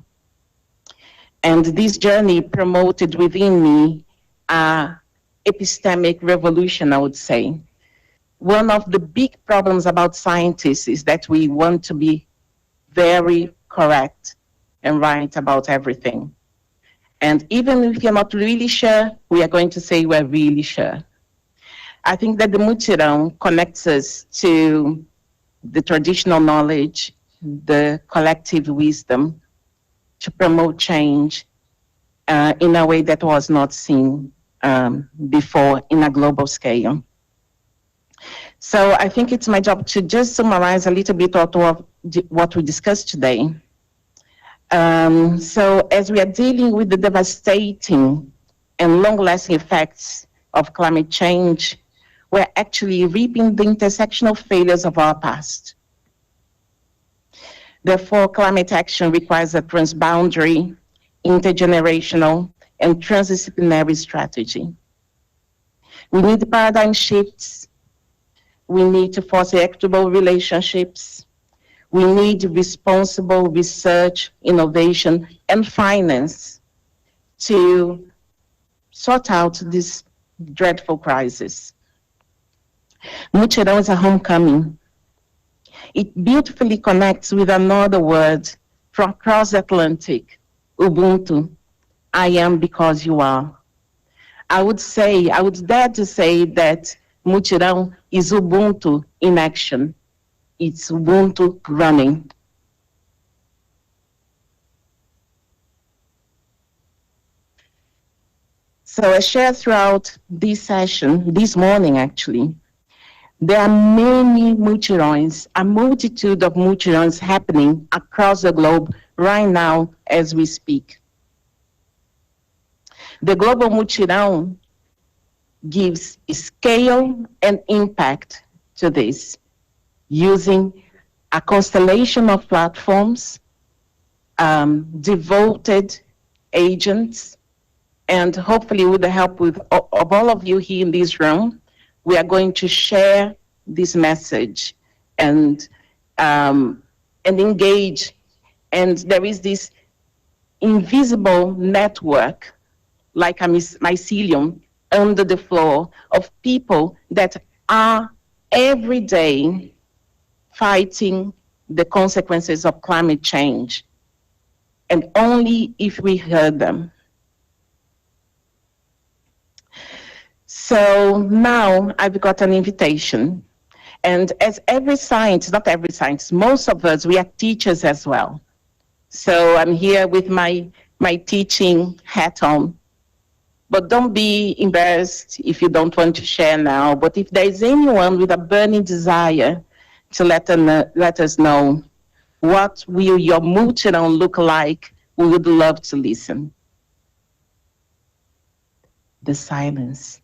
And this journey promoted within me an epistemic revolution, I would say. One of the big problems about scientists is that we want to be very correct and right about everything. And even if you're not really sure, we are going to say we're really sure. I think that the Mutirão connects us to the traditional knowledge, the collective wisdom to promote change in a way that was not seen before in a global scale. So I think it's my job to just summarize a little bit of what we discussed today. So as we are dealing with the devastating and long-lasting effects of climate change, we're actually reaping the intersectional failures of our past. Therefore, climate action requires a transboundary, intergenerational, and transdisciplinary strategy. We need paradigm shifts. We need to foster equitable relationships. We need responsible research, innovation, and finance to sort out this dreadful crisis. Mutirão is a homecoming. It beautifully connects with another word from across the Atlantic, Ubuntu. I am because you are. I would dare to say that Mutirão is Ubuntu in action. It's Ubuntu running. So I shared throughout this session, this morning actually, there are many mutirões, a multitude of mutirões happening across the globe right now as we speak. The global mutirão gives scale and impact to this, using a constellation of platforms, devoted agents, and hopefully with the help of all of you here in this room, we are going to share this message and engage. And there is this invisible network, like a mycelium under the floor, of people that are every day fighting the consequences of climate change. And only if we heard them. So now I've got an invitation. And as every scientist, not every scientist, most of us, we are teachers as well. So I'm here with my teaching hat on. But don't be embarrassed if you don't want to share now. But if there is anyone with a burning desire to let us know, what will your multidão look like? We would love to listen. The silence.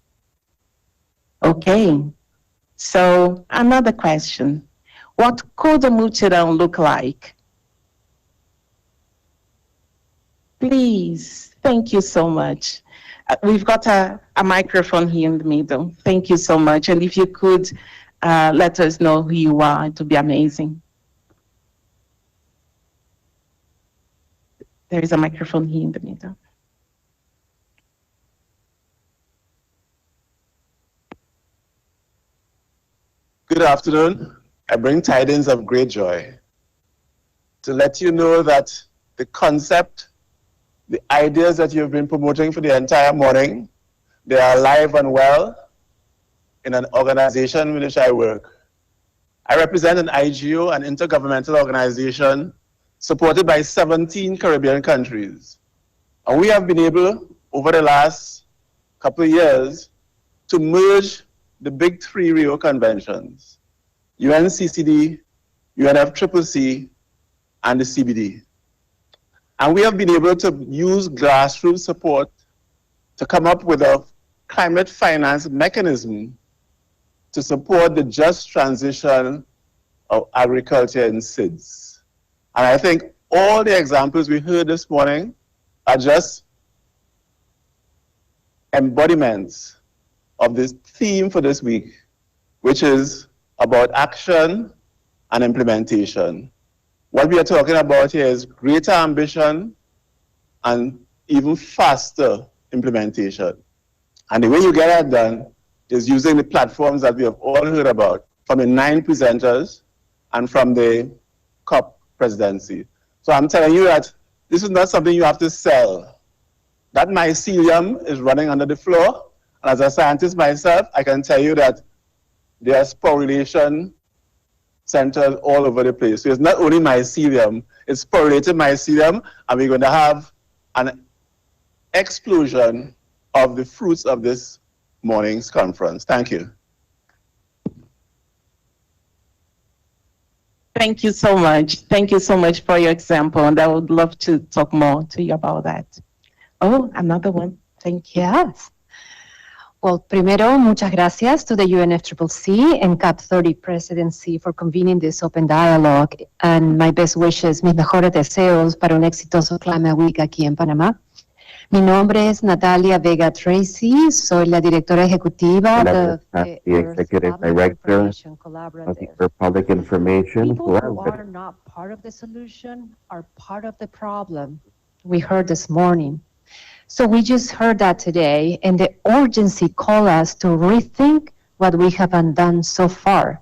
Okay. So another question. What could a multidão look like? Please. Thank you so much. We've got a microphone here in the middle. Thank you so much. And if you could let us know who you are, it would be amazing. There is a microphone here in the middle. Good afternoon. I bring tidings of great joy to let you know that the concept, the ideas that you've been promoting for the entire morning, they are alive and well in an organization in which I work. I represent an IGO, an intergovernmental organization supported by 17 Caribbean countries. And we have been able, over the last couple of years, to merge the big three Rio conventions, UNCCD, UNFCCC, and the CBD. And we have been able to use grassroots support to come up with a climate finance mechanism to support the just transition of agriculture in SIDS. And I think all the examples we heard this morning are just embodiments of this theme for this week, which is about action and implementation. What we are talking about here is greater ambition and even faster implementation. And the way you get that done is using the platforms that we have all heard about from the 9 presenters and from the COP presidency. So I'm telling you that this is not something you have to sell. That mycelium is running under the floor. And as a scientist myself, I can tell you that there's sporulation centers all over the place. So it's not only mycelium, it's sporulated mycelium, and we're going to have an explosion of the fruits of this morning's conference. Thank you. Thank you so much. Thank you so much for your example, and I would love to talk more to you about that. Oh, another one. Thank you. Yes. Well, primero, muchas gracias to the UNFCCC and COP30 Presidency for convening this open dialogue, and my best wishes, mis mejores deseos para un exitoso Climate Week aquí en Panamá. Mi nombre es Natalia Vega Tracy, soy la directora ejecutiva the Executive Director of the Earth Public Information. People who are not part of the solution are part of the problem. We heard this morning. So we just heard that today, and the urgency called us to rethink what we haven't done so far.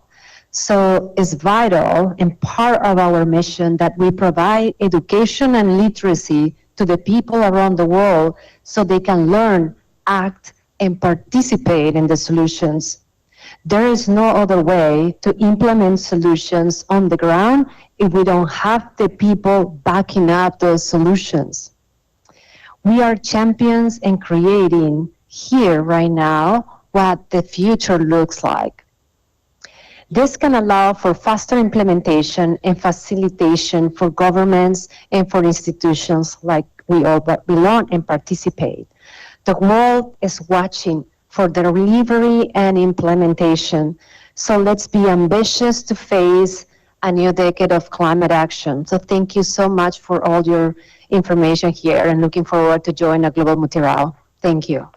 So it's vital and part of our mission that we provide education and literacy to the people around the world so they can learn, act, and participate in the solutions. There is no other way to implement solutions on the ground if we don't have the people backing up those solutions. We are champions in creating here right now what the future looks like. This can allow for faster implementation and facilitation for governments and for institutions like we all belong and participate. The world is watching for the delivery and implementation. So let's be ambitious to face a new decade of climate action. So thank you so much for all your information here, and looking forward to join a global multirao. Thank you.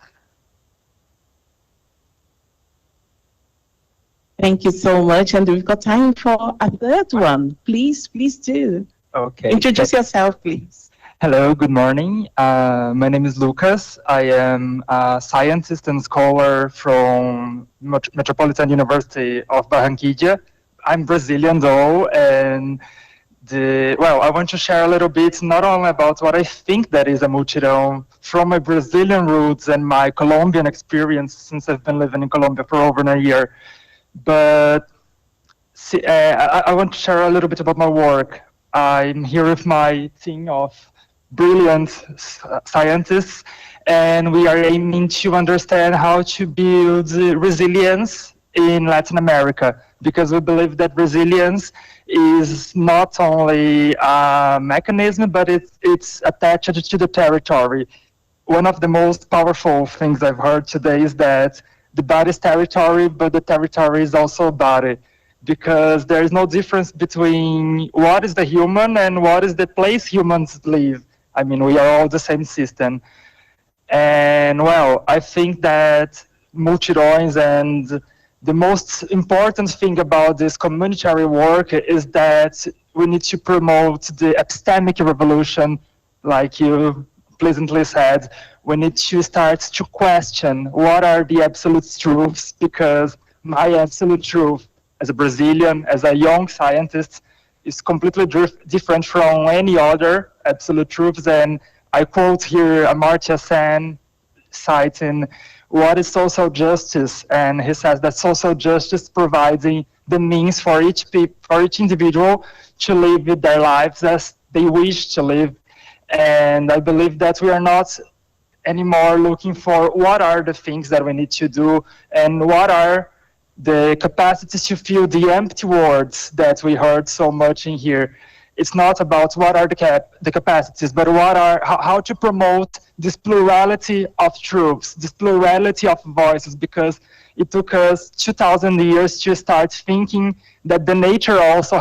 Thank you so much. And we've got time for a third one. Please do. Okay. Introduce yourself, please. Hello, good morning. My name is Lucas. I am a scientist and scholar from Metropolitan University of Barranquilla. I'm Brazilian though, and I want to share a little bit not only about what I think that is a mutirão from my Brazilian roots and my Colombian experience since I've been living in Colombia for over a year, but I want to share a little bit about my work. I'm here with my team of brilliant scientists, and we are aiming to understand how to build resilience in Latin America, because we believe that resilience is not only a mechanism, but it's attached to the territory. One of the most powerful things I've heard today is that the body is territory, but the territory is also a body, because there is no difference between what is the human and what is the place humans live. I mean, we are all the same system. And I think that mutirões, and the most important thing about this communitary work is that we need to promote the epistemic revolution, like you pleasantly said. We need to start to question what are the absolute truths, because my absolute truth as a Brazilian, as a young scientist, is completely different from any other absolute truths. And I quote here Amartya Sen citing what is social justice, and he says that social justice providing the means for each individual to live their lives as they wish to live. And I believe that we are not anymore looking for what are the things that we need to do and what are the capacities to fill the empty words that we heard so much in here. It's not about what are the capacities, but what are how to promote this plurality of truths, this plurality of voices, because it took us 2,000 years to start thinking that the nature also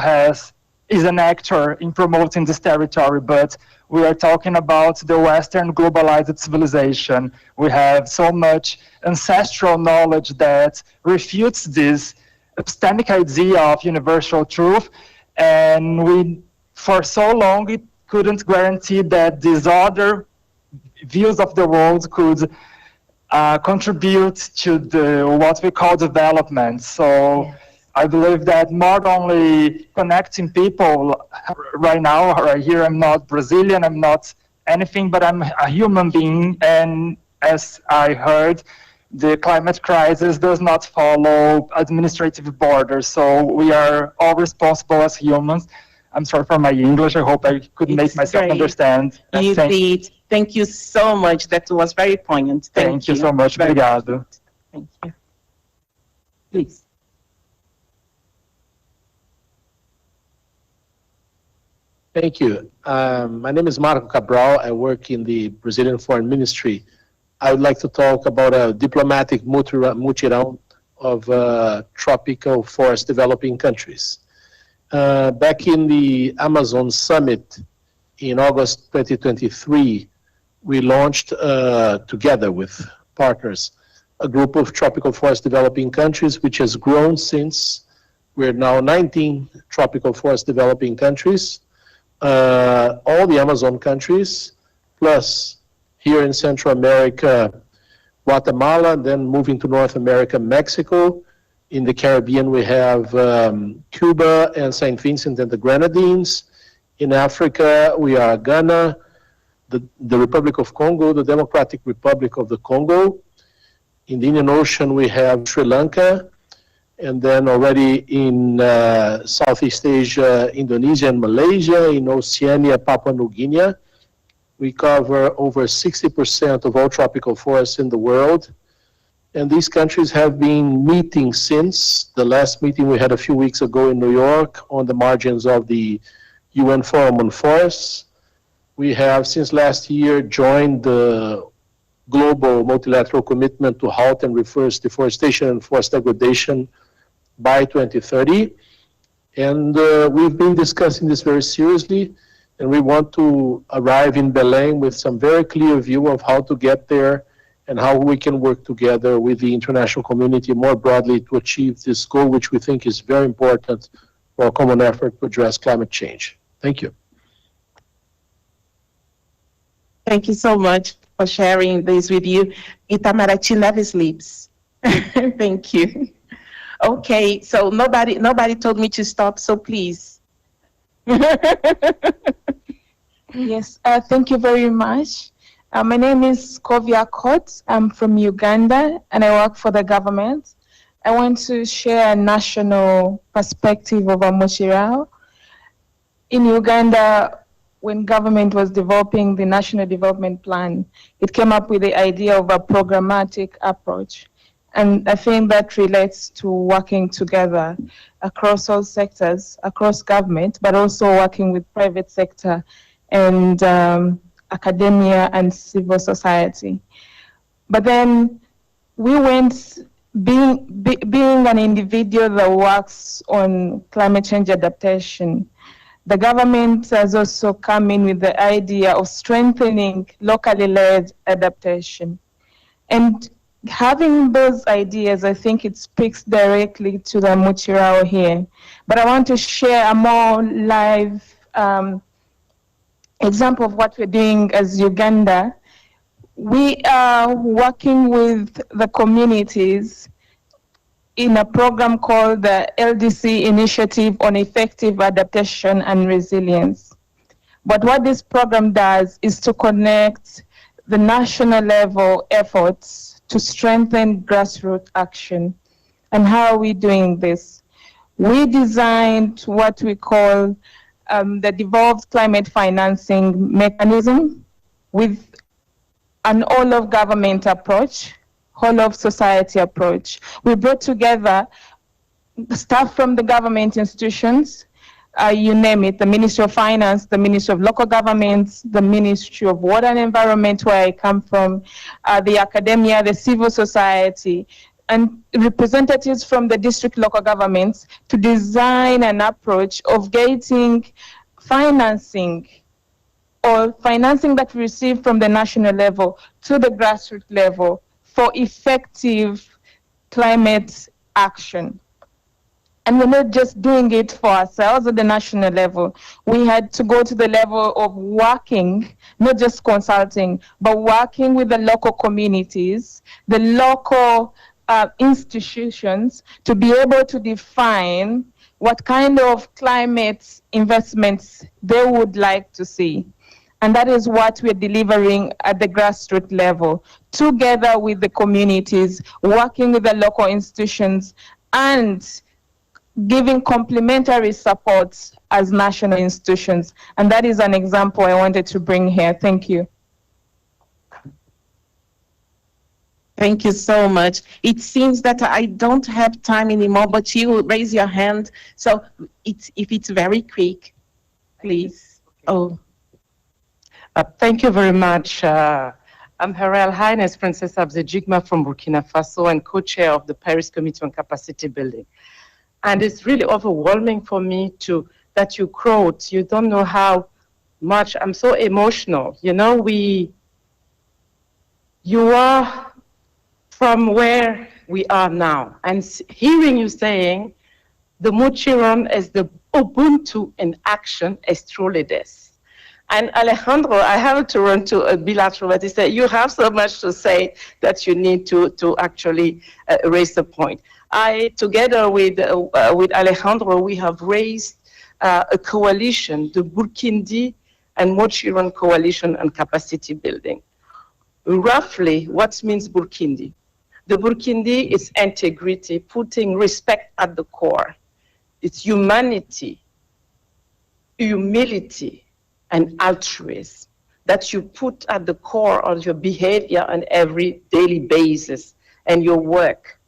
is an actor in promoting this territory. But we are talking about the Western globalized civilization. We have so much ancestral knowledge that refutes this epistemic idea of universal truth, and we, for so long, it couldn't guarantee that these other views of the world could contribute to what we call development. So yes. I believe that not only connecting people right now, right here, I'm not Brazilian, I'm not anything, but I'm a human being. And as I heard, the climate crisis does not follow administrative borders. So we are all responsible as humans. I'm sorry for my English. I hope I could make myself understand. You did. Thank you so much. That was very poignant. Thank you so much. Obrigado. Thank you. Please. Thank you. My name is Marco Cabral. I work in the Brazilian Foreign Ministry. I would like to talk about a diplomatic mutirão of tropical forest developing countries. Back in the Amazon Summit in August 2023, we launched, together with partners, a group of tropical forest developing countries, which has grown since. We're now 19 tropical forest developing countries, all the Amazon countries, plus here in Central America, Guatemala, and then moving to North America, Mexico. In the Caribbean, we have Cuba and St. Vincent and the Grenadines. In Africa, we are Ghana, the Republic of Congo, the Democratic Republic of the Congo. In the Indian Ocean, we have Sri Lanka. And then already in Southeast Asia, Indonesia and Malaysia. In Oceania, Papua New Guinea. We cover over 60% of all tropical forests in the world. And these countries have been meeting since the last meeting we had a few weeks ago in New York on the margins of the UN Forum on Forests. We have, since last year, joined the global multilateral commitment to halt and reverse deforestation and forest degradation by 2030. And we've been discussing this very seriously, and we want to arrive in Belém with some very clear view of how to get there and how we can work together with the international community more broadly to achieve this goal, which we think is very important for a common effort to address climate change. Thank you. Thank you so much for sharing this with you. Itamaraty never sleeps. Thank you. Okay, so nobody told me to stop, so please. Yes, thank you very much. My name is Kovia Kot. I'm from Uganda and I work for the government. I want to share a national perspective of Amuchirao. In Uganda, when government was developing the National Development Plan, it came up with the idea of a programmatic approach. And I think that relates to working together across all sectors, across government, but also working with private sector and academia and civil society. But then we went, being an individual that works on climate change adaptation, the government has also come in with the idea of strengthening locally led adaptation. And having those ideas, I think it speaks directly to the Amuchirao here. But I want to share a more live example of what we're doing as Uganda. We are working with the communities in a program called the LDC Initiative on Effective Adaptation and Resilience. But what this program does is to connect the national level efforts to strengthen grassroots action. And how are we doing this? We designed what we call the devolved climate financing mechanism with an all of government approach, whole of society approach. We brought together staff from the government institutions, you name it, the Ministry of Finance, the Ministry of Local Governments, the Ministry of Water and Environment, where I come from, the academia, the civil society, and representatives from the district local governments to design an approach of getting financing or financing that we receive from the national level to the grassroots level for effective climate action. And we're not just doing it for ourselves at the national level. We had to go to the level of working, not just consulting, but working with the local communities, the local institutions to be able to define what kind of climate investments they would like to see. And that is what we're delivering at the grassroots level, together with the communities, working with the local institutions, and giving complementary support as national institutions. And that is an example I wanted to bring here. Thank you. Thank you so much. It seems that I don't have time anymore, but you raise your hand. So if it's very quick, please. Oh. Thank you very much. I'm Her Royal Highness Princess Abzejigma from Burkina Faso and co-chair of the Paris Committee on Capacity Building. And it's really overwhelming for me that you quote. You don't know how much I'm so emotional. You know, you are from where we are now. And hearing you saying the Muchiron is the Ubuntu in action is truly this. And Alejandro, I have to run to a bilateral, but he said, you have so much to say that you need to actually raise the point. Together with Alejandro, we have raised a coalition, the Burkindi and Mochiron Coalition on Capacity Building. Roughly, what means Burkindi? The Burkindi is integrity, putting respect at the core. It's humanity, humility, and altruism that you put at the core of your behavior on every daily basis and your work.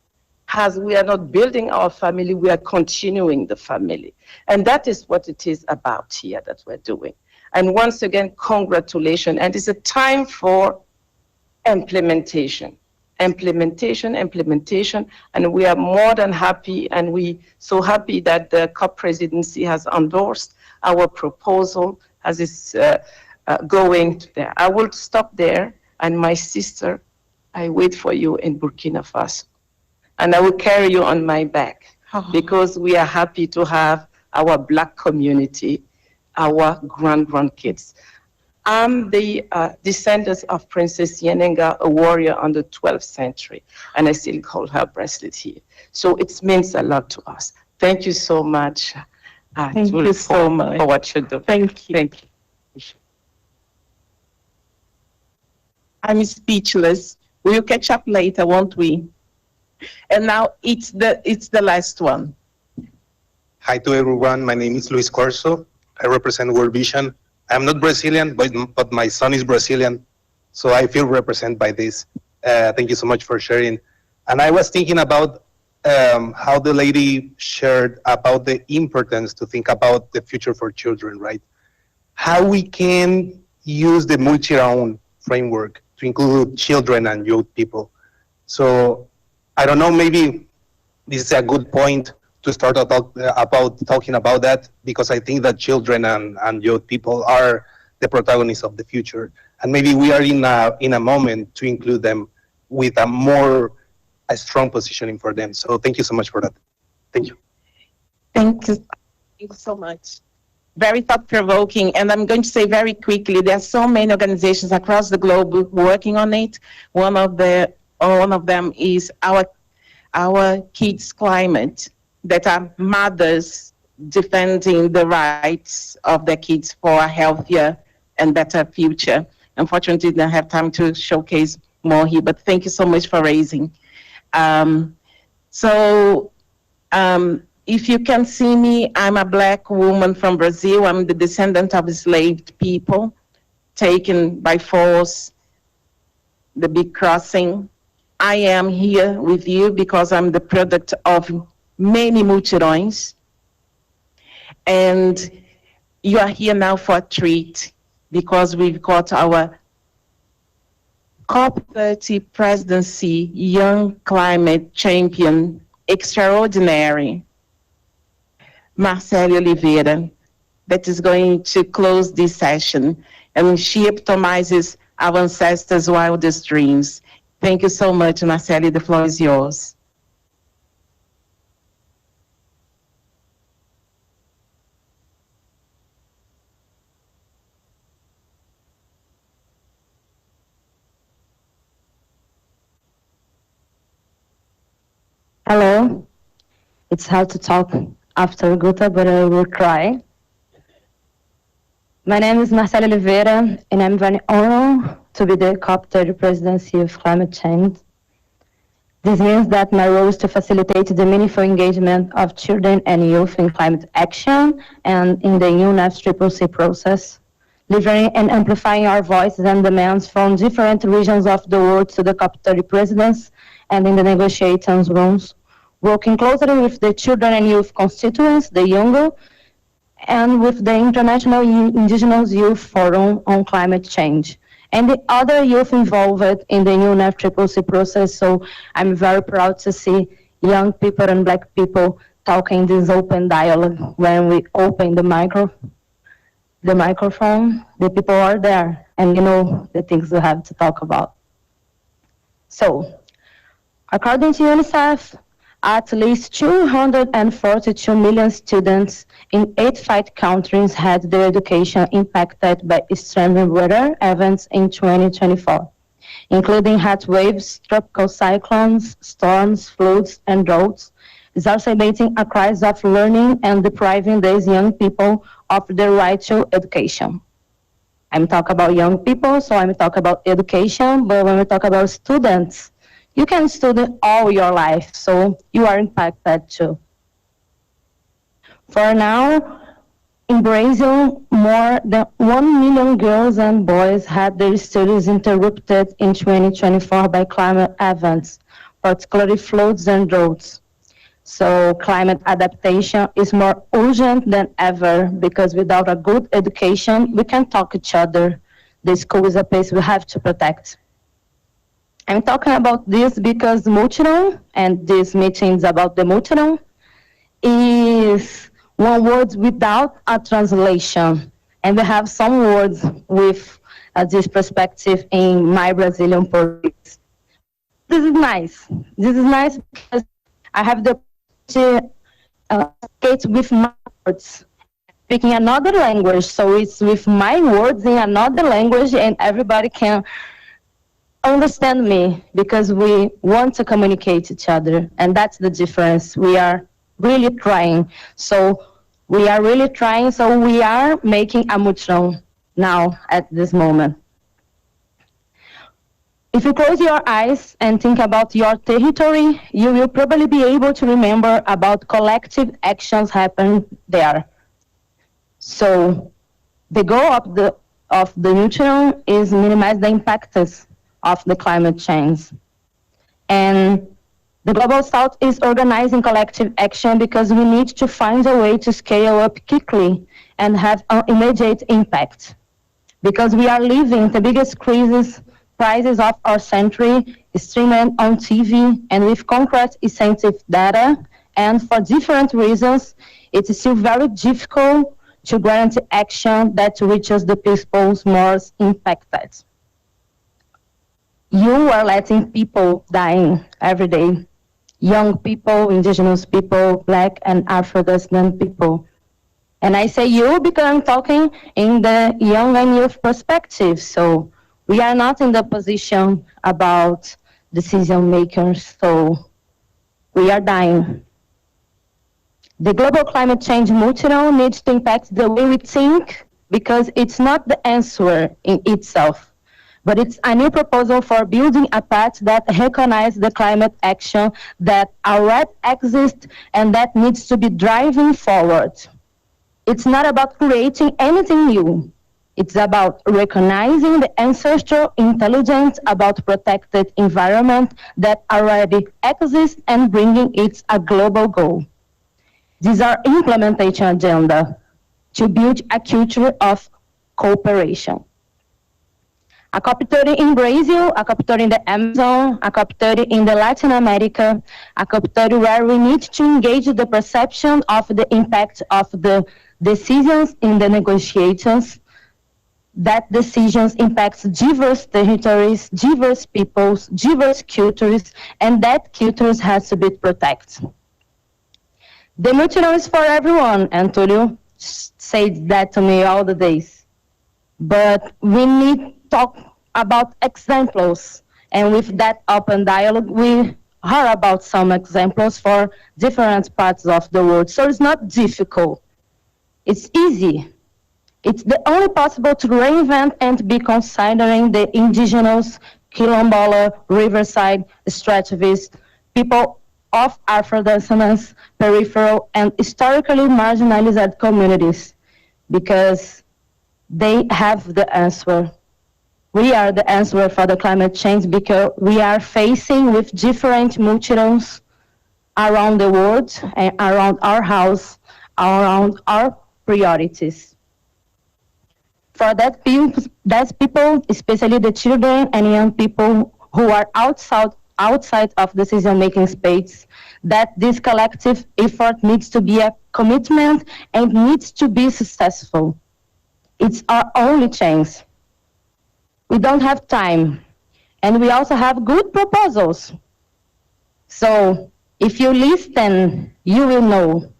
As we are not building our family, we are continuing the family. And that is what it is about here that we're doing. And once again, congratulations. And it's a time for implementation. Implementation, and we are more than happy, and we so happy that the COP presidency has endorsed our proposal as it's going to there. I will stop there, and my sister I wait for you in Burkina Faso. And I will carry you on my back because we are happy to have our Black community, our grandkids. I'm the descendant of Princess Yenenga, a warrior on the 12th century, and I still hold her bracelet here. So it means a lot to us. Thank you so much. Thank you so much for what you do. Thank you. Thank you. I'm speechless. We'll catch up later, won't we? And now it's the last one. Hi to everyone. My name is Luis Corso. I represent World Vision. I'm not Brazilian, but my son is Brazilian, so I feel represented by this. Thank you so much for sharing. And I was thinking about how the lady shared about the importance to think about the future for children, right? How we can use the multi-round framework to include children and young people. So I don't know, maybe this is a good point to start about talking about that, because I think that children and young people are the protagonists of the future. And maybe we are in a moment to include them with a strong positioning for them. So thank you so much for that. Thank you. Thank you. Thank you so much. Very thought-provoking, and I'm going to say very quickly, there are so many organizations across the globe working on it. One of them is our Kids Climate, that are mothers defending the rights of their kids for a healthier and better future. Unfortunately, didn't have time to showcase more here, but thank you so much for raising. If you can see me, I'm a Black woman from Brazil. I'm the descendant of enslaved people taken by force, the big crossing. I am here with you because I'm the product of many multirões. And you are here now for a treat because we've got our COP30 Presidency Young Climate Champion Extraordinary, Marcele Oliveira, that is going to close this session. And she epitomizes our ancestors' wildest dreams. Thank you so much, Marcele. The floor is yours. Hello. It's hard to talk after Guta, but I will try. My name is Marcela Oliveira, and I'm very honored to be the COP30 Presidency of Climate Change. This means that my role is to facilitate the meaningful engagement of children and youth in climate action and in the UNFCCC process, delivering and amplifying our voices and demands from different regions of the world to the COP30 Presidency and in the negotiations rooms, working closely with the children and youth constituents, the younger, and with the International Indigenous Youth Forum on Climate Change, and the other youth involved in the UNFCCC process. So I'm very proud to see young people and Black people talking this open dialogue. When we open the microphone, the people are there and you know the things we have to talk about. So, according to UNICEF, at least 242 million students in 85 countries had their education impacted by extreme weather events in 2024, including heat waves, tropical cyclones, storms, floods, and droughts, exacerbating a crisis of learning and depriving these young people of their right to education. I'm talking about young people, so I'm talking about education, but when we talk about students, you can study all your life, so you are impacted too. For now, in Brazil, more than 1 million girls and boys had their studies interrupted in 2024 by climate events, particularly floods and droughts. So climate adaptation is more urgent than ever because without a good education, we can't talk to each other. The school is a place we have to protect. I'm talking about this because multirão, and this meeting is about the multirão, is one word without a translation. And we have some words with this perspective in my Brazilian Portuguese. this is nice. This is nice because I have the opportunity to communicate with my words, speaking another language. So it's with my words in another language, and everybody can understand me because we want to communicate each other, and that's the difference. We are really trying. So we are really trying. So we are making a mutirão now at this moment. If you close your eyes and think about your territory, you will probably be able to remember about collective actions happen there. So the goal of the mutirão is minimize the impacts of the climate change. And the Global South is organizing collective action because we need to find a way to scale up quickly and have an immediate impact. Because we are living the biggest crisis of our century, streamed on TV and with concrete incentive data, and for different reasons, it is still very difficult to guarantee action that reaches the people most impacted. You are letting people dying every day. Young people, indigenous people, Black and Afro-Descendant people. And I say you because I'm talking in the young and youth perspective. So we are not in the position about decision makers, so we are dying. The global climate change mutirão needs to impact the way we think because it's not the answer in itself, but it's a new proposal for building a path that recognizes the climate action that already exists and that needs to be driving forward. It's not about creating anything new. It's about recognizing the ancestral intelligence about protected environment that already exists and bringing it a global goal. These are implementation agenda to build a culture of cooperation. A COP30 in Brazil, a COP30 in the Amazon, a COP30 in the Latin America, a COP30 where we need to engage the perception of the impact of the decisions in the negotiations. That decisions impacts diverse territories, diverse peoples, diverse cultures, and that cultures has to be protected. The mutirão is for everyone, Antonio said that to me all the days. But we need to talk about examples, and with that open dialogue, we heard about some examples for different parts of the world. So it's not difficult, it's easy. It's the only possible to reinvent and be considering the indigenous, Quilombola, Riverside, extractivists, people of Afro-descendants, peripheral, and historically marginalized communities, because they have the answer. We are the answer for the climate change because we are facing with different mutirões around the world and around our house, around our priorities. For that people, especially the children and young people who are outside of decision-making space, that this collective effort needs to be a commitment and needs to be successful. It's our only chance. We don't have time, and we also have good proposals. So if you listen, you will know.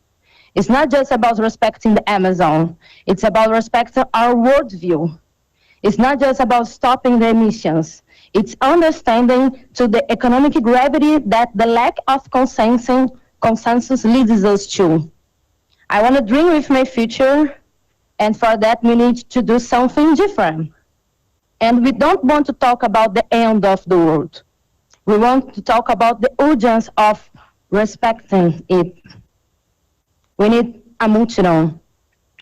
It's not just about respecting the Amazon. It's about respecting our worldview. It's not just about stopping the emissions. It's understanding to the economic gravity that the lack of consensus leads us to. I want to dream with my future, and for that we need to do something different. And we don't want to talk about the end of the world. We want to talk about the urgency of respecting it. We need a mutirão.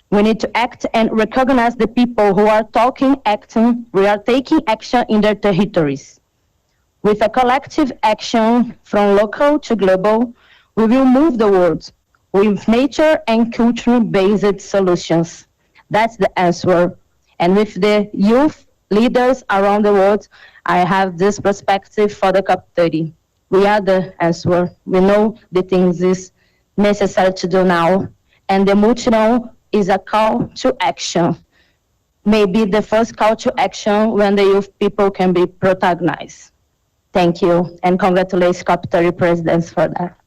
We need to act and recognize the people who are acting, we are taking action in their territories. With a collective action from local to global, we will move the world with nature and culture-based solutions. That's the answer. And with the youth leaders around the world, I have this perspective for the COP30. We are the answer. We know the things is necessary to do now, and the mutirão is a call to action. Maybe the first call to action when the youth people can be protagonized. Thank you, and congratulations COP30 presidents for that.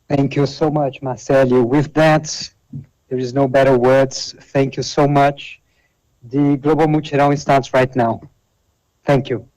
Thank you so much, Marcelo. With that, there is no better words. Thank you so much. The Global Mutirão starts right now. Thank you.